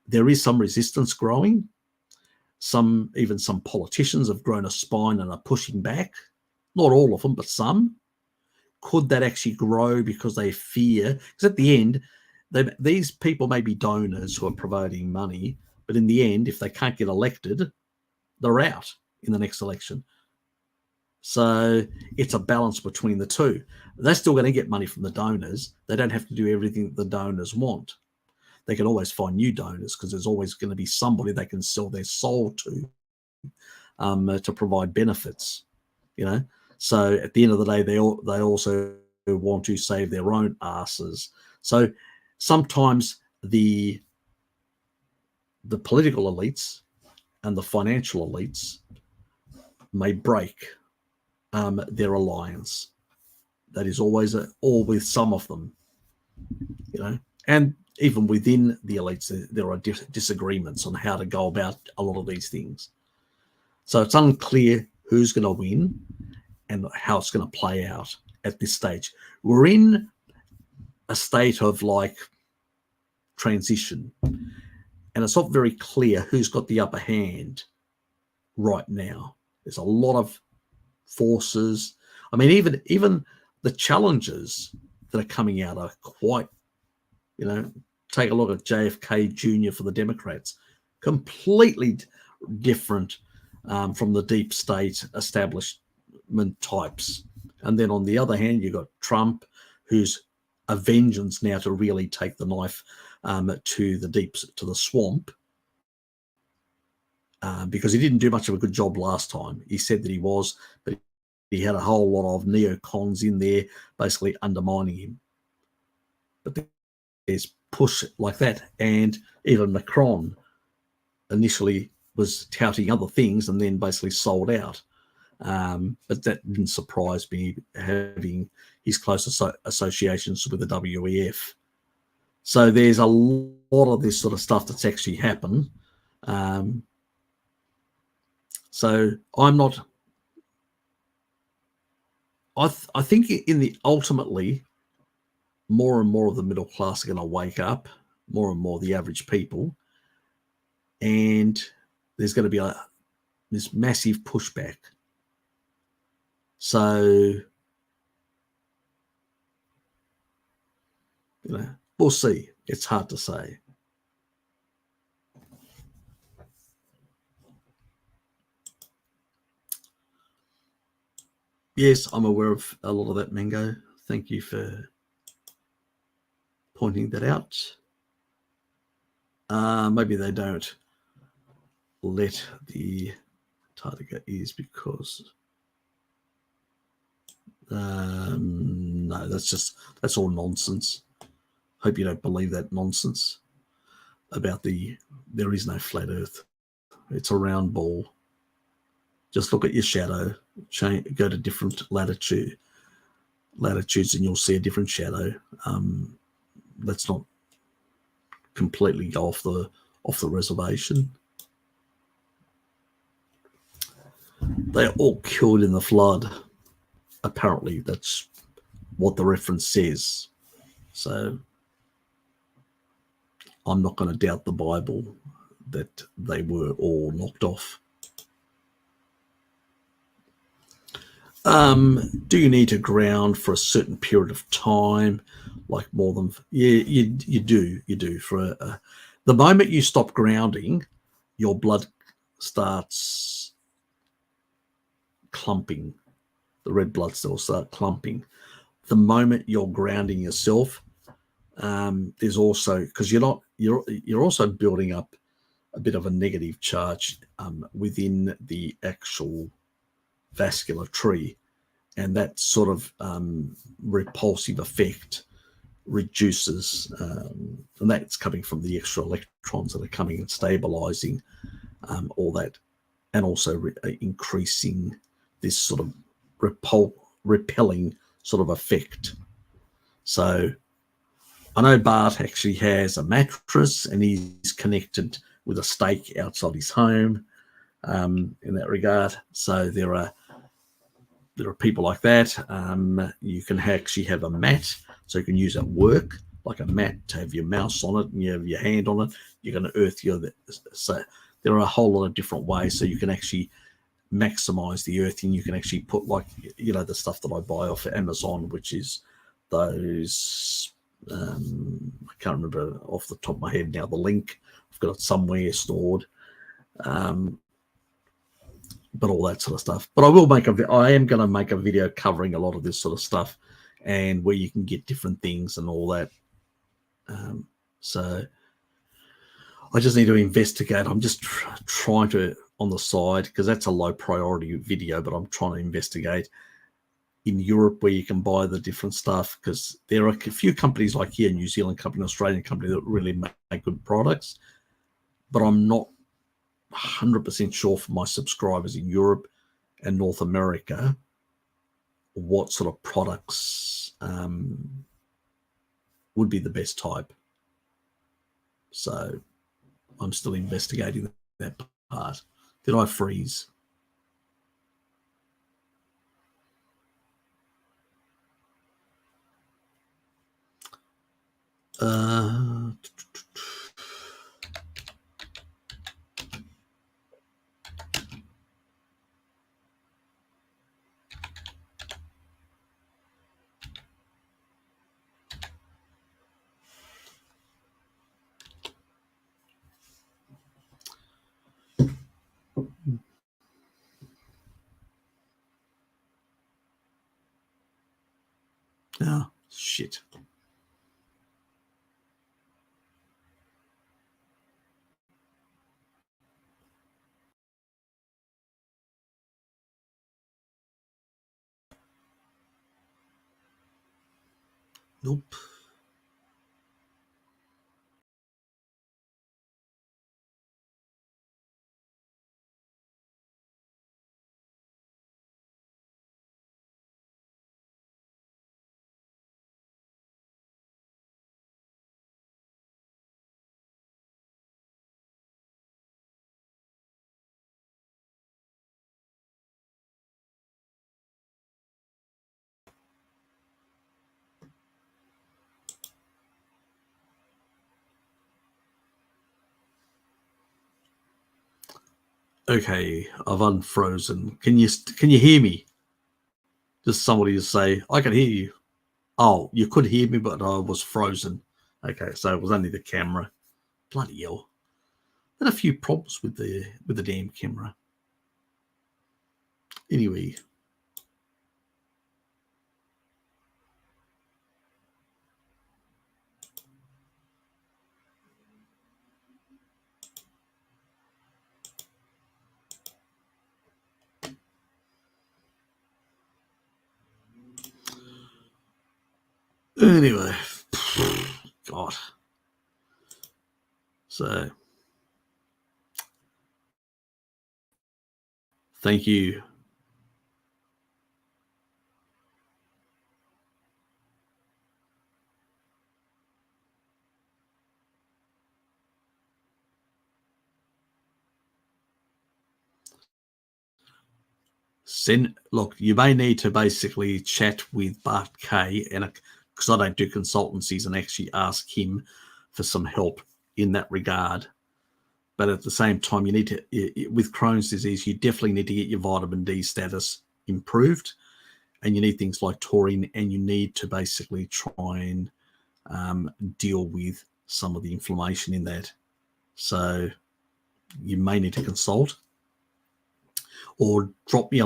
There is some resistance growing. Even some politicians have grown a spine and are pushing back. Not all of them, but some. Could that actually grow because they fear? Because at the end, these people may be donors who are providing money, but in the end, if they can't get elected, they're out in the next election. So it's a balance between the two. They're still going to get money from the donors. They don't have to do everything the donors want. They can always find new donors because there's always going to be somebody they can sell their soul to provide benefits, So at the end of the day, they also want to save their own asses. So sometimes the political elites and the financial elites may break their alliance. That is always or with some of them, and even within the elites, there are disagreements on how to go about a lot of these things. So it's unclear who's going to win and how it's going to play out at this stage. We're in a state of transition, and it's not very clear who's got the upper hand right now. There's a lot of forces. I mean, even the challenges that are coming out are quite, take a look at JFK Jr. for the Democrats, completely different from the deep state establishment types. And then on the other hand, you've got Trump, who's a vengeance now to really take the knife to the swamp. Because he didn't do much of a good job last time. He said that he was, but he had a whole lot of neocons in there basically undermining him. but there's push like that. And even Macron initially was touting other things and then basically sold out. But that didn't surprise me, having his close associations with the WEF. So there's a lot of this sort of stuff that's actually happened. So I'm not. I think in the ultimately, more and more of the middle class are going to wake up, more and more the average people, and there's going to be this massive pushback. So, we'll see. It's hard to say. Yes, I'm aware of a lot of that, Mango. Thank you for pointing that out. Maybe they don't let the title is because no, that's all nonsense. Hope you don't believe that nonsense about there is no flat Earth. It's a round ball. Just look at your shadow. Go to different latitudes, and you'll see a different shadow. Let's not completely go off the reservation. They're all killed in the flood. Apparently, that's what the reference says. So I'm not going to doubt the Bible that they were all knocked off. Do you need to ground for a certain period of time, like more than? Yeah, you do. For the moment you stop grounding, your blood starts clumping. The red blood cells start clumping. The moment you're grounding yourself, there's also, because you're also building up a bit of a negative charge within the actual vascular tree, and that sort of repulsive effect reduces, and that's coming from the extra electrons that are coming and stabilizing all that, and also increasing this sort of repelling sort of effect. So I know Bart actually has a mattress, and he's connected with a stake outside his home in that regard. So there are people like that. You can actually have a mat, so you can use at work, like a mat to have your mouse on it and you have your hand on it. You're going to earth so there are a whole lot of different ways, so you can actually maximize the earthing. You can actually put, like, the stuff that I buy off Amazon, which is those, I can't remember off the top of my head now the link. I've got it somewhere stored. But all that sort of stuff. But I am going to make a video covering a lot of this sort of stuff, and where you can get different things and all that. So I just need to investigate. I'm just trying to, on the side, because that's a low priority video, but I'm trying to investigate in Europe where you can buy the different stuff, because there are a few companies like here, New Zealand company, Australian company, that really make good products, but I'm not 100% sure for my subscribers in Europe and North America what sort of products would be the best type. So I'm still investigating that part. Did I freeze? Oh, shit. Nope. Okay, I've unfrozen. Can you hear me? Just somebody to say I can hear you. Oh, you could hear me, but I was frozen. Okay, so it was only the camera. Bloody hell! Had a few problems with the damn camera. Anyway, anyway, God. So thank you. Look, you may need to basically chat with Bart K, and because I don't do consultancies, and actually ask him for some help in that regard. But at the same time, you need to, with Crohn's disease, you definitely need to get your vitamin D status improved, and you need things like taurine, and you need to basically try and deal with some of the inflammation in that. So you may need to consult or drop me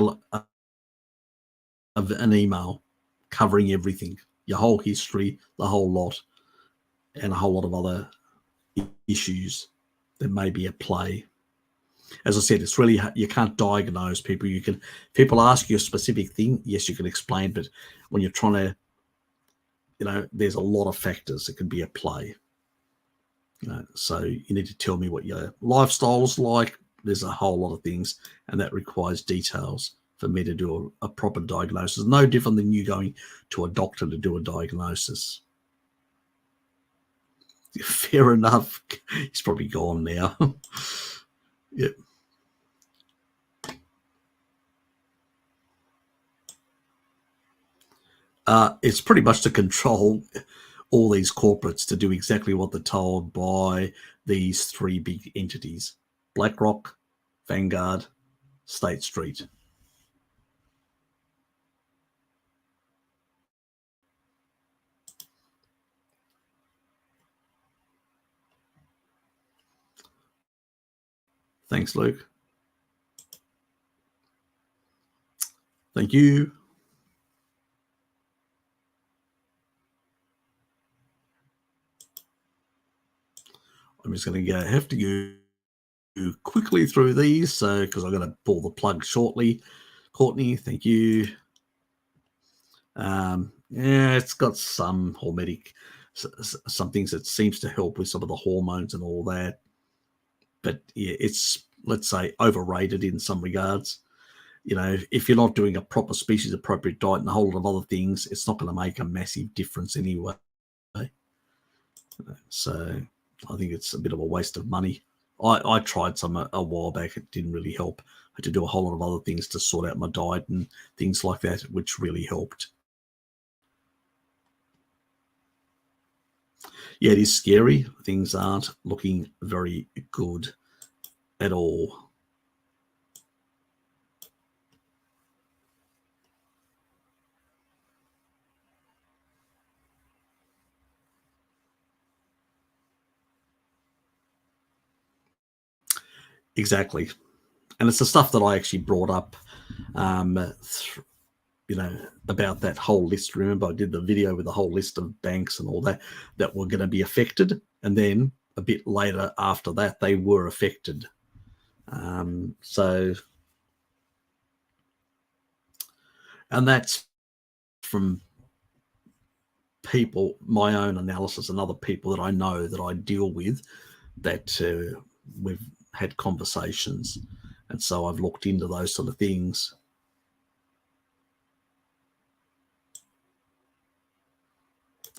an email covering everything, your whole history, the whole lot, and a whole lot of other issues that may be at play. As I said, it's really, you can't diagnose people. People ask you a specific thing, yes, you can explain, but when you're trying to, there's a lot of factors that can be at play. So you need to tell me what your lifestyle's like. There's a whole lot of things, and that requires details for me to do a proper diagnosis. No different than you going to a doctor to do a diagnosis. Fair enough. He's probably gone now. Yep. It's pretty much to control all these corporates to do exactly what they're told by these three big entities: BlackRock, Vanguard, State Street. Thanks, Luke. Thank you. I'm just going to have to go quickly through these, so because I'm going to pull the plug shortly. Courtney, thank you. Yeah, it's got some hormetic, some things that seems to help with some of the hormones and all that. But yeah, it's, let's say, overrated in some regards. If you're not doing a proper species appropriate diet and a whole lot of other things, it's not going to make a massive difference anyway. So I think it's a bit of a waste of money. I tried some a while back. It didn't really help. I had to do a whole lot of other things to sort out my diet and things like that, which really helped. Yeah, it is scary. Things aren't looking very good at all. Exactly. And it's the stuff that I actually brought up, about that whole list. Remember, I did the video with the whole list of banks and all that were going to be affected. And then a bit later after that, they were affected. So, and that's from people, my own analysis, and other people that I know that I deal with, that we've had conversations. And so I've looked into those sort of things.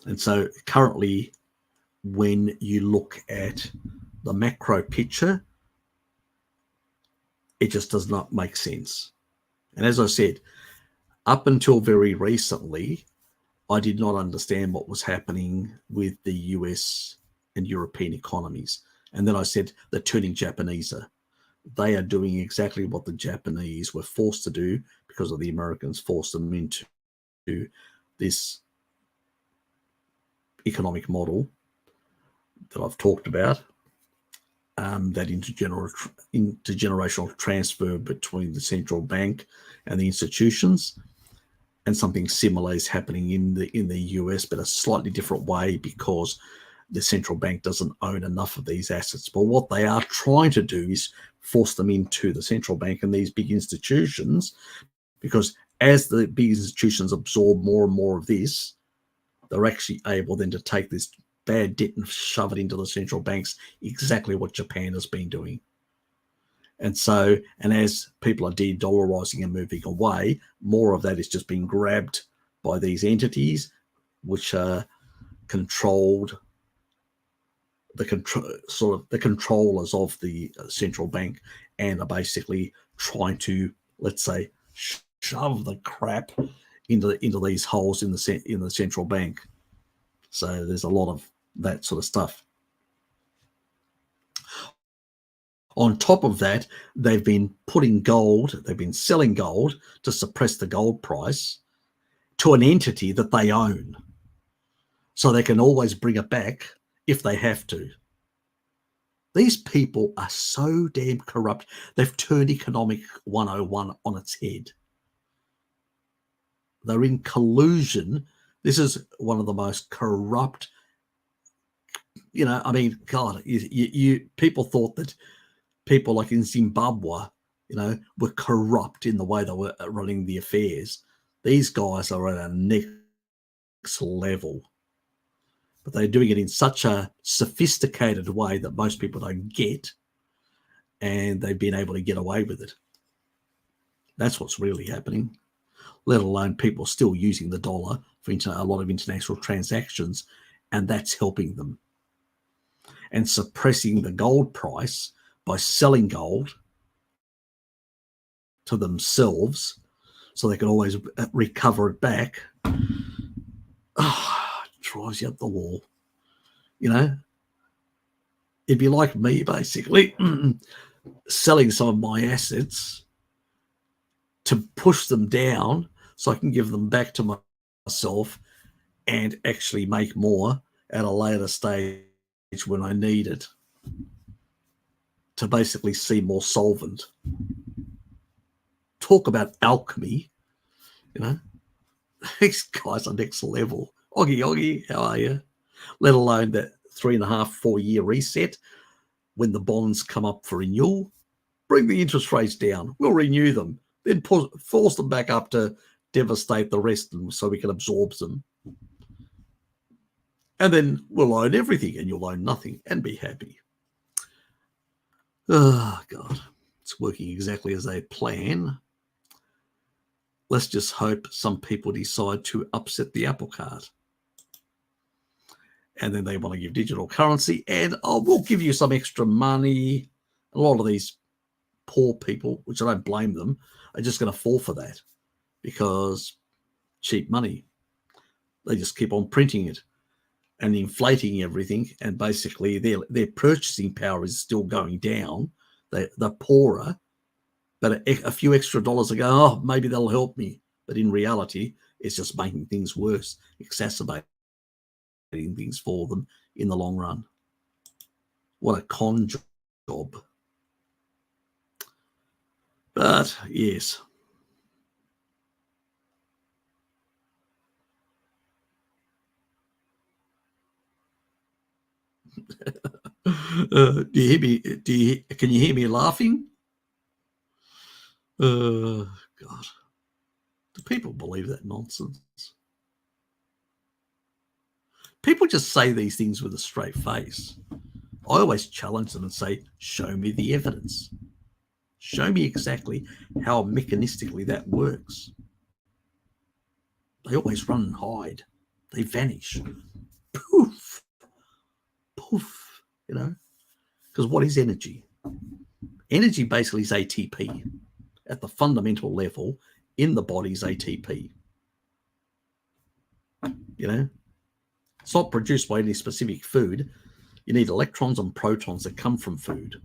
And so currently, when you look at the macro picture, it just does not make sense. And as I said, up until very recently, I did not understand what was happening with the US and European economies. And then I said they're turning Japaneser. they are doing exactly what the Japanese were forced to do because of the Americans forced them into this economic model that I've talked about, that intergenerational transfer between the central bank and the institutions. And something similar is happening in the US, but a slightly different way, because the central bank doesn't own enough of these assets. But what they are trying to do is force them into the central bank and these big institutions, because as the big institutions absorb more and more of this, they're actually able then to take this bad debt and shove it into the central banks, exactly what Japan has been doing. And so, and as people are de-dollarizing and moving away, more of that is just being grabbed by these entities, which are controlled, the controllers of the central bank, and are basically trying to, let's say, shove the crap into these holes in the central bank. So there's a lot of that sort of stuff. On top of that, they've been selling gold to suppress the gold price to an entity that they own, so they can always bring it back if they have to. These people are so damn corrupt. They've turned economic 101 on its head. They're in collusion. This is one of the most corrupt, I mean, God, you people thought that people like in Zimbabwe, were corrupt in the way they were running the affairs. These guys are at a next level, but they're doing it in such a sophisticated way that most people don't get, and they've been able to get away with it. That's what's really happening, let alone people still using the dollar for a lot of international transactions, and that's helping them. And suppressing the gold price by selling gold to themselves so they can always recover it back. It drives you up the wall. It'd be like me basically selling some of my assets to push them down so I can give them back to myself and actually make more at a later stage when I need it, to basically seem more solvent. Talk about alchemy, These guys are next level. Oggy, how are you? Let alone that 3.5, 4 year reset when the bonds come up for renewal. Bring the interest rates down. We'll renew them. Then force them back up to devastate the rest of them so we can absorb them. And then we'll own everything and you'll own nothing and be happy. Oh, God. It's working exactly as they plan. Let's just hope some people decide to upset the apple cart. And then they want to give digital currency, and we'll give you some extra money. A lot of these poor people, which I don't blame them, are just going to fall for that because cheap money. They just keep on printing it and inflating everything, and basically their purchasing power is still going down. They're poorer, but a few extra dollars ago, maybe that'll help me. But in reality, it's just making things worse, exacerbating things for them in the long run. What a con job. But yes. Do you hear me? Can you hear me laughing? God. Do people believe that nonsense? People just say these things with a straight face. I always challenge them and say, show me the evidence. Show me exactly how mechanistically that works. They always run and hide. They vanish. Poof. Poof. Because what is energy? Energy basically is ATP. At the fundamental level, in the body is ATP. It's not produced by any specific food. You need electrons and protons that come from food.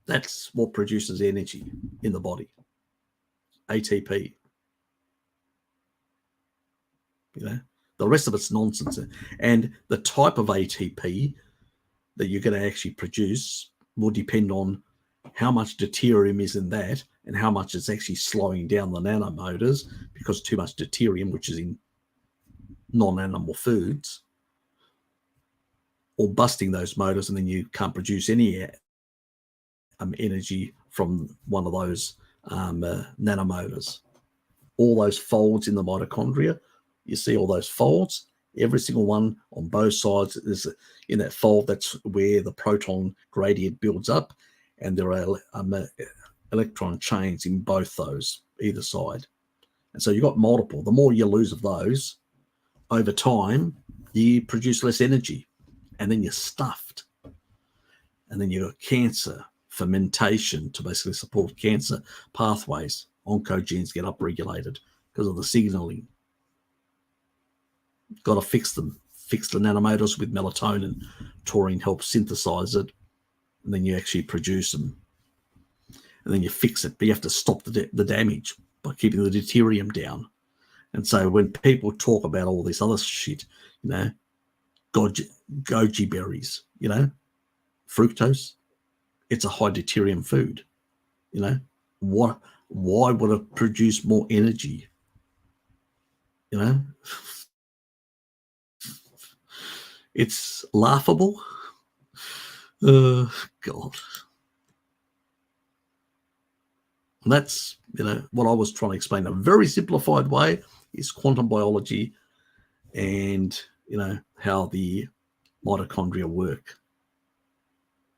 That's what produces energy in the body. ATP. The rest of it's nonsense. And the type of ATP that you're going to actually produce will depend on how much deuterium is in that and how much it's actually slowing down the nanomotors, because too much deuterium, which is in non-animal foods, or busting those motors, and then you can't produce any energy from one of those nanomotors. All those folds in the mitochondria, you see all those folds, every single one on both sides is in that fold. That's where the proton gradient builds up, and there are electron chains in both those, either side. And so you've got multiple. The more you lose of those over time, you produce less energy, and then you're stuffed. And then you've got cancer, fermentation to basically support cancer pathways. Oncogenes get upregulated because of the signaling. Got to fix them. Fix the nanomotors with melatonin. Taurine helps synthesize it, and then you actually produce them. And then you fix it, but you have to stop the damage by keeping the deuterium down. And so when people talk about all this other shit, goji berries, fructose, it's a high deuterium food. Why would it produce more energy? It's laughable. God. And that's, what I was trying to explain. A very simplified way is quantum biology and, how the mitochondria work.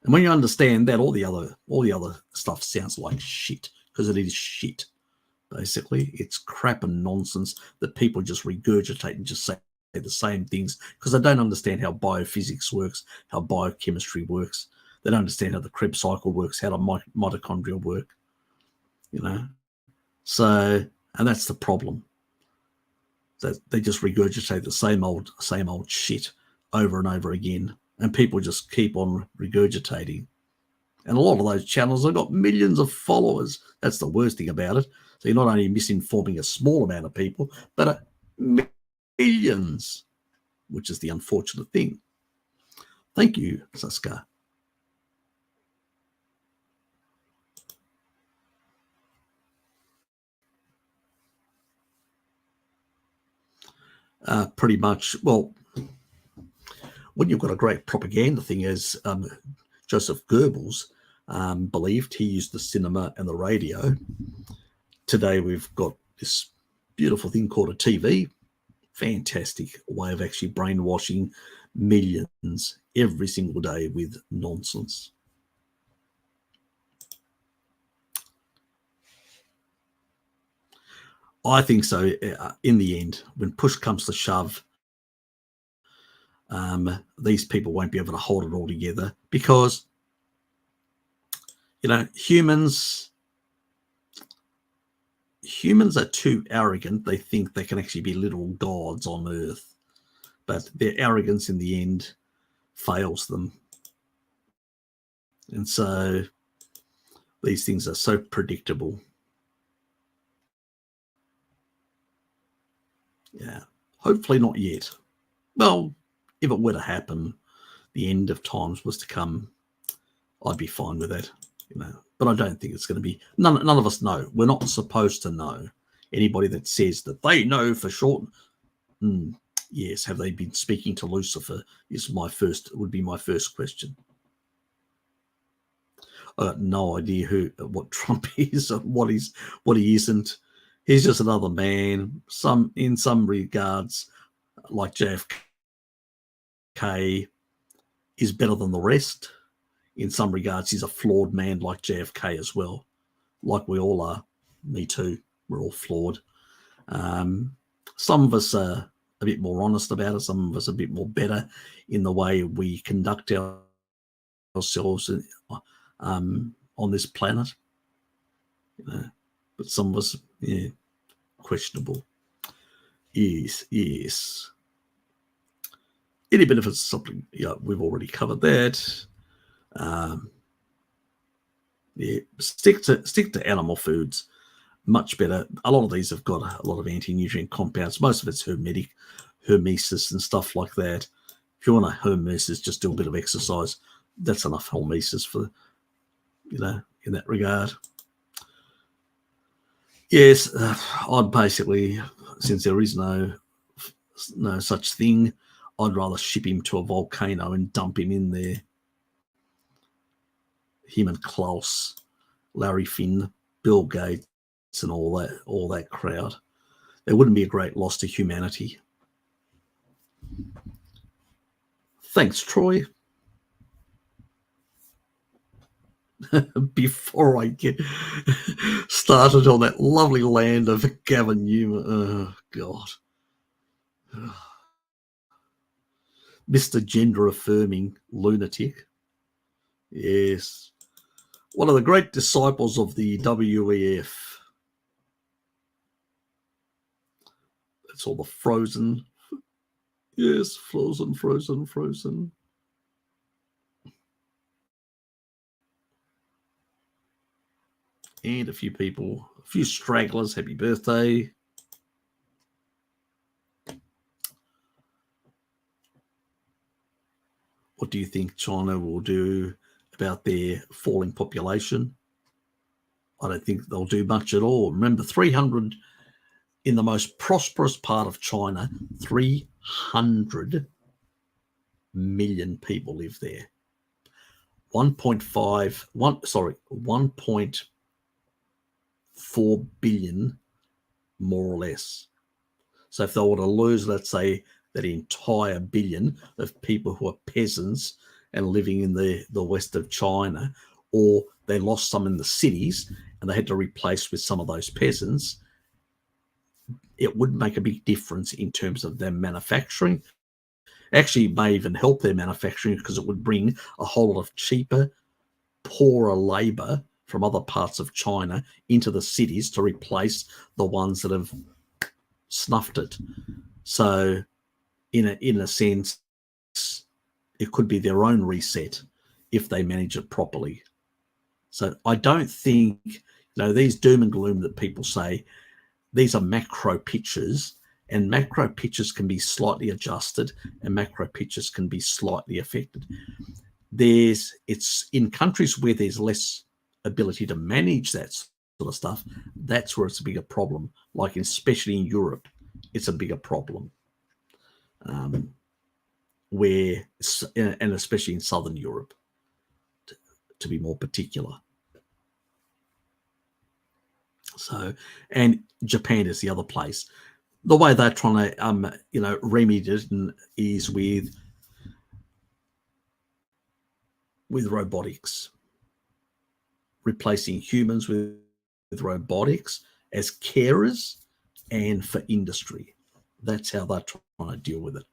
And when you understand that, all the other stuff sounds like shit, because it is shit. Basically, it's crap and nonsense that people just regurgitate and just say the same things because they don't understand how biophysics works, how biochemistry works. They don't understand how the Krebs cycle works, how the mitochondria work. So, and that's the problem. That they just regurgitate the same old shit over and over again, and people just keep on regurgitating. And a lot of those channels have got millions of followers. That's the worst thing about it. So you're not only misinforming a small amount of people, but millions, which is the unfortunate thing. Thank you, Saska. Pretty much, well, when you've got a great propaganda thing, as Joseph Goebbels believed, he used the cinema and the radio. Today we've got this beautiful thing called a TV. Fantastic way of actually brainwashing millions every single day with nonsense. I think so. In the end, when push comes to shove, these people won't be able to hold it all together because, humans are too arrogant. They think they can actually be little gods on earth, but their arrogance in the end fails them. And so these things are so predictable. Yeah, hopefully not yet. Well, if it were to happen, the end of times was to come, I'd be fine with that, But I don't think it's going to be. None of us know. We're not supposed to know. Anybody that says that they know for sure, yes, have they been speaking to Lucifer? Would be my first question. I got no idea what Trump is or what he isn't. He's just another man. In some regards, like JFK, is better than the rest. In some regards, he's a flawed man like JFK as well. Like we all are. Me too. We're all flawed. Some of us are a bit more honest about it. Some of us are a bit more better in the way we conduct ourselves on this planet. But some of us, questionable. Yes. Any benefits, something, we've already covered that. Yeah, stick to animal foods. Much better. A lot of these have got a lot of anti-nutrient compounds. Most of it's hormesis and stuff like that. If you want a hormesis, just do a bit of exercise. That's enough hormesis for, in that regard. Yes, I'd basically, since there is no such thing, I'd rather ship him to a volcano and dump him in there. Him and Klaus, Larry Finn, Bill Gates, and all that crowd. It wouldn't be a great loss to humanity. Thanks, Troy. Before I get started on that lovely land of Gavin Newman, oh God. Mr. Gender Affirming Lunatic. Yes. One of the great disciples of the WEF. That's all the frozen. Yes, frozen. And a few stragglers. Happy birthday. What do you think China will do about their falling population? I don't think they'll do much at all. Remember, 300 in the most prosperous part of China, 300 million people live there. 1.4 billion, more or less. So if they were to lose, let's say, that entire billion of people who are peasants and living in the west of China, or they lost some in the cities and they had to replace with some of those peasants, it would make a big difference in terms of their manufacturing. Actually, it may even help their manufacturing because it would bring a whole lot of cheaper, poorer labor from other parts of China into the cities to replace the ones that have snuffed it. So in a sense, it could be their own reset if they manage it properly. So I don't think, these doom and gloom that people say, these are macro pictures, and macro pictures can be slightly adjusted and macro pictures can be slightly affected. It's in countries where there's less ability to manage that sort of stuff, that's where it's a bigger problem. Like especially in Europe, it's a bigger problem. And especially in Southern Europe, to be more particular. So, and Japan is the other place. The way they're trying to, remedy it is with robotics, replacing humans with robotics as carers and for industry. That's how they're trying to deal with it.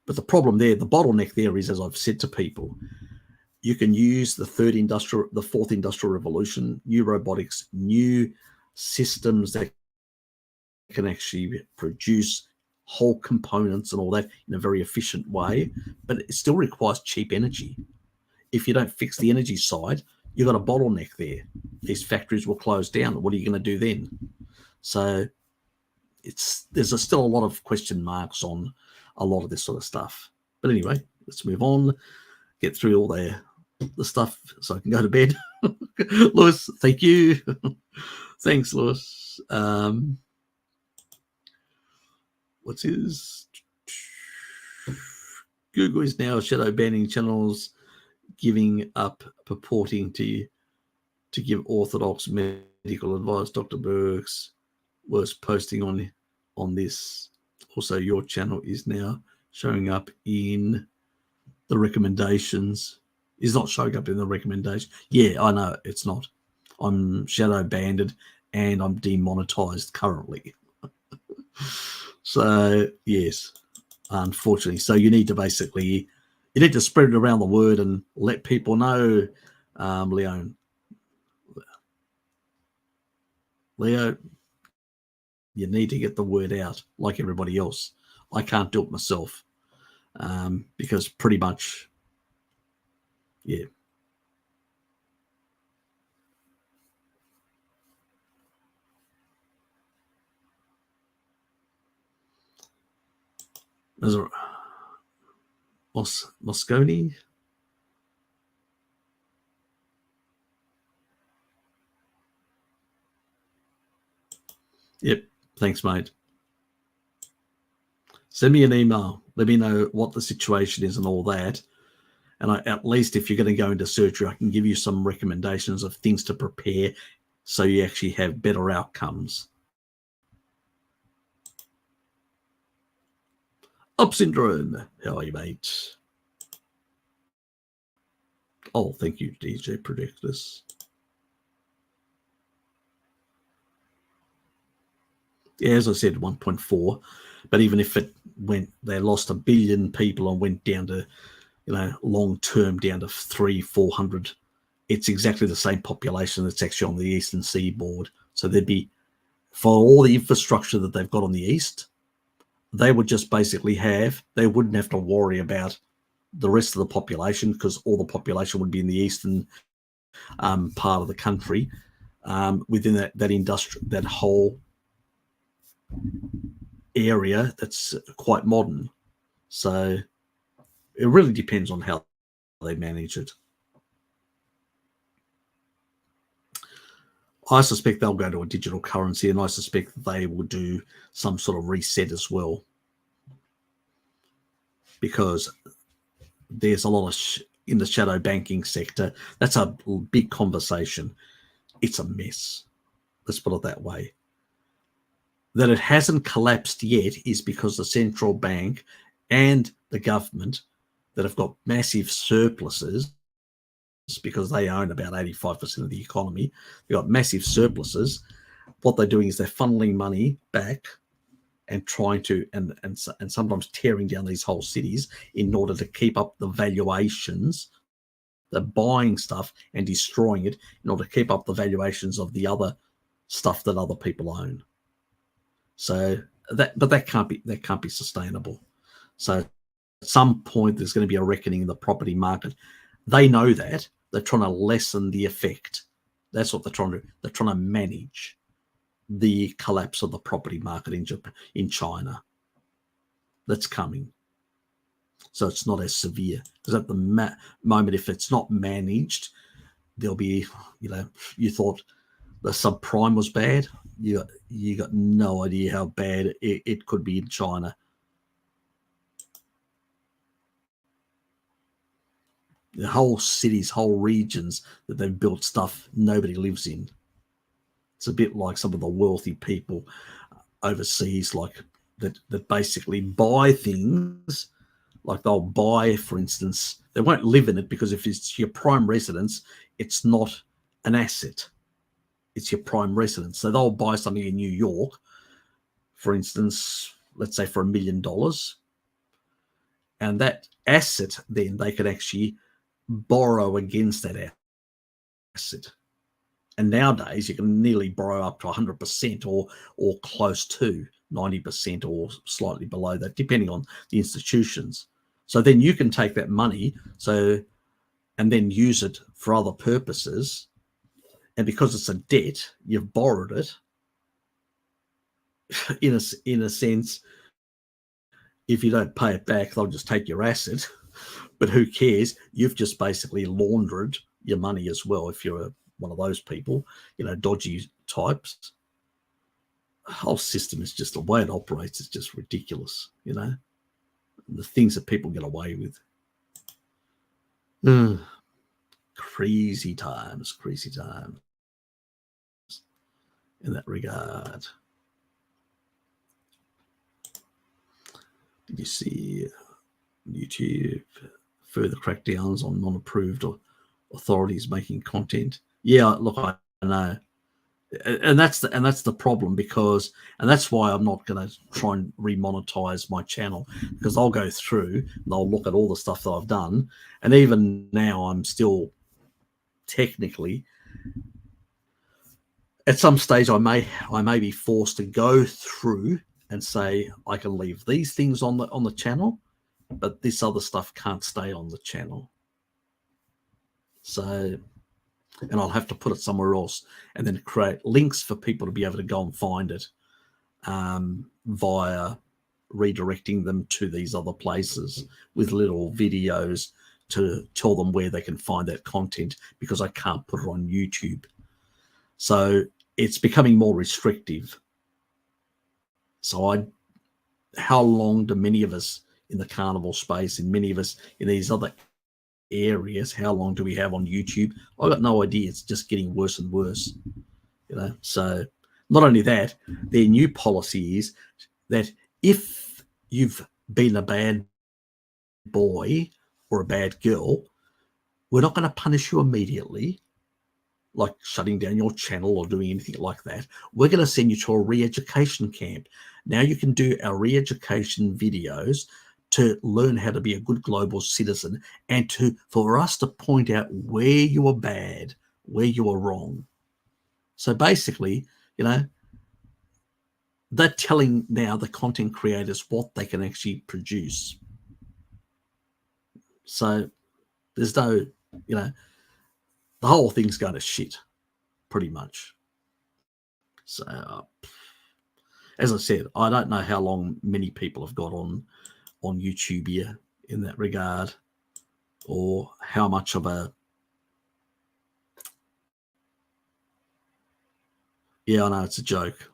But the problem there, the bottleneck there is, as I've said to people, you can use the fourth industrial revolution, new robotics, new systems that can actually produce whole components and all that in a very efficient way, but it still requires cheap energy. If you don't fix the energy side, you've got a bottleneck there. These factories will close down. What are you going to do then? So there's still a lot of question marks on a lot of this sort of stuff. But anyway, let's move on, get through all the stuff so I can go to bed. Lewis, thank you. Thanks, Lewis. What's his? Google is now shadow banning channels, giving up purporting to give orthodox medical advice. Dr. Burks was posting on this. Also, your channel is now showing up in the recommendations. Is not showing up in the recommendation. Yeah, I know it's not. I'm shadow banned and I'm demonetized currently. So yes, unfortunately. So you need to spread it around the word and let people know, Leo, you need to get the word out like everybody else. I can't do it myself because pretty much, yeah. There's a Moscone. Yep. Thanks, mate. Send me an email. Let me know what the situation is and all that. And at least if you're going to go into surgery, I can give you some recommendations of things to prepare so you actually have better outcomes. Up Syndrome. How are you, mate? Oh, thank you, DJ Predictus. Yeah, as I said, 1.4. But even if it went, they lost 1 billion people and went down to, long term down to 400, it's exactly the same population that's actually on the eastern seaboard. So there'd be, for all the infrastructure that they've got on the east, they would just basically they wouldn't have to worry about the rest of the population because all the population would be in the eastern part of the country within that whole area that's quite modern. So it really depends on how they manage it. I suspect they'll go to a digital currency, and I suspect they will do some sort of reset as well, because there's a lot of in the shadow banking sector. That's a big conversation. It's a mess. Let's put it that way. That it hasn't collapsed yet is because the central bank and the government that have got massive surpluses, because they own about 85% of the economy, they've got massive surpluses. What they're doing is they're funneling money back and trying to, and sometimes tearing down these whole cities in order to keep up the valuations. They're buying stuff and destroying it in order to keep up the valuations of the other stuff that other people own. So that can't be sustainable. So at some point there's going to be a reckoning in the property market. They know that. They're trying to lessen the effect. That's what they're trying to do. They're trying to manage the collapse of the property market in China. That's coming. So it's not as severe. Because at the moment, if it's not managed, there'll be, you thought the subprime was bad. You got no idea how bad it could be in China. The whole cities, whole regions that they've built stuff nobody lives in. It's a bit like some of the wealthy people overseas, like that basically buy things. Like they'll buy, for instance, they won't live in it because if it's your prime residence, it's not an asset. It's your prime residence. So they'll buy something in New York, for instance, let's say for $1 million. And that asset, then they could actually borrow against that asset. And nowadays you can nearly borrow up to 100% or close to 90% or slightly below that, depending on the institutions. So then you can take that money and then use it for other purposes. And because it's a debt, you've borrowed it. In a sense, if you don't pay it back, they'll just take your asset. But who cares? You've just basically laundered your money as well. If you're one of those people, dodgy types. The whole system is just the way it operates is just ridiculous, the things that people get away with. Crazy times in that regard. Did you see YouTube further crackdowns on non-approved authorities making content? Yeah, look, I know. And that's the problem, and that's why I'm not going to try and remonetize my channel, because I'll go through and I'll look at all the stuff that I've done, and even now I'm still technically at some stage I may be forced to go through and say I can leave these things on the channel, but this other stuff can't stay on the channel. So. And I'll have to put it somewhere else and then create links for people to be able to go and find it via redirecting them to these other places with little videos to tell them where they can find that content, because I can't put it on YouTube. So it's becoming more restrictive. So how long do many of us in the carnival space, and many of us in these other areas, how long do we have on YouTube? I've got no idea. It's just getting worse and worse. So not only that, their new policy is that if you've been a bad boy or a bad girl, we're not going to punish you immediately, like shutting down your channel or doing anything like that. We're going to send you to a re-education camp. Now you can do our re-education videos to learn how to be a good global citizen, and for us to point out where you were bad, where you were wrong. So basically, they're telling now the content creators what they can actually produce. So there's no, the whole thing's going to shit, pretty much. So, as I said, I don't know how long many people have got on YouTube here in that regard, or how much of a... Yeah, I know, it's a joke.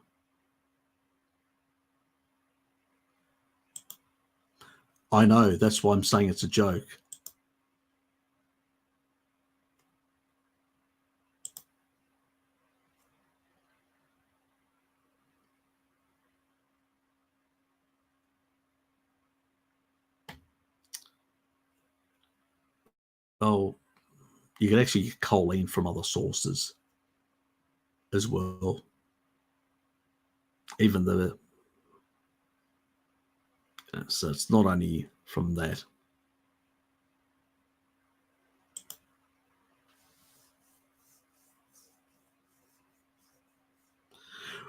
I know, that's why I'm saying it's a joke. Oh, you can actually get choline from other sources as well. Even so it's not only from that.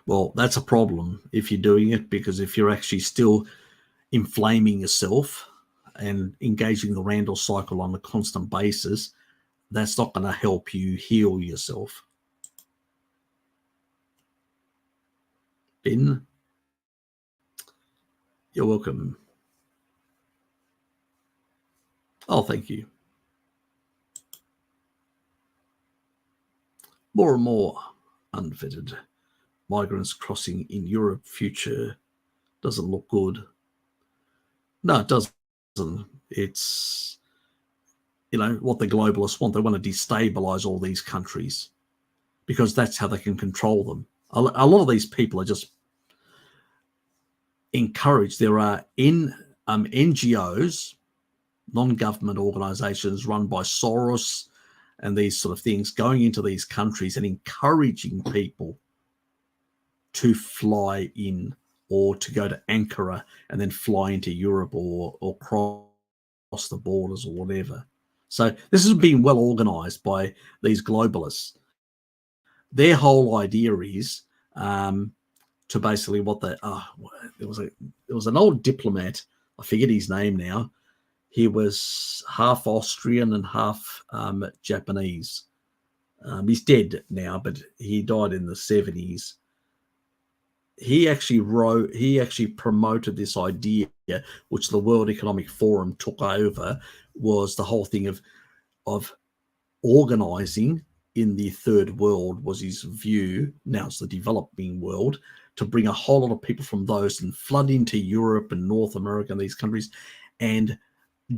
Well, that's a problem if you're doing it, because if you're actually still inflaming yourself and engaging the Randall cycle on a constant basis, that's not going to help you heal yourself. Ben, you're welcome. Oh, thank you. More and more unvetted migrants crossing in Europe. Future doesn't look good. No, it doesn't. It's, what the globalists want. They want to destabilize all these countries, because that's how they can control them. A lot of these people are just encouraged. There are NGOs, non-government organizations run by Soros and these sort of things, going into these countries and encouraging people to fly in, or to go to Ankara and then fly into Europe, or cross the borders or whatever. So this has been well organized by these globalists. Their whole idea is to basically there was an old diplomat, I forget his name now. He was half Austrian and half Japanese. He's dead now, but he died in the 70s. He actually promoted this idea, which the World Economic Forum took over, was the whole thing of organizing in the third world, was his view. Now it's the developing world, to bring a whole lot of people from those and flood into Europe and North America and these countries, and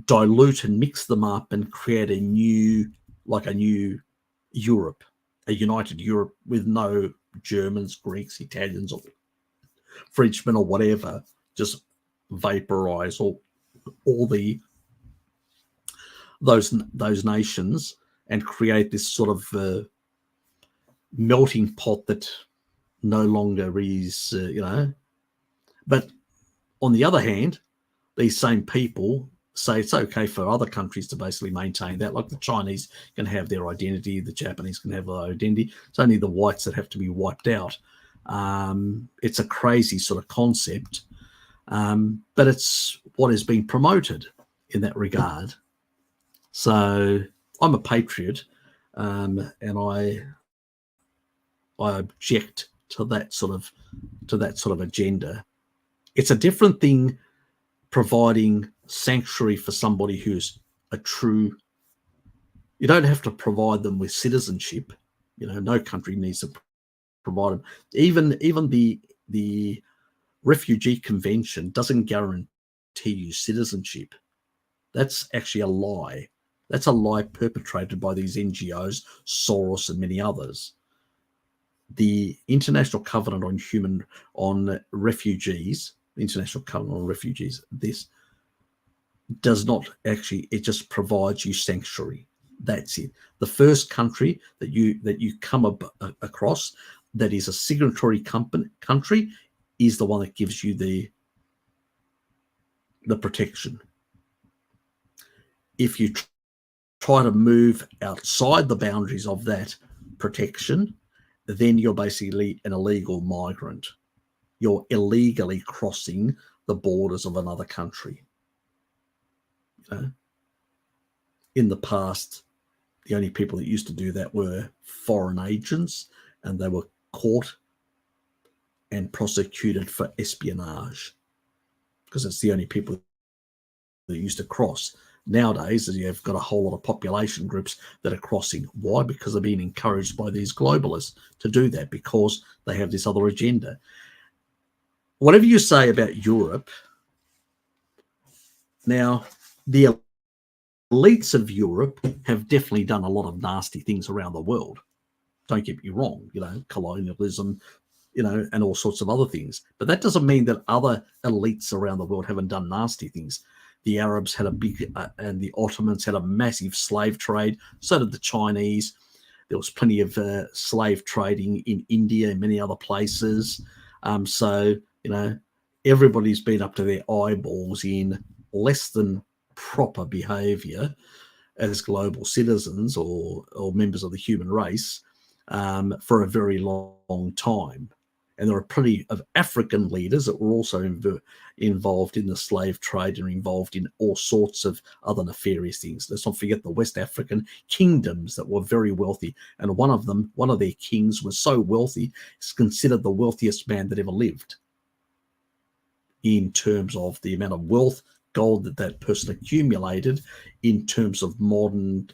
dilute and mix them up and create a new Europe, a united Europe with no Germans, Greeks, Italians, or Frenchmen, or whatever. Just vaporize all those nations and create this sort of melting pot that no longer is, But on the other hand, these same people say it's okay for other countries to basically maintain that. Like the Chinese can have their identity, the Japanese can have their identity. It's only the whites that have to be wiped out. It's a crazy sort of concept, but it's what is being promoted in that regard. So I'm a patriot, and I object to that sort of agenda. It's a different thing providing sanctuary for somebody who's a true. You don't have to provide them with citizenship. No country needs to provide them. Even the Refugee Convention doesn't guarantee you citizenship. That's actually a lie. That's a lie perpetrated by these NGOs, Soros, and many others. The International Covenant on Refugees, the International Covenant on Refugees, this does not actually. It just provides you sanctuary. That's it. The first country that you come across that is a signatory country is the one that gives you the protection. If you try to move outside the boundaries of that protection, then you're basically an illegal migrant. You're illegally crossing the borders of another country. In the past, the only people that used to do that were foreign agents, and they were caught and prosecuted for espionage, because it's the only people that used to cross. Nowadays, you've got a whole lot of population groups that are crossing. Why? Because they're being encouraged by these globalists to do that, because they have this other agenda. Whatever you say about Europe, now the elites of Europe have definitely done a lot of nasty things around the world. Don't get me wrong, colonialism, and all sorts of other things. But that doesn't mean that other elites around the world haven't done nasty things. The Arabs had a big, and the Ottomans had a massive slave trade. So did the Chinese. There was plenty of slave trading in India and many other places. So, everybody's been up to their eyeballs in less than proper behavior as global citizens or members of the human race for a very long time. And there are plenty of African leaders that were also involved in the slave trade and involved in all sorts of other nefarious things. Let's not forget the West African kingdoms that were very wealthy. And one of their kings was so wealthy, is considered the wealthiest man that ever lived in terms of the amount of wealth, gold that person accumulated in terms of modern,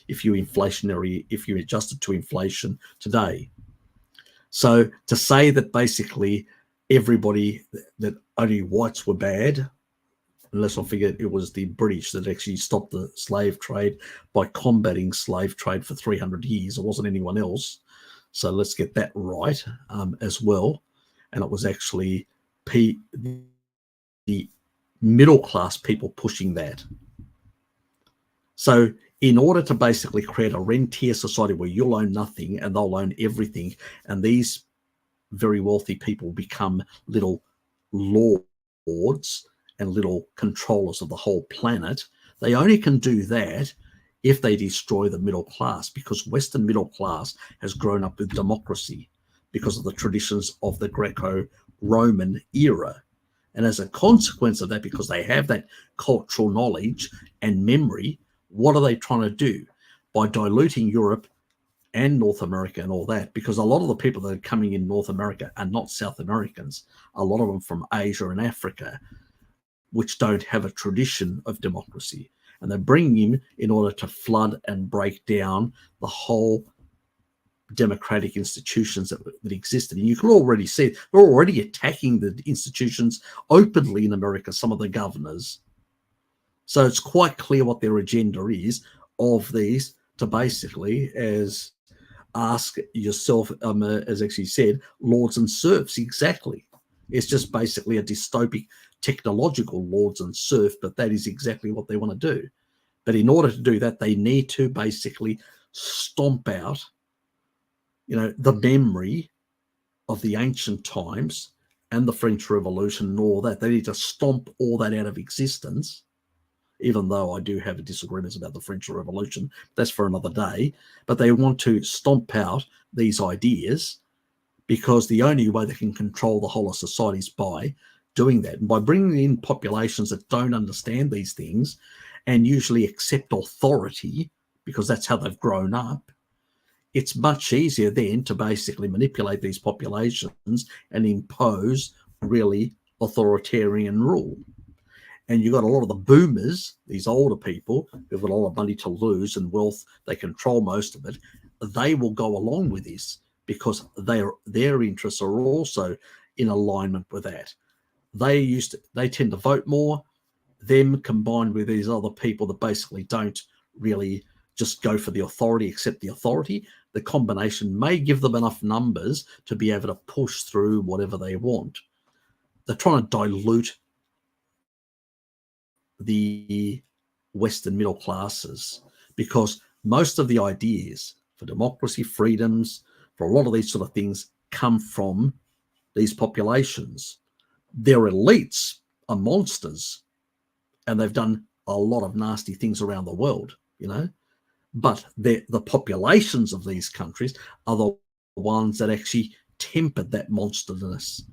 if you adjust it to inflation today. So to say that basically everybody, that only whites were bad, and let's not forget it was the British that actually stopped the slave trade by combating slave trade for 300 years. It wasn't anyone else. So let's get that right as well. And it was actually the middle class people pushing that. So in order to basically create a rentier society where you'll own nothing and they'll own everything, and these very wealthy people become little lords and little controllers of the whole planet, they only can do that if they destroy the middle class, because Western middle class has grown up with democracy because of the traditions of the Greco-Roman era. And as a consequence of that, because they have that cultural knowledge and memory, what are they trying to do? By diluting Europe and North America and all that, because a lot of the people that are coming in North America are not South Americans, a lot of them from Asia and Africa, which don't have a tradition of democracy. And they're bringing in order to flood and break down the whole democratic institutions that existed. And you can already see they're already attacking the institutions openly in America, some of the governors. So it's quite clear what their agenda is of these, to basically, as ask yourself, as actually said, lords and serfs. Exactly. It's just basically a dystopic technological lords and serf, but that is exactly what they want to do. But in order to do that, they need to basically stomp out, the memory of the ancient times and the French Revolution and all that. They need to stomp all that out of existence, even though I do have disagreements about the French Revolution. That's for another day. But they want to stomp out these ideas, because the only way they can control the whole of society is by doing that. And by bringing in populations that don't understand these things and usually accept authority, because that's how they've grown up, it's much easier then to basically manipulate these populations and impose really authoritarian rule. And you've got a lot of the boomers, these older people who've got a lot of money to lose and wealth, they control most of it. They will go along with this because their interests are also in alignment with that. They tend to vote more. Them combined with these other people that basically don't really just go for the authority, accept the authority. The combination may give them enough numbers to be able to push through whatever they want. They're trying to dilute the Western middle classes because most of the ideas for democracy, freedoms, for a lot of these sort of things come from these populations. Their elites are monsters and they've done a lot of nasty things around the world, but the populations of these countries are the ones that actually tempered that monsterness.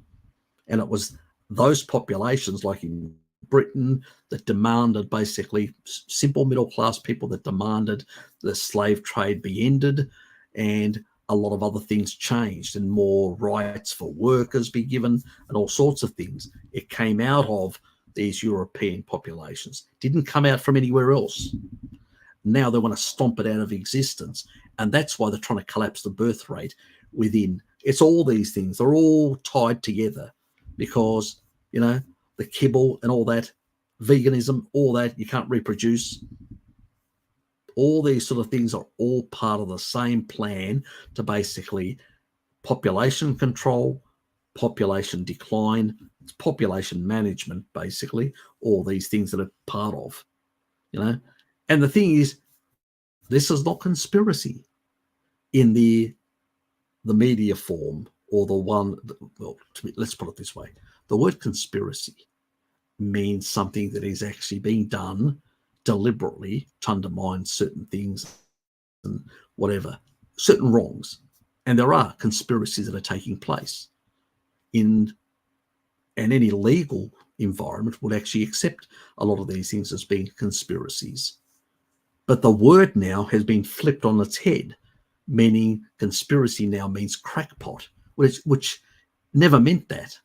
And it was those populations, like in Britain, that demanded basically simple middle class people that demanded the slave trade be ended, and a lot of other things changed and more rights for workers be given and all sorts of things. It came out of these European populations. It didn't come out from anywhere else. Now they want to stomp it out of existence. And that's why they're trying to collapse the birth rate within. It's all these things. They're all tied together because, the kibble and all that, veganism, all that, you can't reproduce. All these sort of things are all part of the same plan to basically population control, population decline, it's population management, basically, all these things that are part of, And the thing is, this is not conspiracy in the media form or the one, well, let's put it this way. The word conspiracy means something that is actually being done deliberately to undermine certain things and whatever, certain wrongs. And there are conspiracies that are taking place and any legal environment would actually accept a lot of these things as being conspiracies. But the word now has been flipped on its head, meaning conspiracy now means crackpot, which never meant that.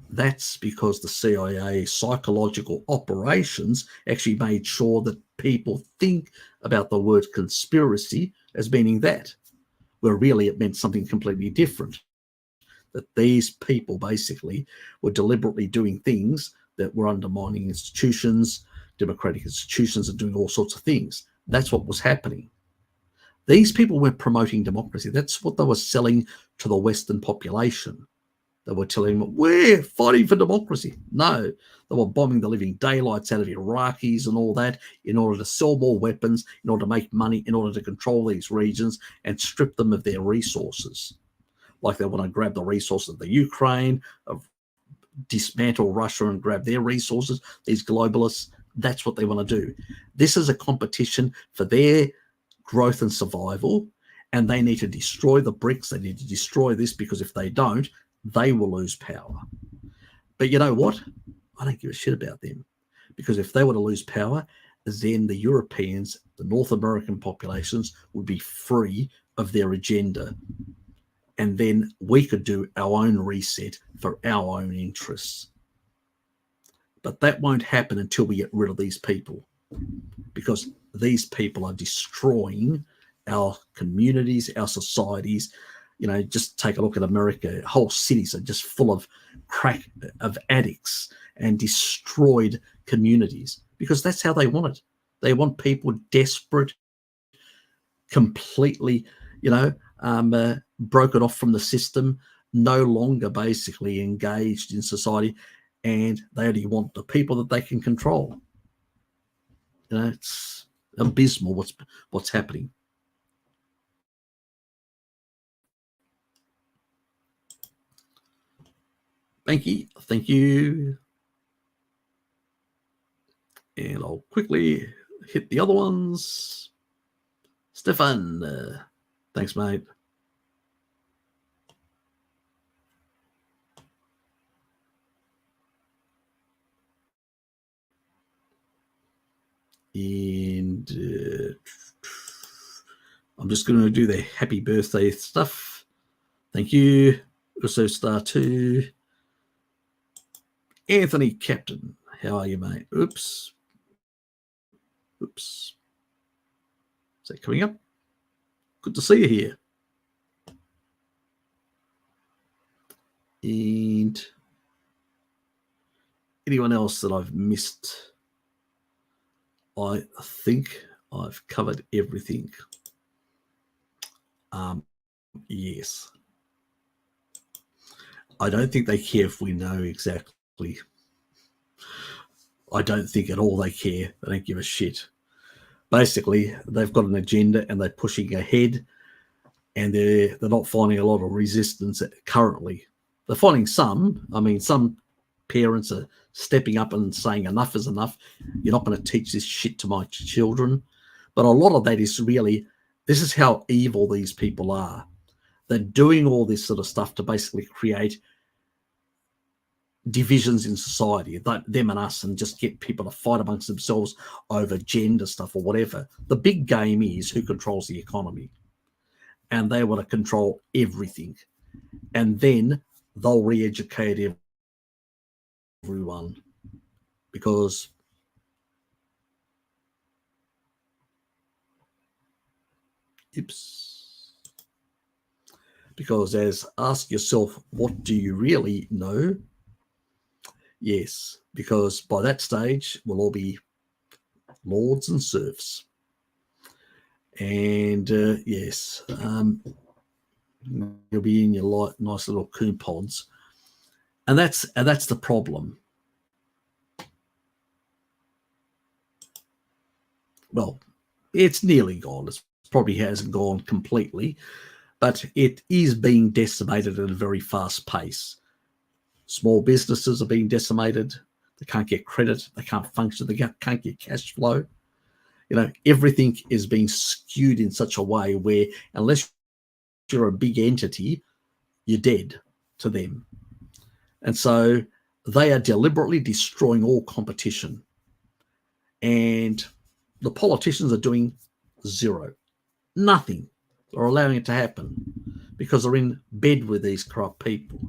That's because the CIA psychological operations actually made sure that people think about the word conspiracy as meaning that, where really it meant something completely different. That these people basically were deliberately doing things that were undermining institutions, democratic institutions, and doing all sorts of things. That's what was happening. These people were promoting democracy. That's what they were selling to the Western population. They were telling them, we're fighting for democracy. No, they were bombing the living daylights out of Iraqis and all that in order to sell more weapons, in order to make money, in order to control these regions and strip them of their resources. Like they want to grab the resources of the Ukraine, dismantle Russia and grab their resources, these globalists, that's what they want to do. This is a competition for their growth and survival, and they need to destroy the BRICS. They need to destroy this because if they don't, they will lose power. But you know what? I don't give a shit about them because if they were to lose power, then the Europeans, the North American populations would be free of their agenda. And then we could do our own reset for our own interests. But that won't happen until we get rid of these people because these people are destroying our communities, our societies. Just take a look at America. Whole cities are just full of crack, of addicts and destroyed communities because that's how they want it. They want people desperate, completely, broken off from the system, no longer basically engaged in society, and they only want the people that they can control. It's abysmal what's happening. Thank you. And I'll quickly hit the other ones. Stefan, thanks, mate. And I'm just going to do the happy birthday stuff. Thank you. Also, Star 2. Anthony Captain, how are you, mate? Oops. Is that coming up? Good to see you here. And anyone else that I've missed? I think I've covered everything. Yes. I don't think they care if we know exactly. I don't think at all they care. They don't give a shit. Basically, they've got an agenda and they're pushing ahead, and they're not finding a lot of resistance currently. They're finding some. I mean, some parents are stepping up and saying enough is enough. You're not going to teach this shit to my children. But a lot of that is really, this is how evil these people are. They're doing all this sort of stuff to basically create divisions in society, them and us, and just get people to fight amongst themselves over gender stuff or whatever. The big game is who controls the economy, and they want to control everything, and then they'll re-educate everyone because as ask yourself, what do you really know? Yes, because by that stage we'll all be lords and serfs. And yes, you'll be in your nice little coon pods, and that's the problem. Well, it's nearly gone. It probably hasn't gone completely, but it is being decimated at a very fast pace. Small businesses are being decimated. They can't get credit. They can't function. They can't get cash flow. Everything is being skewed in such a way where unless you're a big entity, you're dead to them. And so they are deliberately destroying all competition. And the politicians are doing zero. Nothing. They're allowing it to happen because they're in bed with these corrupt people.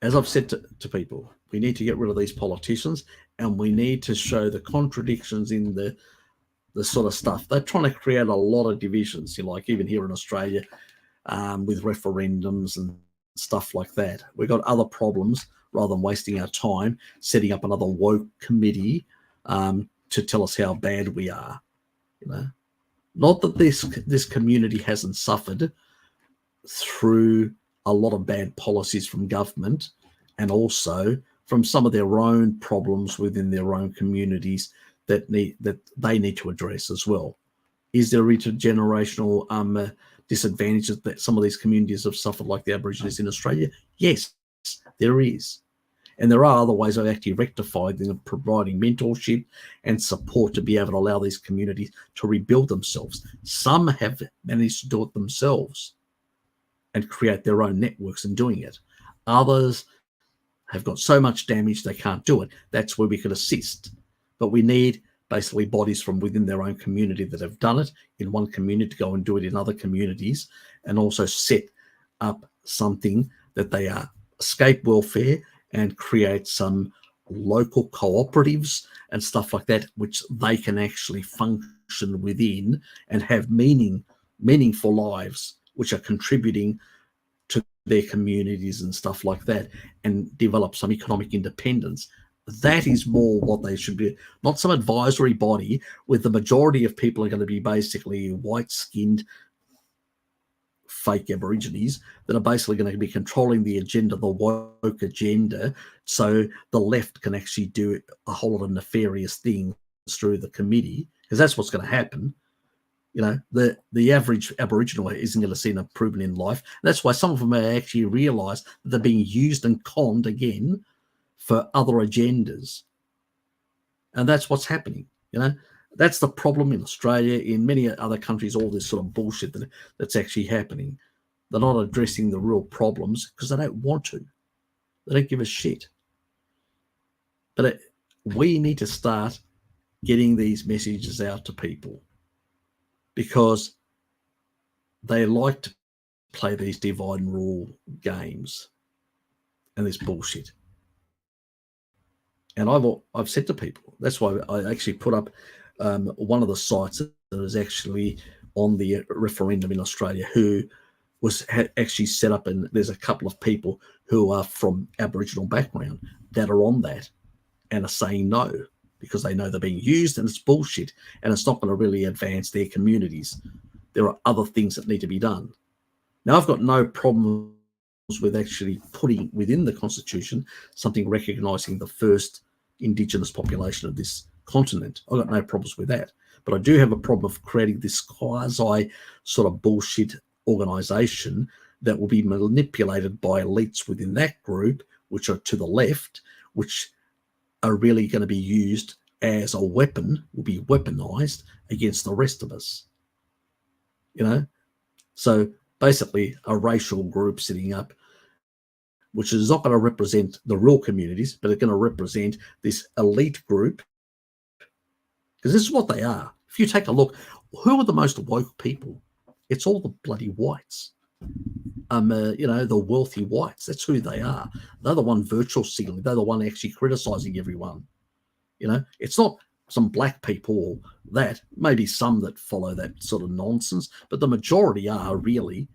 As I've said to people, we need to get rid of these politicians, and we need to show the contradictions in the sort of stuff. They're trying to create a lot of divisions, like even here in Australia with referendums and stuff like that. We've got other problems rather than wasting our time setting up another woke committee to tell us how bad we are. Not that this community hasn't suffered through a lot of bad policies from government and also from some of their own problems within their own communities that they need to address as well. Is there intergenerational disadvantages that some of these communities have suffered, like the Aborigines in Australia? Yes, there is. And there are other ways of actually rectifying them, providing mentorship and support to be able to allow these communities to rebuild themselves. Some have managed to do it themselves and create their own networks in doing it. Others have got so much damage they can't do it. That's where we could assist. But we need basically bodies from within their own community that have done it in one community to go and do it in other communities, and also set up something that they are escape welfare and create some local cooperatives and stuff like that, which they can actually function within and have meaningful lives, which are contributing to their communities and stuff like that, and develop some economic independence. That is more what they should be, not some advisory body with the majority of people are going to be basically white-skinned fake Aborigines that are basically going to be controlling the agenda, the woke agenda, so the left can actually do a whole lot of nefarious things through the committee, because that's what's going to happen. The average Aboriginal isn't going to see an improvement in life. That's why some of them actually realise that they're being used and conned again for other agendas. And that's what's happening. That's the problem in Australia, in many other countries, all this sort of bullshit that's actually happening. They're not addressing the real problems because they don't want to. They don't give a shit. But we need to start getting these messages out to people, because they like to play these divide and rule games and this bullshit. And I've said to people, that's why I actually put up one of the sites that is actually on the referendum in Australia, who was actually set up, and there's a couple of people who are from Aboriginal background that are on that and are saying no because they know they're being used and it's bullshit and it's not going to really advance their communities. There are other things that need to be done. Now, I've got no problems with actually putting within the Constitution something recognising the first Indigenous population of this continent. I've got no problems with that. But I do have a problem of creating this quasi sort of bullshit organisation that will be manipulated by elites within that group, which are to the left, which are really going to be used as a weapon, will be weaponized against the rest of us. You know? So basically a racial group sitting up, which is not going to represent the real communities, but it's going to represent this elite group. Because this is what they are. If you take a look, who are the most woke people? It's all the bloody whites. The wealthy whites. That's who they are. They're the one virtual signaling. They're the one actually criticizing everyone. It's not some black people or that. Maybe some that follow that sort of nonsense, but the majority are really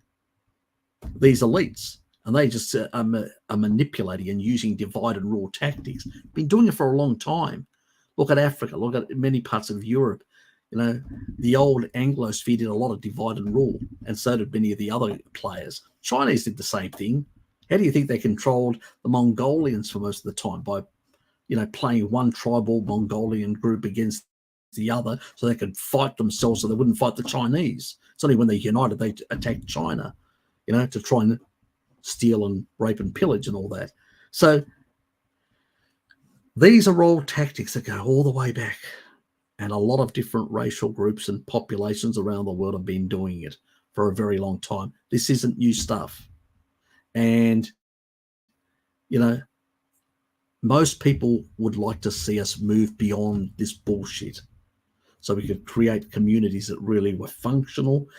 these elites, and they just are manipulating and using divide and rule tactics. Been doing it for a long time. Look at Africa. Look at many parts of Europe. The old Anglosphere did a lot of divide and rule, and so did many of the other players. Chinese did the same thing. How do you think they controlled the Mongolians for most of the time? By, playing one tribal Mongolian group against the other so they could fight themselves so they wouldn't fight the Chinese. It's only when they united they attacked China, to try and steal and rape and pillage and all that. So these are all tactics that go all the way back. And a lot of different racial groups and populations around the world have been doing it for a very long time. This isn't new stuff. And, most people would like to see us move beyond this bullshit so we could create communities that really were functional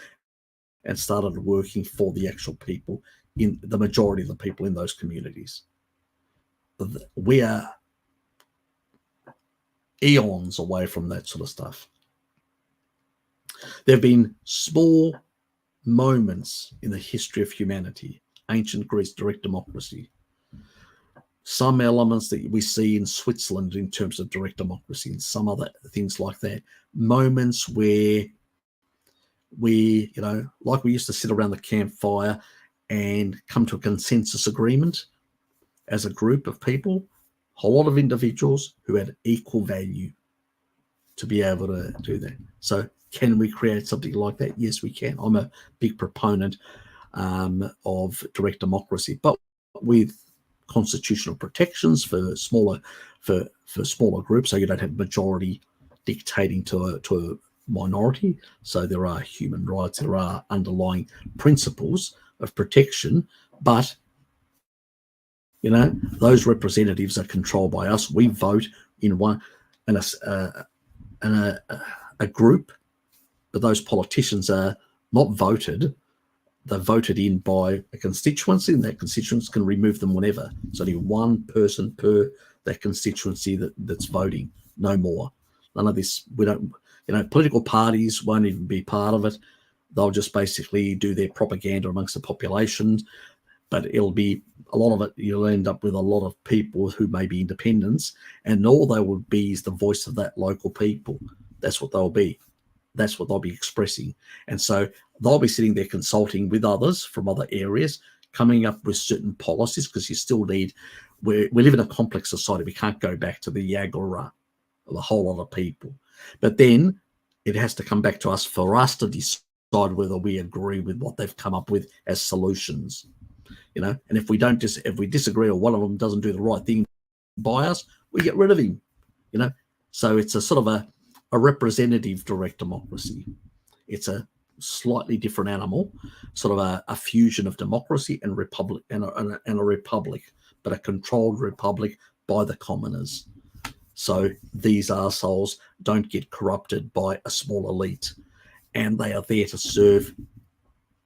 and started working for the actual people, in the majority of the people in those communities. We are eons away from that sort of stuff. There have been small moments in the history of humanity, ancient Greece, direct democracy, some elements that we see in Switzerland in terms of direct democracy and some other things like that, moments where we, like we used to sit around the campfire and come to a consensus agreement as a group of people, a whole lot of individuals who had equal value to be able to do that. So can we create something like that? Yes, we can. I'm a big proponent of direct democracy, but with constitutional protections for smaller groups, so you don't have majority dictating to a minority. So there are human rights, there are underlying principles of protection, but those representatives are controlled by us. We vote in one and a group, but those politicians are not voted. They're voted in by a constituency, and that constituency can remove them whenever. It's only one person per that constituency that's voting, no more. None of this, we don't, political parties won't even be part of it. They'll just basically do their propaganda amongst the population, but it'll be a lot of it. You'll end up with a lot of people who may be independents, and all they will be is the voice of that local people. That's what they'll be. That's what they'll be expressing. And so they'll be sitting there consulting with others from other areas, coming up with certain policies, because you still need, we live in a complex society. We can't go back to the Yagara of a whole lot of people. But then it has to come back to us for us to decide whether we agree with what they've come up with as solutions. And if we disagree, or one of them doesn't do the right thing by us, we get rid of him. So it's a sort of a representative direct democracy. It's a slightly different animal, sort of a fusion of democracy and republic, and a republic, but a controlled republic by the commoners. So these arseholes don't get corrupted by a small elite, and they are there to serve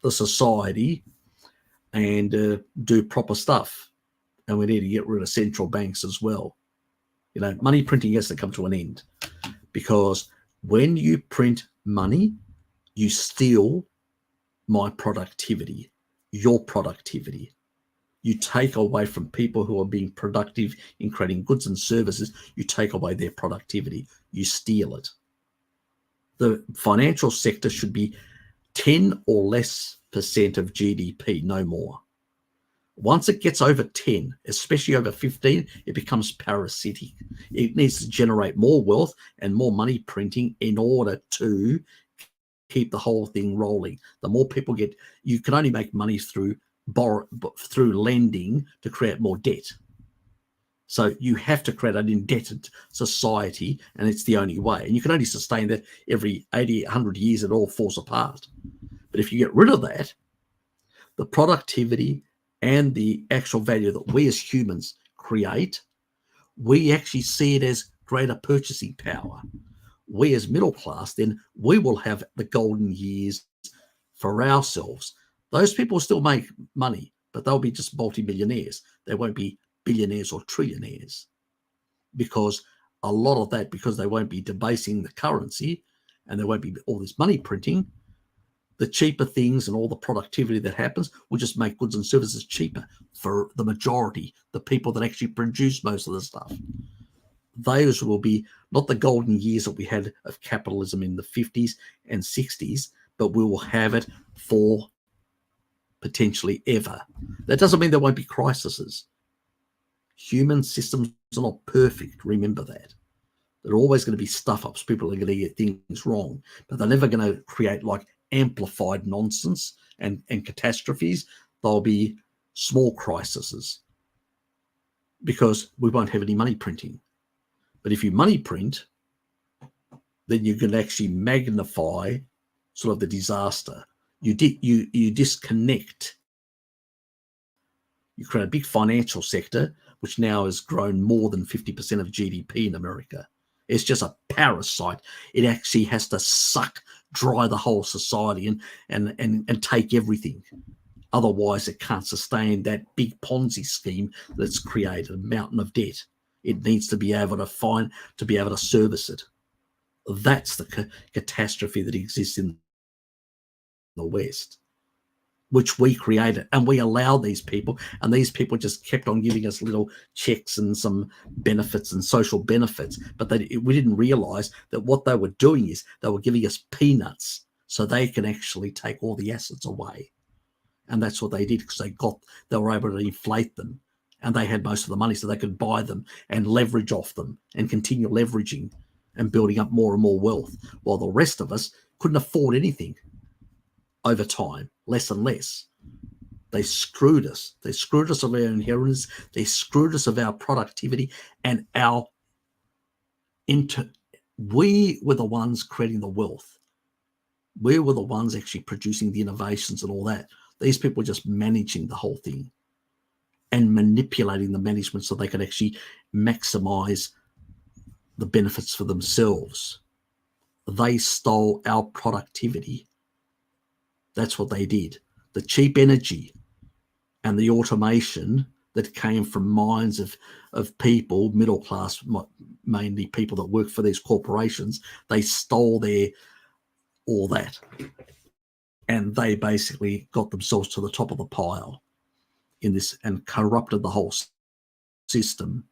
the society and do proper stuff. And we need to get rid of central banks as well. Money printing has to come to an end, because when you print money, you steal my productivity, your productivity. You take away from people who are being productive in creating goods and services. You take away their productivity. You steal it. The financial sector should be 10 or less % of GDP, no more. Once it gets over 10, especially over 15, it becomes parasitic. It needs to generate more wealth and more money printing in order to keep the whole thing rolling. The more people get, you can only make money through lending to create more debt. So you have to create an indebted society, and it's the only way. And you can only sustain that every 80, 100 years, it all falls apart. But if you get rid of that, the productivity and the actual value that we as humans create, we actually see it as greater purchasing power. We as middle class, then we will have the golden years for ourselves. Those people still make money, but they'll be just multi-millionaires. They won't be billionaires or trillionaires, because a lot of that, because they won't be debasing the currency and there won't be all this money printing, the cheaper things and all the productivity that happens will just make goods and services cheaper for the majority, the people that actually produce most of the stuff. Those will be not the golden years that we had of capitalism in the 50s and 60s, but we will have it for potentially ever. That doesn't mean there won't be crises. Human systems are not perfect. Remember that. There are always going to be stuff-ups. People are going to get things wrong, but they're never going to create like amplified nonsense and catastrophes. There'll be small crises because we won't have any money printing. But if you money print, then you can actually magnify sort of the disaster. You disconnect. You create a big financial sector, which now has grown more than 50% of GDP in America. It's just a parasite. It actually has to suck dry the whole society and take everything. Otherwise, it can't sustain that big Ponzi scheme that's created, a mountain of debt. It needs to be able to service it. That's the catastrophe that exists in the West, which we created, and we allowed these people, and these people just kept on giving us little checks and some benefits and social benefits. But we didn't realize that what they were doing is they were giving us peanuts so they can actually take all the assets away. And that's what they did, because they were able to inflate them, and they had most of the money so they could buy them and leverage off them and continue leveraging and building up more and more wealth, while the rest of us couldn't afford anything over time, less and less. They screwed us. They screwed us of our inheritance. They screwed us of our productivity and we were the ones creating the wealth. We were the ones actually producing the innovations and all that. These people were just managing the whole thing and manipulating the management so they could actually maximize the benefits for themselves. They stole our productivity. That's what they did. The cheap energy and the automation that came from minds of people, middle class, mainly people that work for these corporations, they stole all that. And they basically got themselves to the top of the pile in this and corrupted the whole system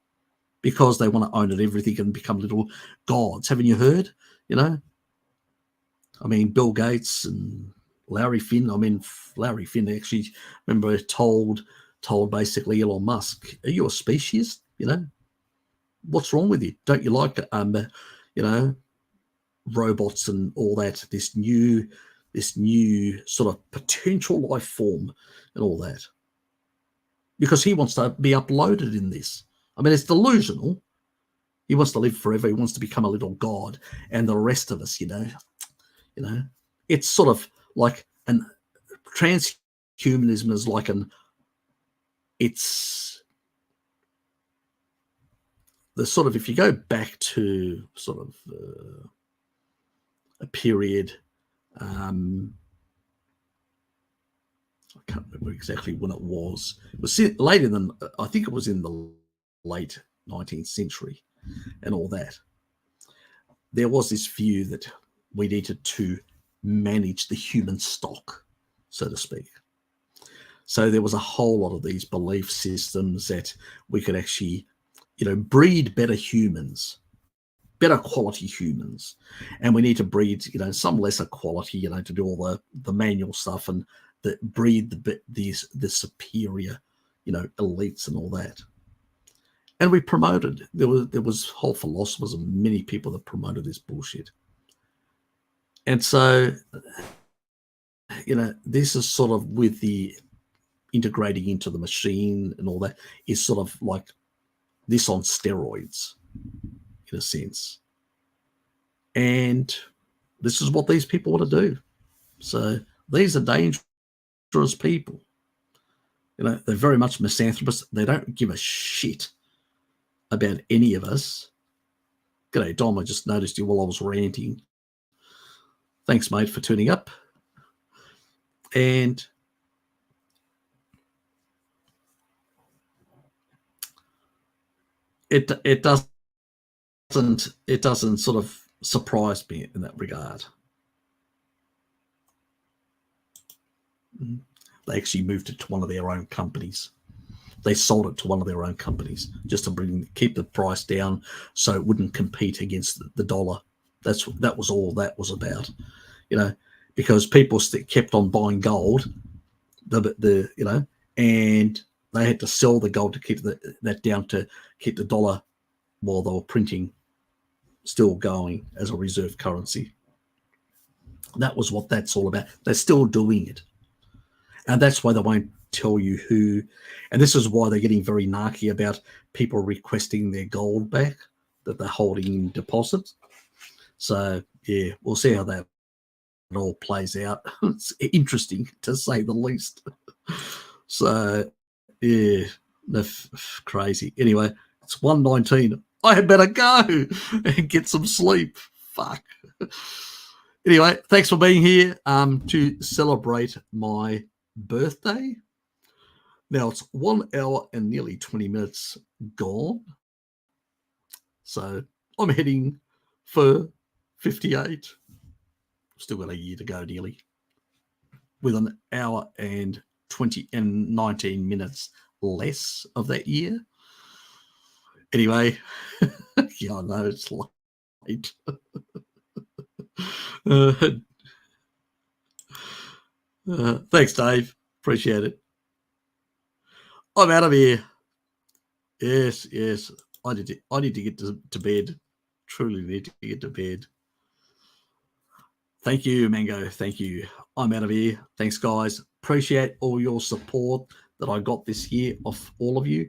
because they want to own it, everything, and become little gods. Haven't you heard? Bill Gates and Larry Finn actually, remember, told basically Elon Musk, "Are you a species? What's wrong with you? Don't you like robots and all that? This new sort of potential life form and all that." Because he wants to be uploaded in this. It's delusional. He wants to live forever. He wants to become a little god, and the rest of us, it's sort of like transhumanism is like it's the sort of, if you go back to sort of a period, I can't remember exactly when it was. It was later than, I think it was in the late 19th century. and all that. There was this view that we needed to manage the human stock, so to speak. So there was a whole lot of these belief systems that we could actually, breed better humans, better quality humans, and we need to breed, some lesser quality, to do all the manual stuff and breed the superior, elites and all that. And we promoted. There was whole philosophers and many people that promoted this bullshit. And so, this is sort of with the integrating into the machine and all that is sort of like this on steroids, in a sense. And this is what these people want to do. So these are dangerous people. They're very much misanthropists. They don't give a shit about any of us. G'day, Dom. I just noticed you while I was ranting. Thanks, mate, for tuning up. And it doesn't sort of surprise me in that regard. They actually moved it to one of their own companies. They sold it to one of their own companies just to keep the price down so it wouldn't compete against the dollar. That was all that was about, because people kept on buying gold, and they had to sell the gold to keep that down to keep the dollar while they were printing still going as a reserve currency. That was what that's all about. They're still doing it. And that's why they won't tell you who. And this is why they're getting very narky about people requesting their gold back that they're holding in deposit. So, yeah, we'll see how that all plays out. It's interesting, to say the least. So, yeah, crazy. Anyway, it's 1:19. I had better go and get some sleep. Fuck. Anyway, thanks for being here to celebrate my birthday. Now it's 1 hour and nearly 20 minutes gone. So I'm heading for 58. Still got a year to go nearly, with an hour and 19 minutes less of that year. Anyway, yeah, I know it's late. Thanks, Dave. Appreciate it. I'm out of here. Yes. I need to get to bed. Truly need to get to bed. Thank you, Mango. Thank you. I'm out of here. Thanks, guys. Appreciate all your support that I got this year off all of you.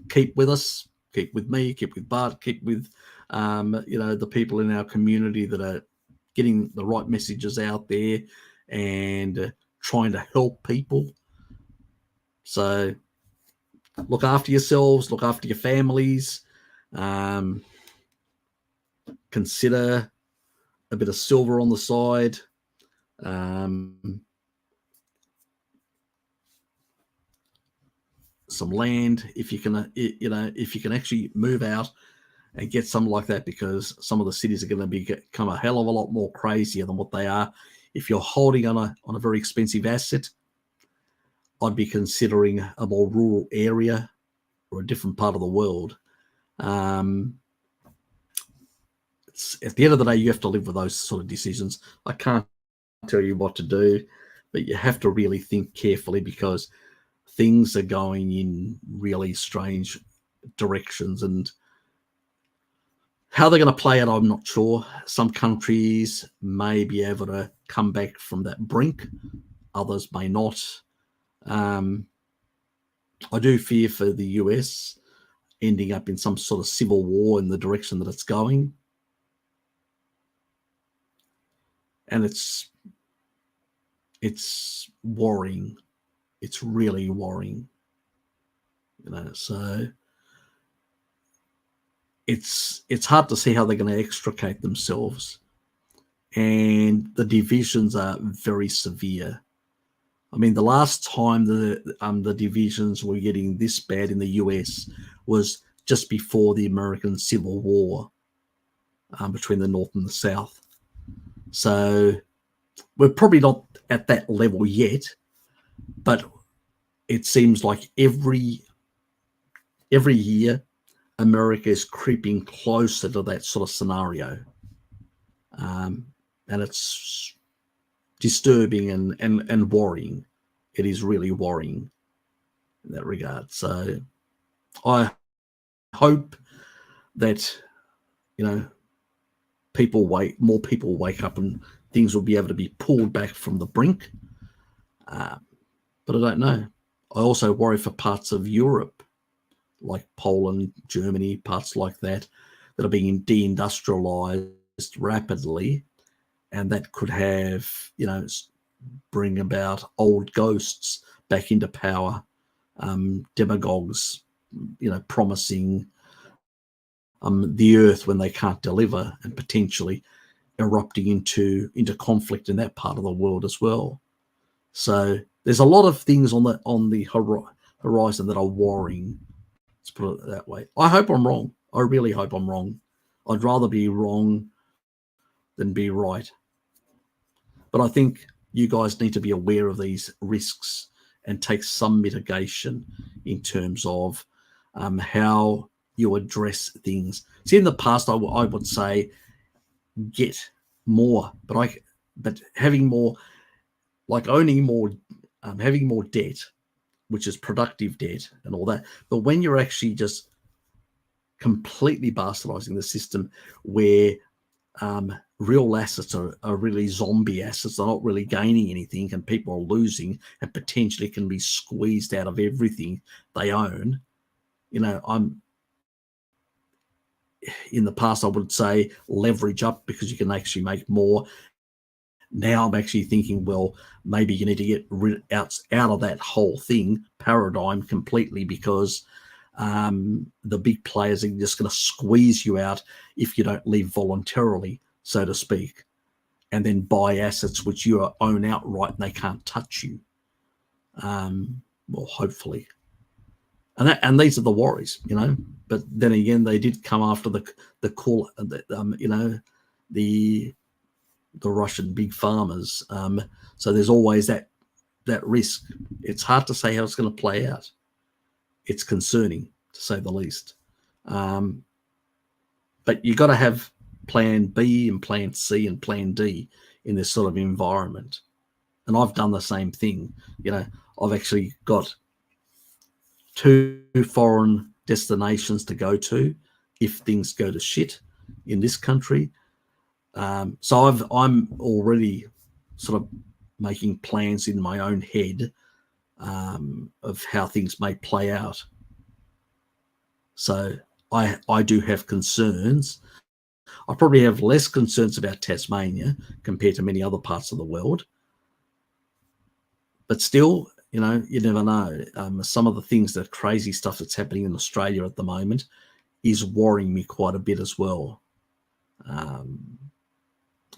Keep with us. Keep with me. Keep with Bart. Keep with the people in our community that are getting the right messages out there and trying to help people. So look after yourselves, look after your families. Consider a bit of silver on the side. Some land, if you can, if you can actually move out and get something like that, because some of the cities are going to become a hell of a lot more crazier than what they are. If you're holding on a very expensive asset, I'd be considering a more rural area or a different part of the world. At the end of the day, you have to live with those sort of decisions. I can't tell you what to do, but you have to really think carefully, because things are going in really strange directions, and how they're going to play out, I'm not sure. Some countries may be able to come back from that brink. Others may not. I do fear for the US ending up in some sort of civil war in the direction that it's going. And it's worrying. It's really worrying. So it's hard to see how they're going to extricate themselves. And the divisions are very severe. I mean, the last time the divisions were getting this bad in the US was just before the American Civil War, between the North and the South. So we're probably not at that level yet, but it seems like every year America is creeping closer to that sort of scenario, and it's disturbing and worrying. It is really worrying in that regard. So I hope that, you know, more people wake up and things will be able to be pulled back from the brink. But I don't know. I also worry for parts of Europe, like Poland, Germany, parts like that are being deindustrialized rapidly, and that could have, bring about old ghosts back into power, demagogues, promising the earth when they can't deliver, and potentially erupting into conflict in that part of the world as well. So there's a lot of things on the horizon that are worrying. Let's put it that way. I hope I'm wrong. I really hope I'm wrong. I'd rather be wrong than be right. But I think you guys need to be aware of these risks and take some mitigation in terms of how you address things. See, in the past, I would say get more, but having more, like owning more, having more debt, which is productive debt and all that. But when you're actually just completely bastardizing the system, where real assets are really zombie assets, they're not really gaining anything, and people are losing and potentially can be squeezed out of everything they own. I'm in the past, I would say leverage up because you can actually make more. Now I'm actually thinking, well, maybe you need to get out of that whole paradigm completely, because the big players are just going to squeeze you out if you don't leave voluntarily, so to speak, and then buy assets which you own outright and they can't touch you. Well, hopefully. And these are the worries, But then again, they did come after the Russian big farmers. So there's always that risk. It's hard to say how it's going to play out. It's concerning, to say the least. But you got to have plan B and plan C and plan D in this sort of environment. And I've done the same thing. I've actually got 2 foreign destinations to go to if things go to shit in this country. So I'm already sort of making plans in my own head of how things may play out. So I do have concerns. I probably have less concerns about Tasmania compared to many other parts of the world. But still, you never know. Some of the things, the crazy stuff that's happening in Australia at the moment is worrying me quite a bit as well.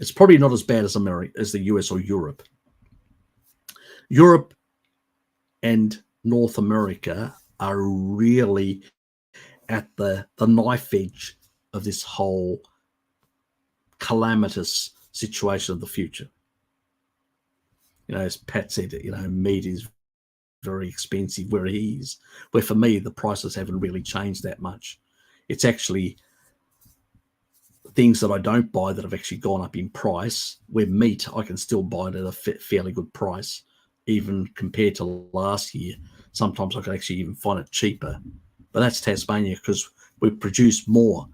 It's probably not as bad as the US or Europe. Europe and North America are really at the knife edge of this whole calamitous situation of the future. As Pat said, meat is very expensive where he is. Where for me, the prices haven't really changed that much. It's actually things that I don't buy that have actually gone up in price, where meat I can still buy it at a fairly good price, even compared to last year. Sometimes I can actually even find it cheaper. But that's Tasmania, because we produce more.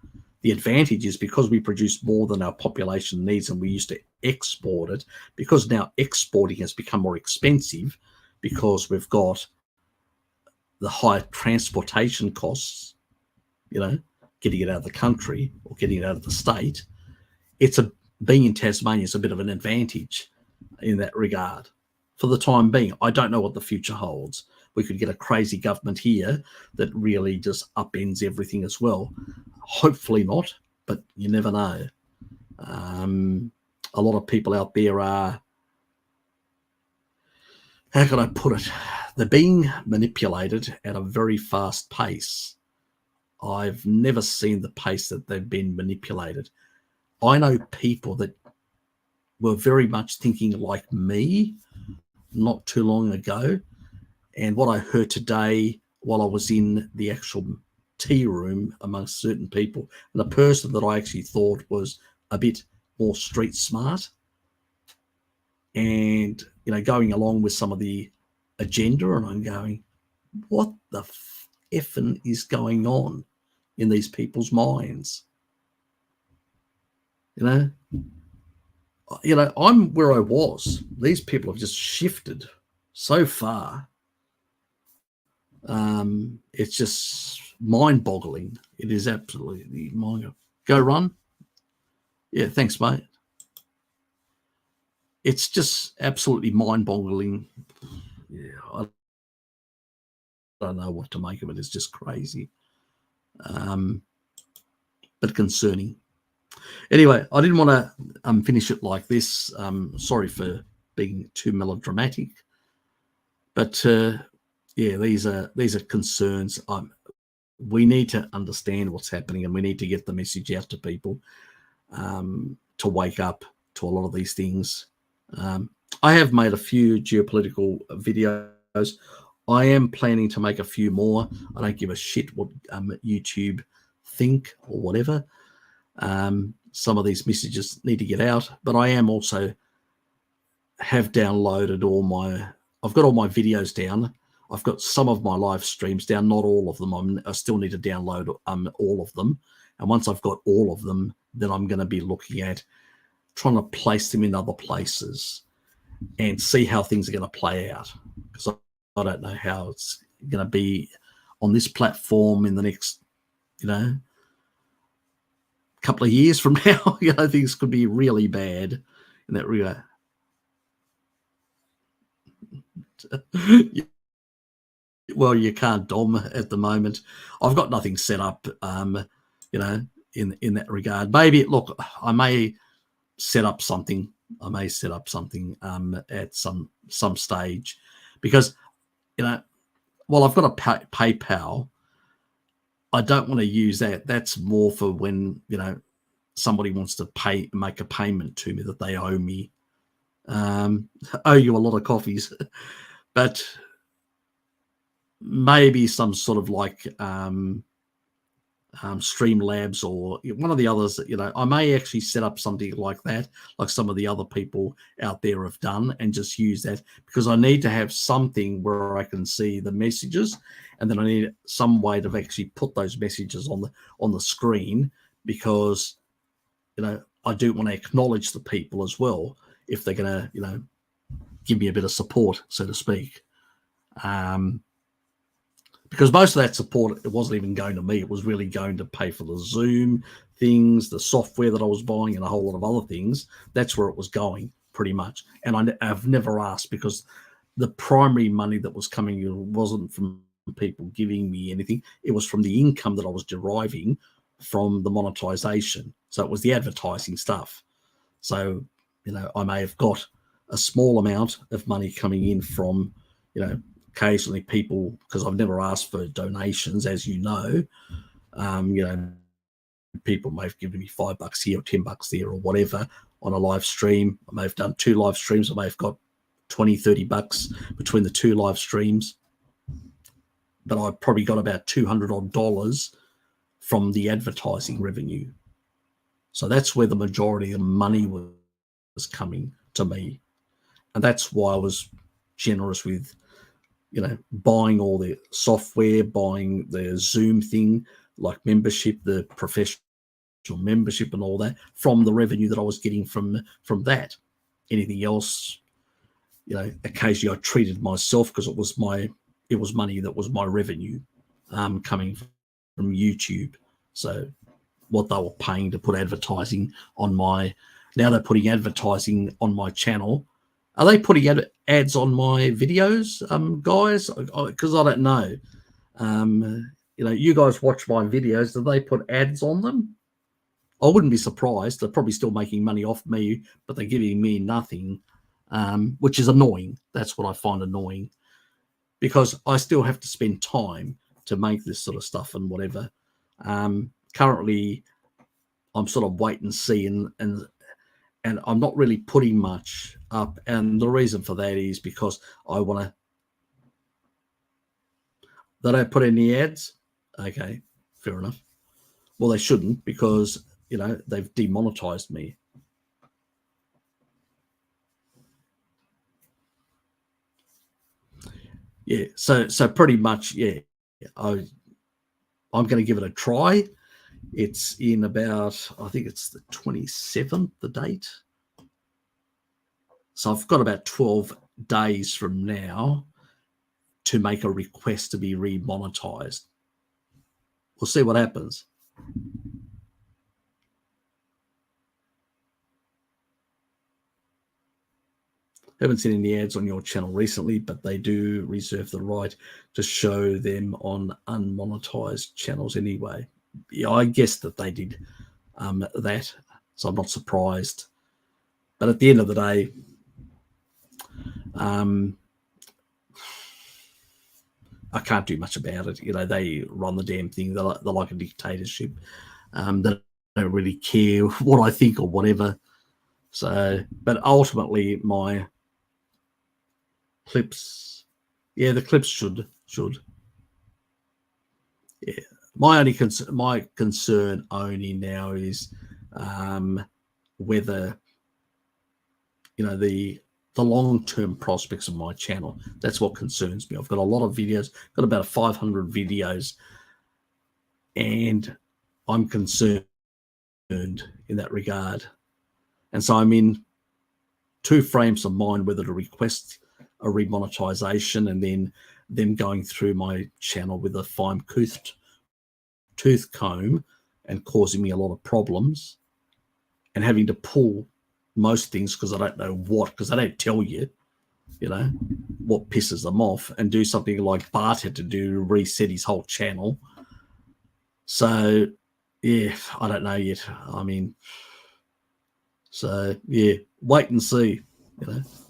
The advantage is because we produce more than our population needs, and we used to export it, because now exporting has become more expensive because we've got the high transportation costs, getting it out of the country or getting it out of the state. Being in Tasmania is a bit of an advantage in that regard for the time being. I don't know what the future holds. We could get a crazy government here that really just upends everything as well. Hopefully not, but you never know. A lot of people out there are how can I put it? They're being manipulated at a very fast pace. I've never seen the pace that they've been manipulated. I know people that were very much thinking like me not too long ago. And what I heard today while I was in the actual tea room amongst certain people, and a person that I actually thought was a bit more street smart and, going along with some of the agenda, and I'm going, what the effing is going on in these people's minds? I'm where I was. These people have just shifted so far. It's just mind-boggling. It is absolutely mind. Go run. Yeah, thanks, mate. It's just absolutely mind-boggling. Yeah, I don't know what to make of it. It's just crazy, but concerning. Anyway, I didn't want to finish it like this. Sorry for being too melodramatic, but yeah, these are concerns. We need to understand what's happening, and we need to get the message out to people to wake up to a lot of these things. I have made a few geopolitical videos. I am planning to make a few more. I don't give a shit what YouTube think or whatever. Some of these messages need to get out, but I am also have downloaded I've got all my videos down. I've got some of my live streams down, not all of them. I still need to download all of them. And once I've got all of them, then I'm going to be looking at trying to place them in other places and see how things are going to play out. Because I don't know how it's going to be on this platform in the next, couple of years from now. Things could be really bad in that regard. Well, you can't, Dom, at the moment. I've got nothing set up, in that regard. Maybe, look, I may set up something. At some stage, because, while I've got a PayPal, I don't want to use that. That's more for when, somebody wants to make a payment to me that they owe me. Owe you a lot of coffees, but maybe some sort of like Streamlabs or one of the others that, I may actually set up something like that, like some of the other people out there have done, and just use that, because I need to have something where I can see the messages, and then I need some way to actually put those messages on the screen, because I do want to acknowledge the people as well if they're going to give me a bit of support, so to speak. Because most of that support, it wasn't even going to me. It was really going to pay for the Zoom things, the software that I was buying, and a whole lot of other things. That's where it was going, pretty much. And I've never asked, because the primary money that was coming in wasn't from people giving me anything. It was from the income that I was deriving from the monetization. So it was the advertising stuff. So, I may have got a small amount of money coming in from, occasionally people, because I've never asked for donations, as you know, people may have given me $5 here or $10 there or whatever on a live stream. I may have done 2 live streams. I may have got $20-30 between the 2 live streams, but I probably got about $200 odd from the advertising revenue. So that's where the majority of the money was coming to me, and that's why I was generous with buying all the software, buying the Zoom thing, like membership, the professional membership and all that, from the revenue that I was getting from that. Anything else, occasionally I treated myself, because it was money that was my revenue coming from YouTube. So what they were paying to put advertising on now they're putting advertising on my channel. Are they putting ads on my videos, guys? Because I don't know. You guys watch my videos. Do they put ads on them? I wouldn't be surprised. They're probably still making money off me, but they're giving me nothing which is annoying. That's what I find annoying, because I still have to spend time to make this sort of stuff and whatever. Currently, I'm sort of wait and see, and I'm not really putting much up. And the reason for that is because I want to. They don't put any ads. Okay, fair enough. Well, they shouldn't, because they've demonetized me. Yeah, so pretty much, yeah. I'm going to give it a try. It's in about, I think it's the 27th, the date. So I've got about 12 days from now to make a request to be remonetized. We'll see what happens. Haven't seen any ads on your channel recently, but they do reserve the right to show them on unmonetized channels anyway. Yeah, I guess that they did that, so I'm not surprised. But at the end of the day, I can't do much about it. They run the damn thing. They're like a dictatorship. They don't really care what I think or whatever. So, but ultimately, my clips, yeah, the clips should. Yeah, my concern only now is whether the long-term prospects of my channel. That's what concerns me. I've got a lot of videos, got about 500 videos, and I'm concerned in that regard. And so I'm in two frames of mind whether to request a remonetization and then them going through my channel with a fine-toothed tooth comb and causing me a lot of problems, and having to pull most things because I don't know because they don't tell you, what pisses them off, and do something like Bart had to do to reset his whole channel. So, yeah, I don't know yet. I mean, so yeah, wait and see.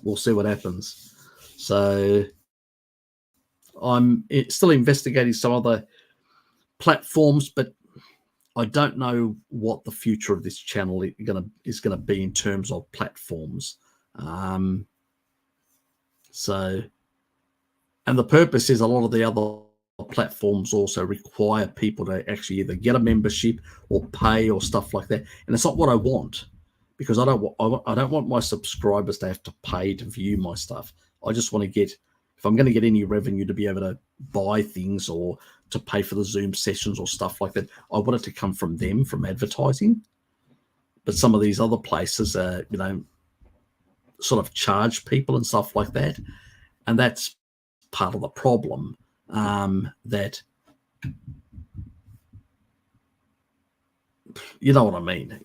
We'll see what happens. So, I'm still investigating some other platforms, but I don't know what the future of this channel is going to be in terms of platforms. So, and the purpose is a lot of the other platforms also require people to actually either get a membership or pay or stuff like that, and it's not what I want, because I don't want my subscribers to have to pay to view my stuff. I just want to get, if I'm going to get any revenue, to be able to buy things or to pay for the Zoom sessions or stuff like that. I want it to come from them, from advertising. But some of these other places, sort of charge people and stuff like that, and that's part of the problem. That, you know what I mean.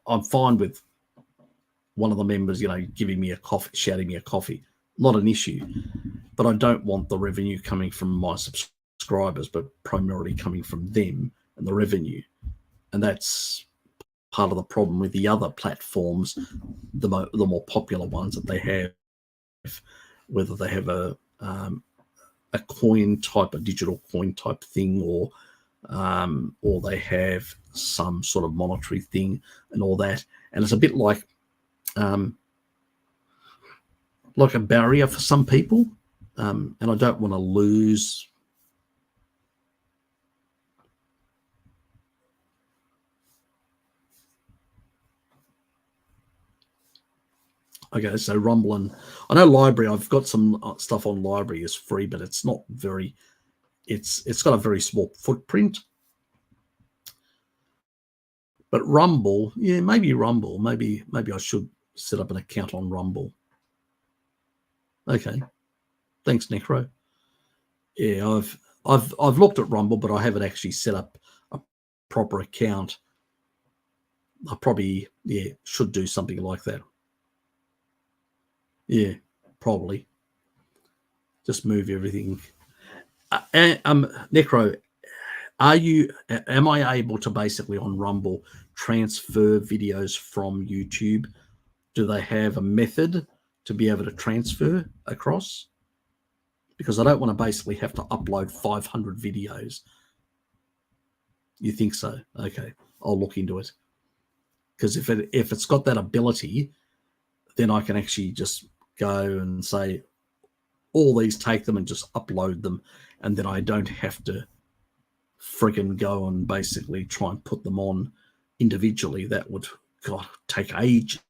I'm fine with one of the members, giving me a coffee, shouting me a coffee, not an issue. But I don't want the revenue coming from my subscribers, but primarily coming from them and the revenue. And that's part of the problem with the other platforms, the more popular ones that they have, whether they have a coin type, a digital coin type thing, or they have some sort of monetary thing and all that. And it's a bit like a barrier for some people. And I don't want to lose. Okay, so Rumble, and I know Library. I've got some stuff on Library is free, but it's not very. It's got a very small footprint. But Rumble, yeah, maybe Rumble. Maybe I should set up an account on Rumble. Okay, thanks, Necro. Yeah, I've looked at Rumble, but I haven't actually set up a proper account. I probably should do something like that. Yeah, probably. Just move everything. Necro, am I able to basically on Rumble transfer videos from YouTube? Do they have a method to be able to transfer across, because I don't want to basically have to upload 500 videos. You think so? Okay, I'll look into it. Because if it's got that ability, then I can actually just go and say, all these, take them and just upload them, and then I don't have to friggin' go and basically try and put them on individually. That would, God, take ages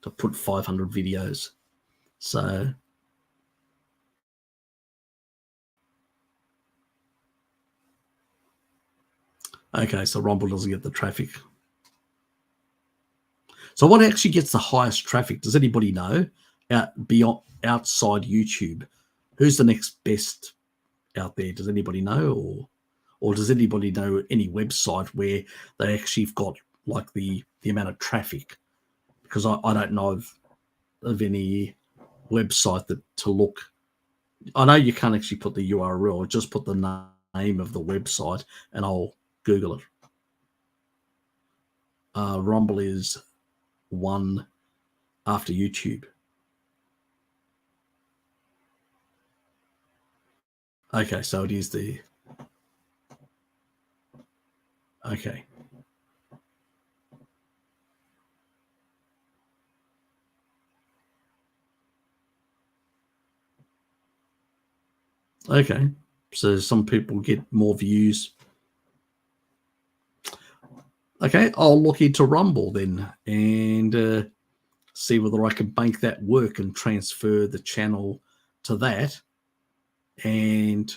to put 500 videos. So okay, so Rumble doesn't get the traffic. So what actually gets the highest traffic? Does anybody know? Outside YouTube, who's the next best out there? Does anybody know, or does anybody know any website where they actually have got like the amount of traffic? Because I don't know of any website that to look. I know you can't actually put the URL, just put the name of the website and I'll Google it. Rumble is one after YouTube. Okay, so it is the... Okay. Okay, so some people get more views. Okay, I'll look into Rumble then and see whether I can make that work and transfer the channel to that. And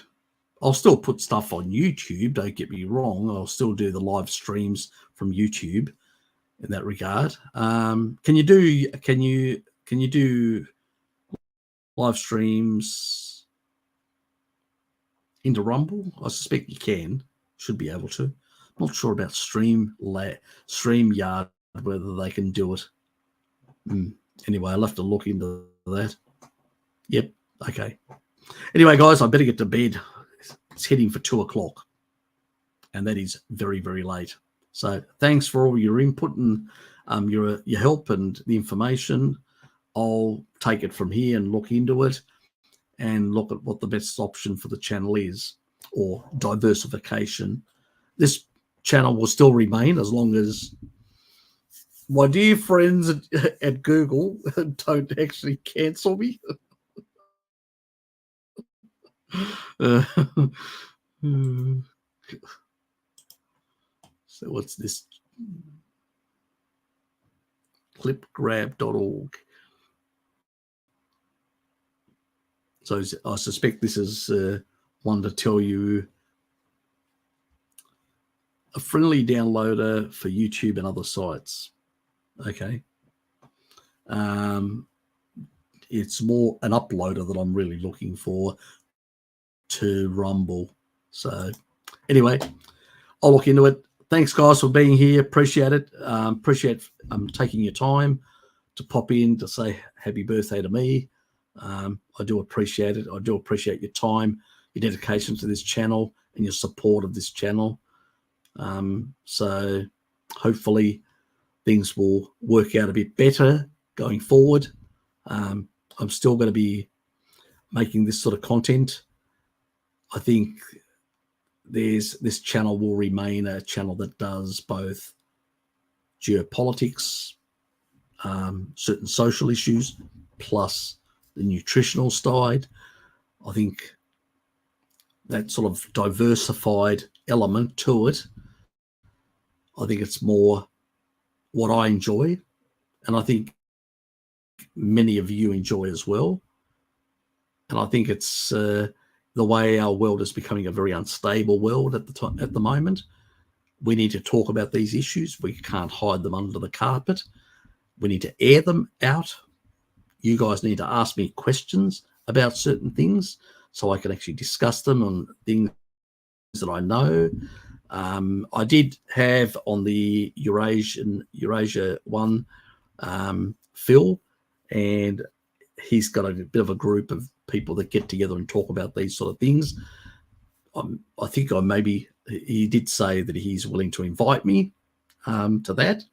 I'll still put stuff on YouTube, don't get me wrong. I'll still do the live streams from YouTube in that regard. Can you do live streams into Rumble? I suspect you can. Should be able to. I'm not sure about StreamYard, whether they can do it. Anyway, I'll have to look into that. Yep. Okay. Anyway, guys, I better get to bed. It's heading for 2 o'clock, and that is very, very late. So thanks for all your input and your help and the information. I'll take it from here and look into it and look at what the best option for the channel is, or diversification. This channel will still remain as long as my dear friends at Google don't actually cancel me. So what's this? Clipgrab.org. So I suspect this is one to tell you a friendly downloader for YouTube and other sites. Okay. It's more an uploader that I'm really looking for to Rumble. So anyway, I'll look into it. Thanks, guys, for being here. Appreciate it. Appreciate taking your time to pop in to say happy birthday to me. I do appreciate it. I do appreciate your time, your dedication to this channel, and your support of this channel. So hopefully things will work out a bit better going forward. I'm still going to be making this sort of content. I think this channel will remain a channel that does both geopolitics, certain social issues, plus the nutritional side. I think that sort of diversified element to it, I think it's more what I enjoy, and I think many of you enjoy as well. And I think it's the way our world is becoming a very unstable world at the moment. We need to talk about these issues. We can't hide them under the carpet. We need to air them out. You guys need to ask me questions about certain things so I can actually discuss them on things that I know. I did have on the Eurasia one, Phil, and he's got a bit of a group of people that get together and talk about these sort of things. I think he did say that he's willing to invite me to that.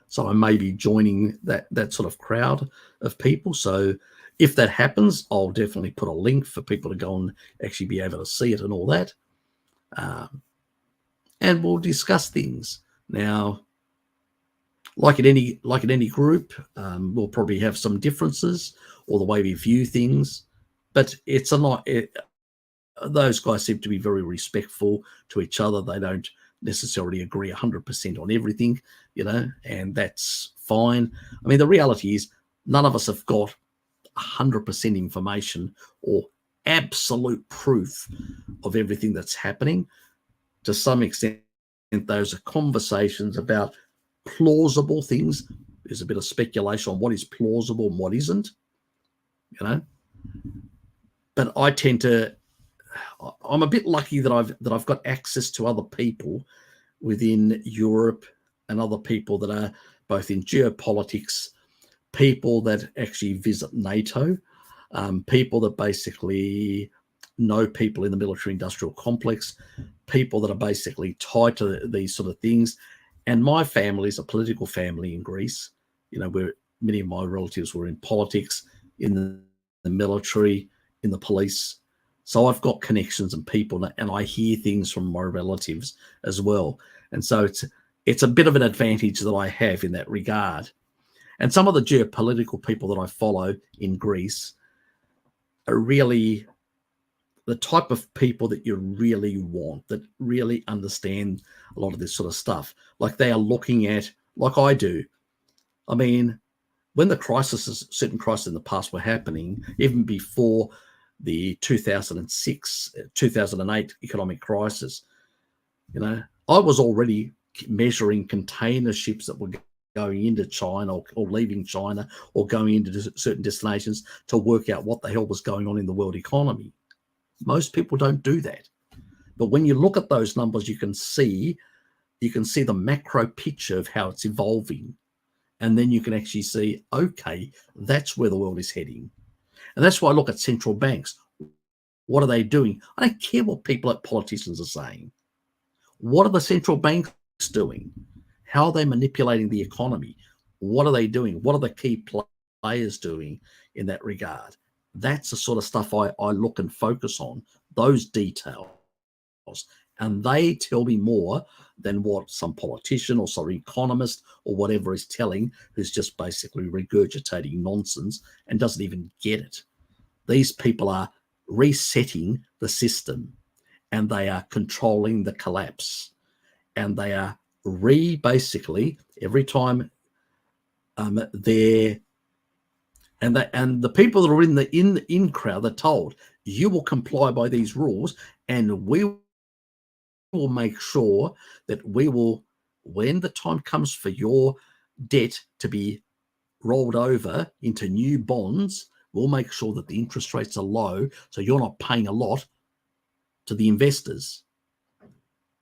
So I may be joining that sort of crowd of people. So if that happens, I'll definitely put a link for people to go and actually be able to see it and all that. And we'll discuss things. Now, like in any group, we'll probably have some differences or the way we view things, but it's a lot. Those guys seem to be very respectful to each other. They don't necessarily agree 100% on everything, and that's fine. I mean, the reality is none of us have got 100% information or absolute proof of everything that's happening. To some extent, those are conversations about plausible things. There's a bit of speculation on what is plausible and what isn't, But I tend to. I'm a bit lucky that I've got access to other people within Europe and other people that are both in geopolitics, people that actually visit NATO, people that basically know people in the military industrial complex, people that are basically tied to these sort of things. And my family is a political family in Greece, where many of my relatives were in politics, in the military, in the police. So I've got connections and people, and I hear things from my relatives as well. And so it's a bit of an advantage that I have in that regard. And some of the geopolitical people that I follow in Greece are really the type of people that you really want, that really understand a lot of this sort of stuff. Like they are looking at, like I do. I mean, when certain crises in the past were happening, even before the 2006, 2008 economic crisis, I was already measuring container ships that were going into China or leaving China or going into certain destinations to work out what the hell was going on in the world economy. Most people don't do that. But when you look at those numbers, you can see the macro picture of how it's evolving. And then you can actually see, okay, that's where the world is heading. And that's why I look at central banks. What are they doing? I don't care what politicians are saying. What are the central banks doing? How are they manipulating the economy? What are they doing? What are the key players doing in that regard? That's the sort of stuff I look and focus on, those details. And they tell me more than what some politician or some economist or whatever is telling, who's just basically regurgitating nonsense and doesn't even get it. These people are resetting the system, and they are controlling the collapse, and they are basically every time they're and the people that are in the in crowd are told, you will comply by these rules, and we will make sure that we will, when the time comes for your debt to be rolled over into new bonds, we'll make sure that the interest rates are low, so you're not paying a lot to the investors.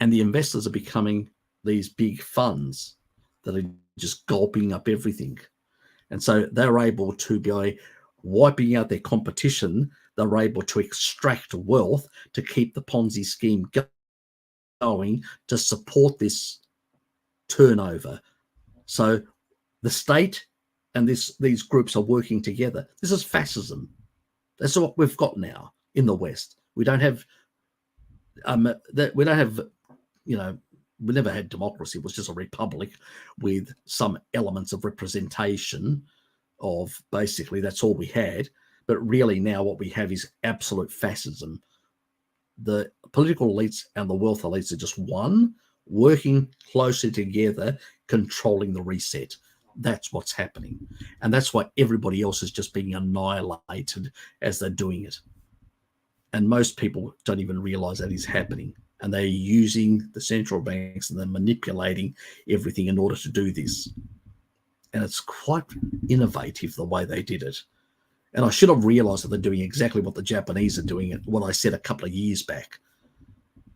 And the investors are becoming these big funds that are just gulping up everything. And so they're able to, by wiping out their competition, they're able to extract wealth to keep the Ponzi scheme going, to support this turnover. So the state and these groups are working together. This is fascism. That's what we've got now in the West. We don't have we never had democracy. It was just a republic with some elements of representation of, basically, that's all we had. But really now what we have is absolute fascism. The political elites and the wealth elites are just one, working closely together, controlling the reset. That's what's happening. And that's why everybody else is just being annihilated as they're doing it. And most people don't even realize that is happening. And they're using the central banks and they're manipulating everything in order to do this. And it's quite innovative the way they did it. And I should have realized that they're doing exactly what the Japanese are doing, what I said a couple of years back.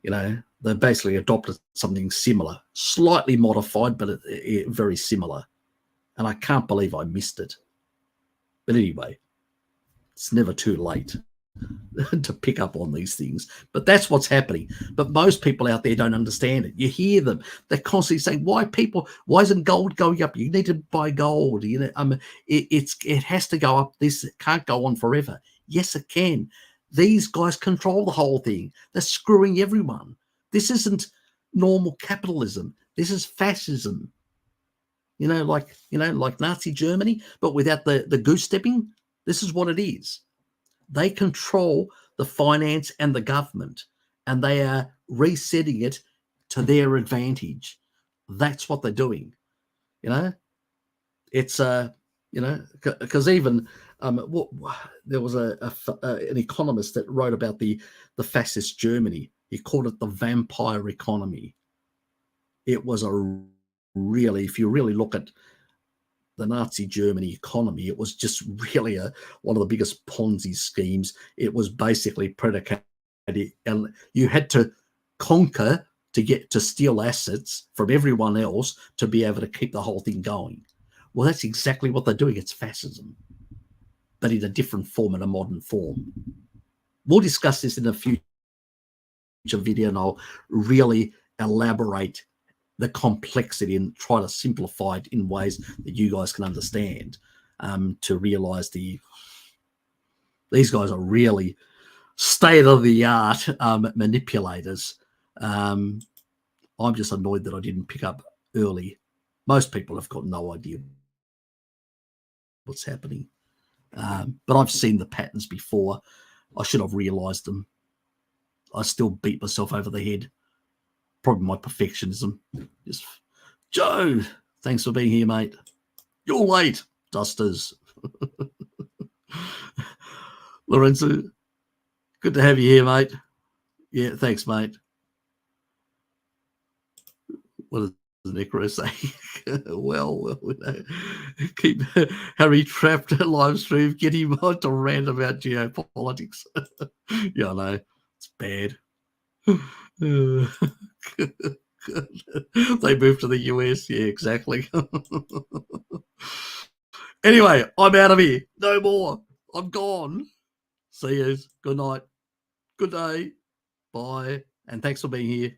They basically adopted something similar, slightly modified, but very similar. And I can't believe I missed it. But anyway, it's never too late. to pick up on these things. But that's what's happening. But most people out there don't understand it. You hear them. They're constantly saying, why isn't gold going up? You need to buy gold. It has to go up. This can't go on forever. Yes, it can. These guys control the whole thing. They're screwing everyone. This isn't normal capitalism. This is fascism. Like Nazi Germany, but without the goose stepping. This is what it is. They control the finance and the government, and they are resetting it to their advantage. That's what they're doing. It's because even there was an economist that wrote about the fascist Germany. He called it the vampire economy. It was if you really look at the Nazi Germany economy, it was just really one of the biggest Ponzi schemes. It was basically predicated, and you had to conquer to steal assets from everyone else to be able to keep the whole thing going. Well, that's exactly what they're doing. It's fascism, but in a different form, in a modern form. We'll discuss this in a future video, and I'll really elaborate the complexity and try to simplify it in ways that you guys can understand, to realize these guys are really state-of-the-art manipulators. I'm just annoyed that I didn't pick up early. Most people have got no idea what's happening. But I've seen the patterns before. I should have realized them. I still beat myself over the head. Probably my perfectionism. Joe, thanks for being here, mate. You're late, Dusters. Lorenzo, good to have you here, mate. Yeah, thanks, mate. What does Necro say? well, keep Harry trapped at live stream, get him on to rant about geopolitics. Yeah, I know. It's bad. They moved to the US. Yeah, exactly. Anyway, I'm out of here. No more. I'm gone. See you. Good night. Good day. Bye. And thanks for being here.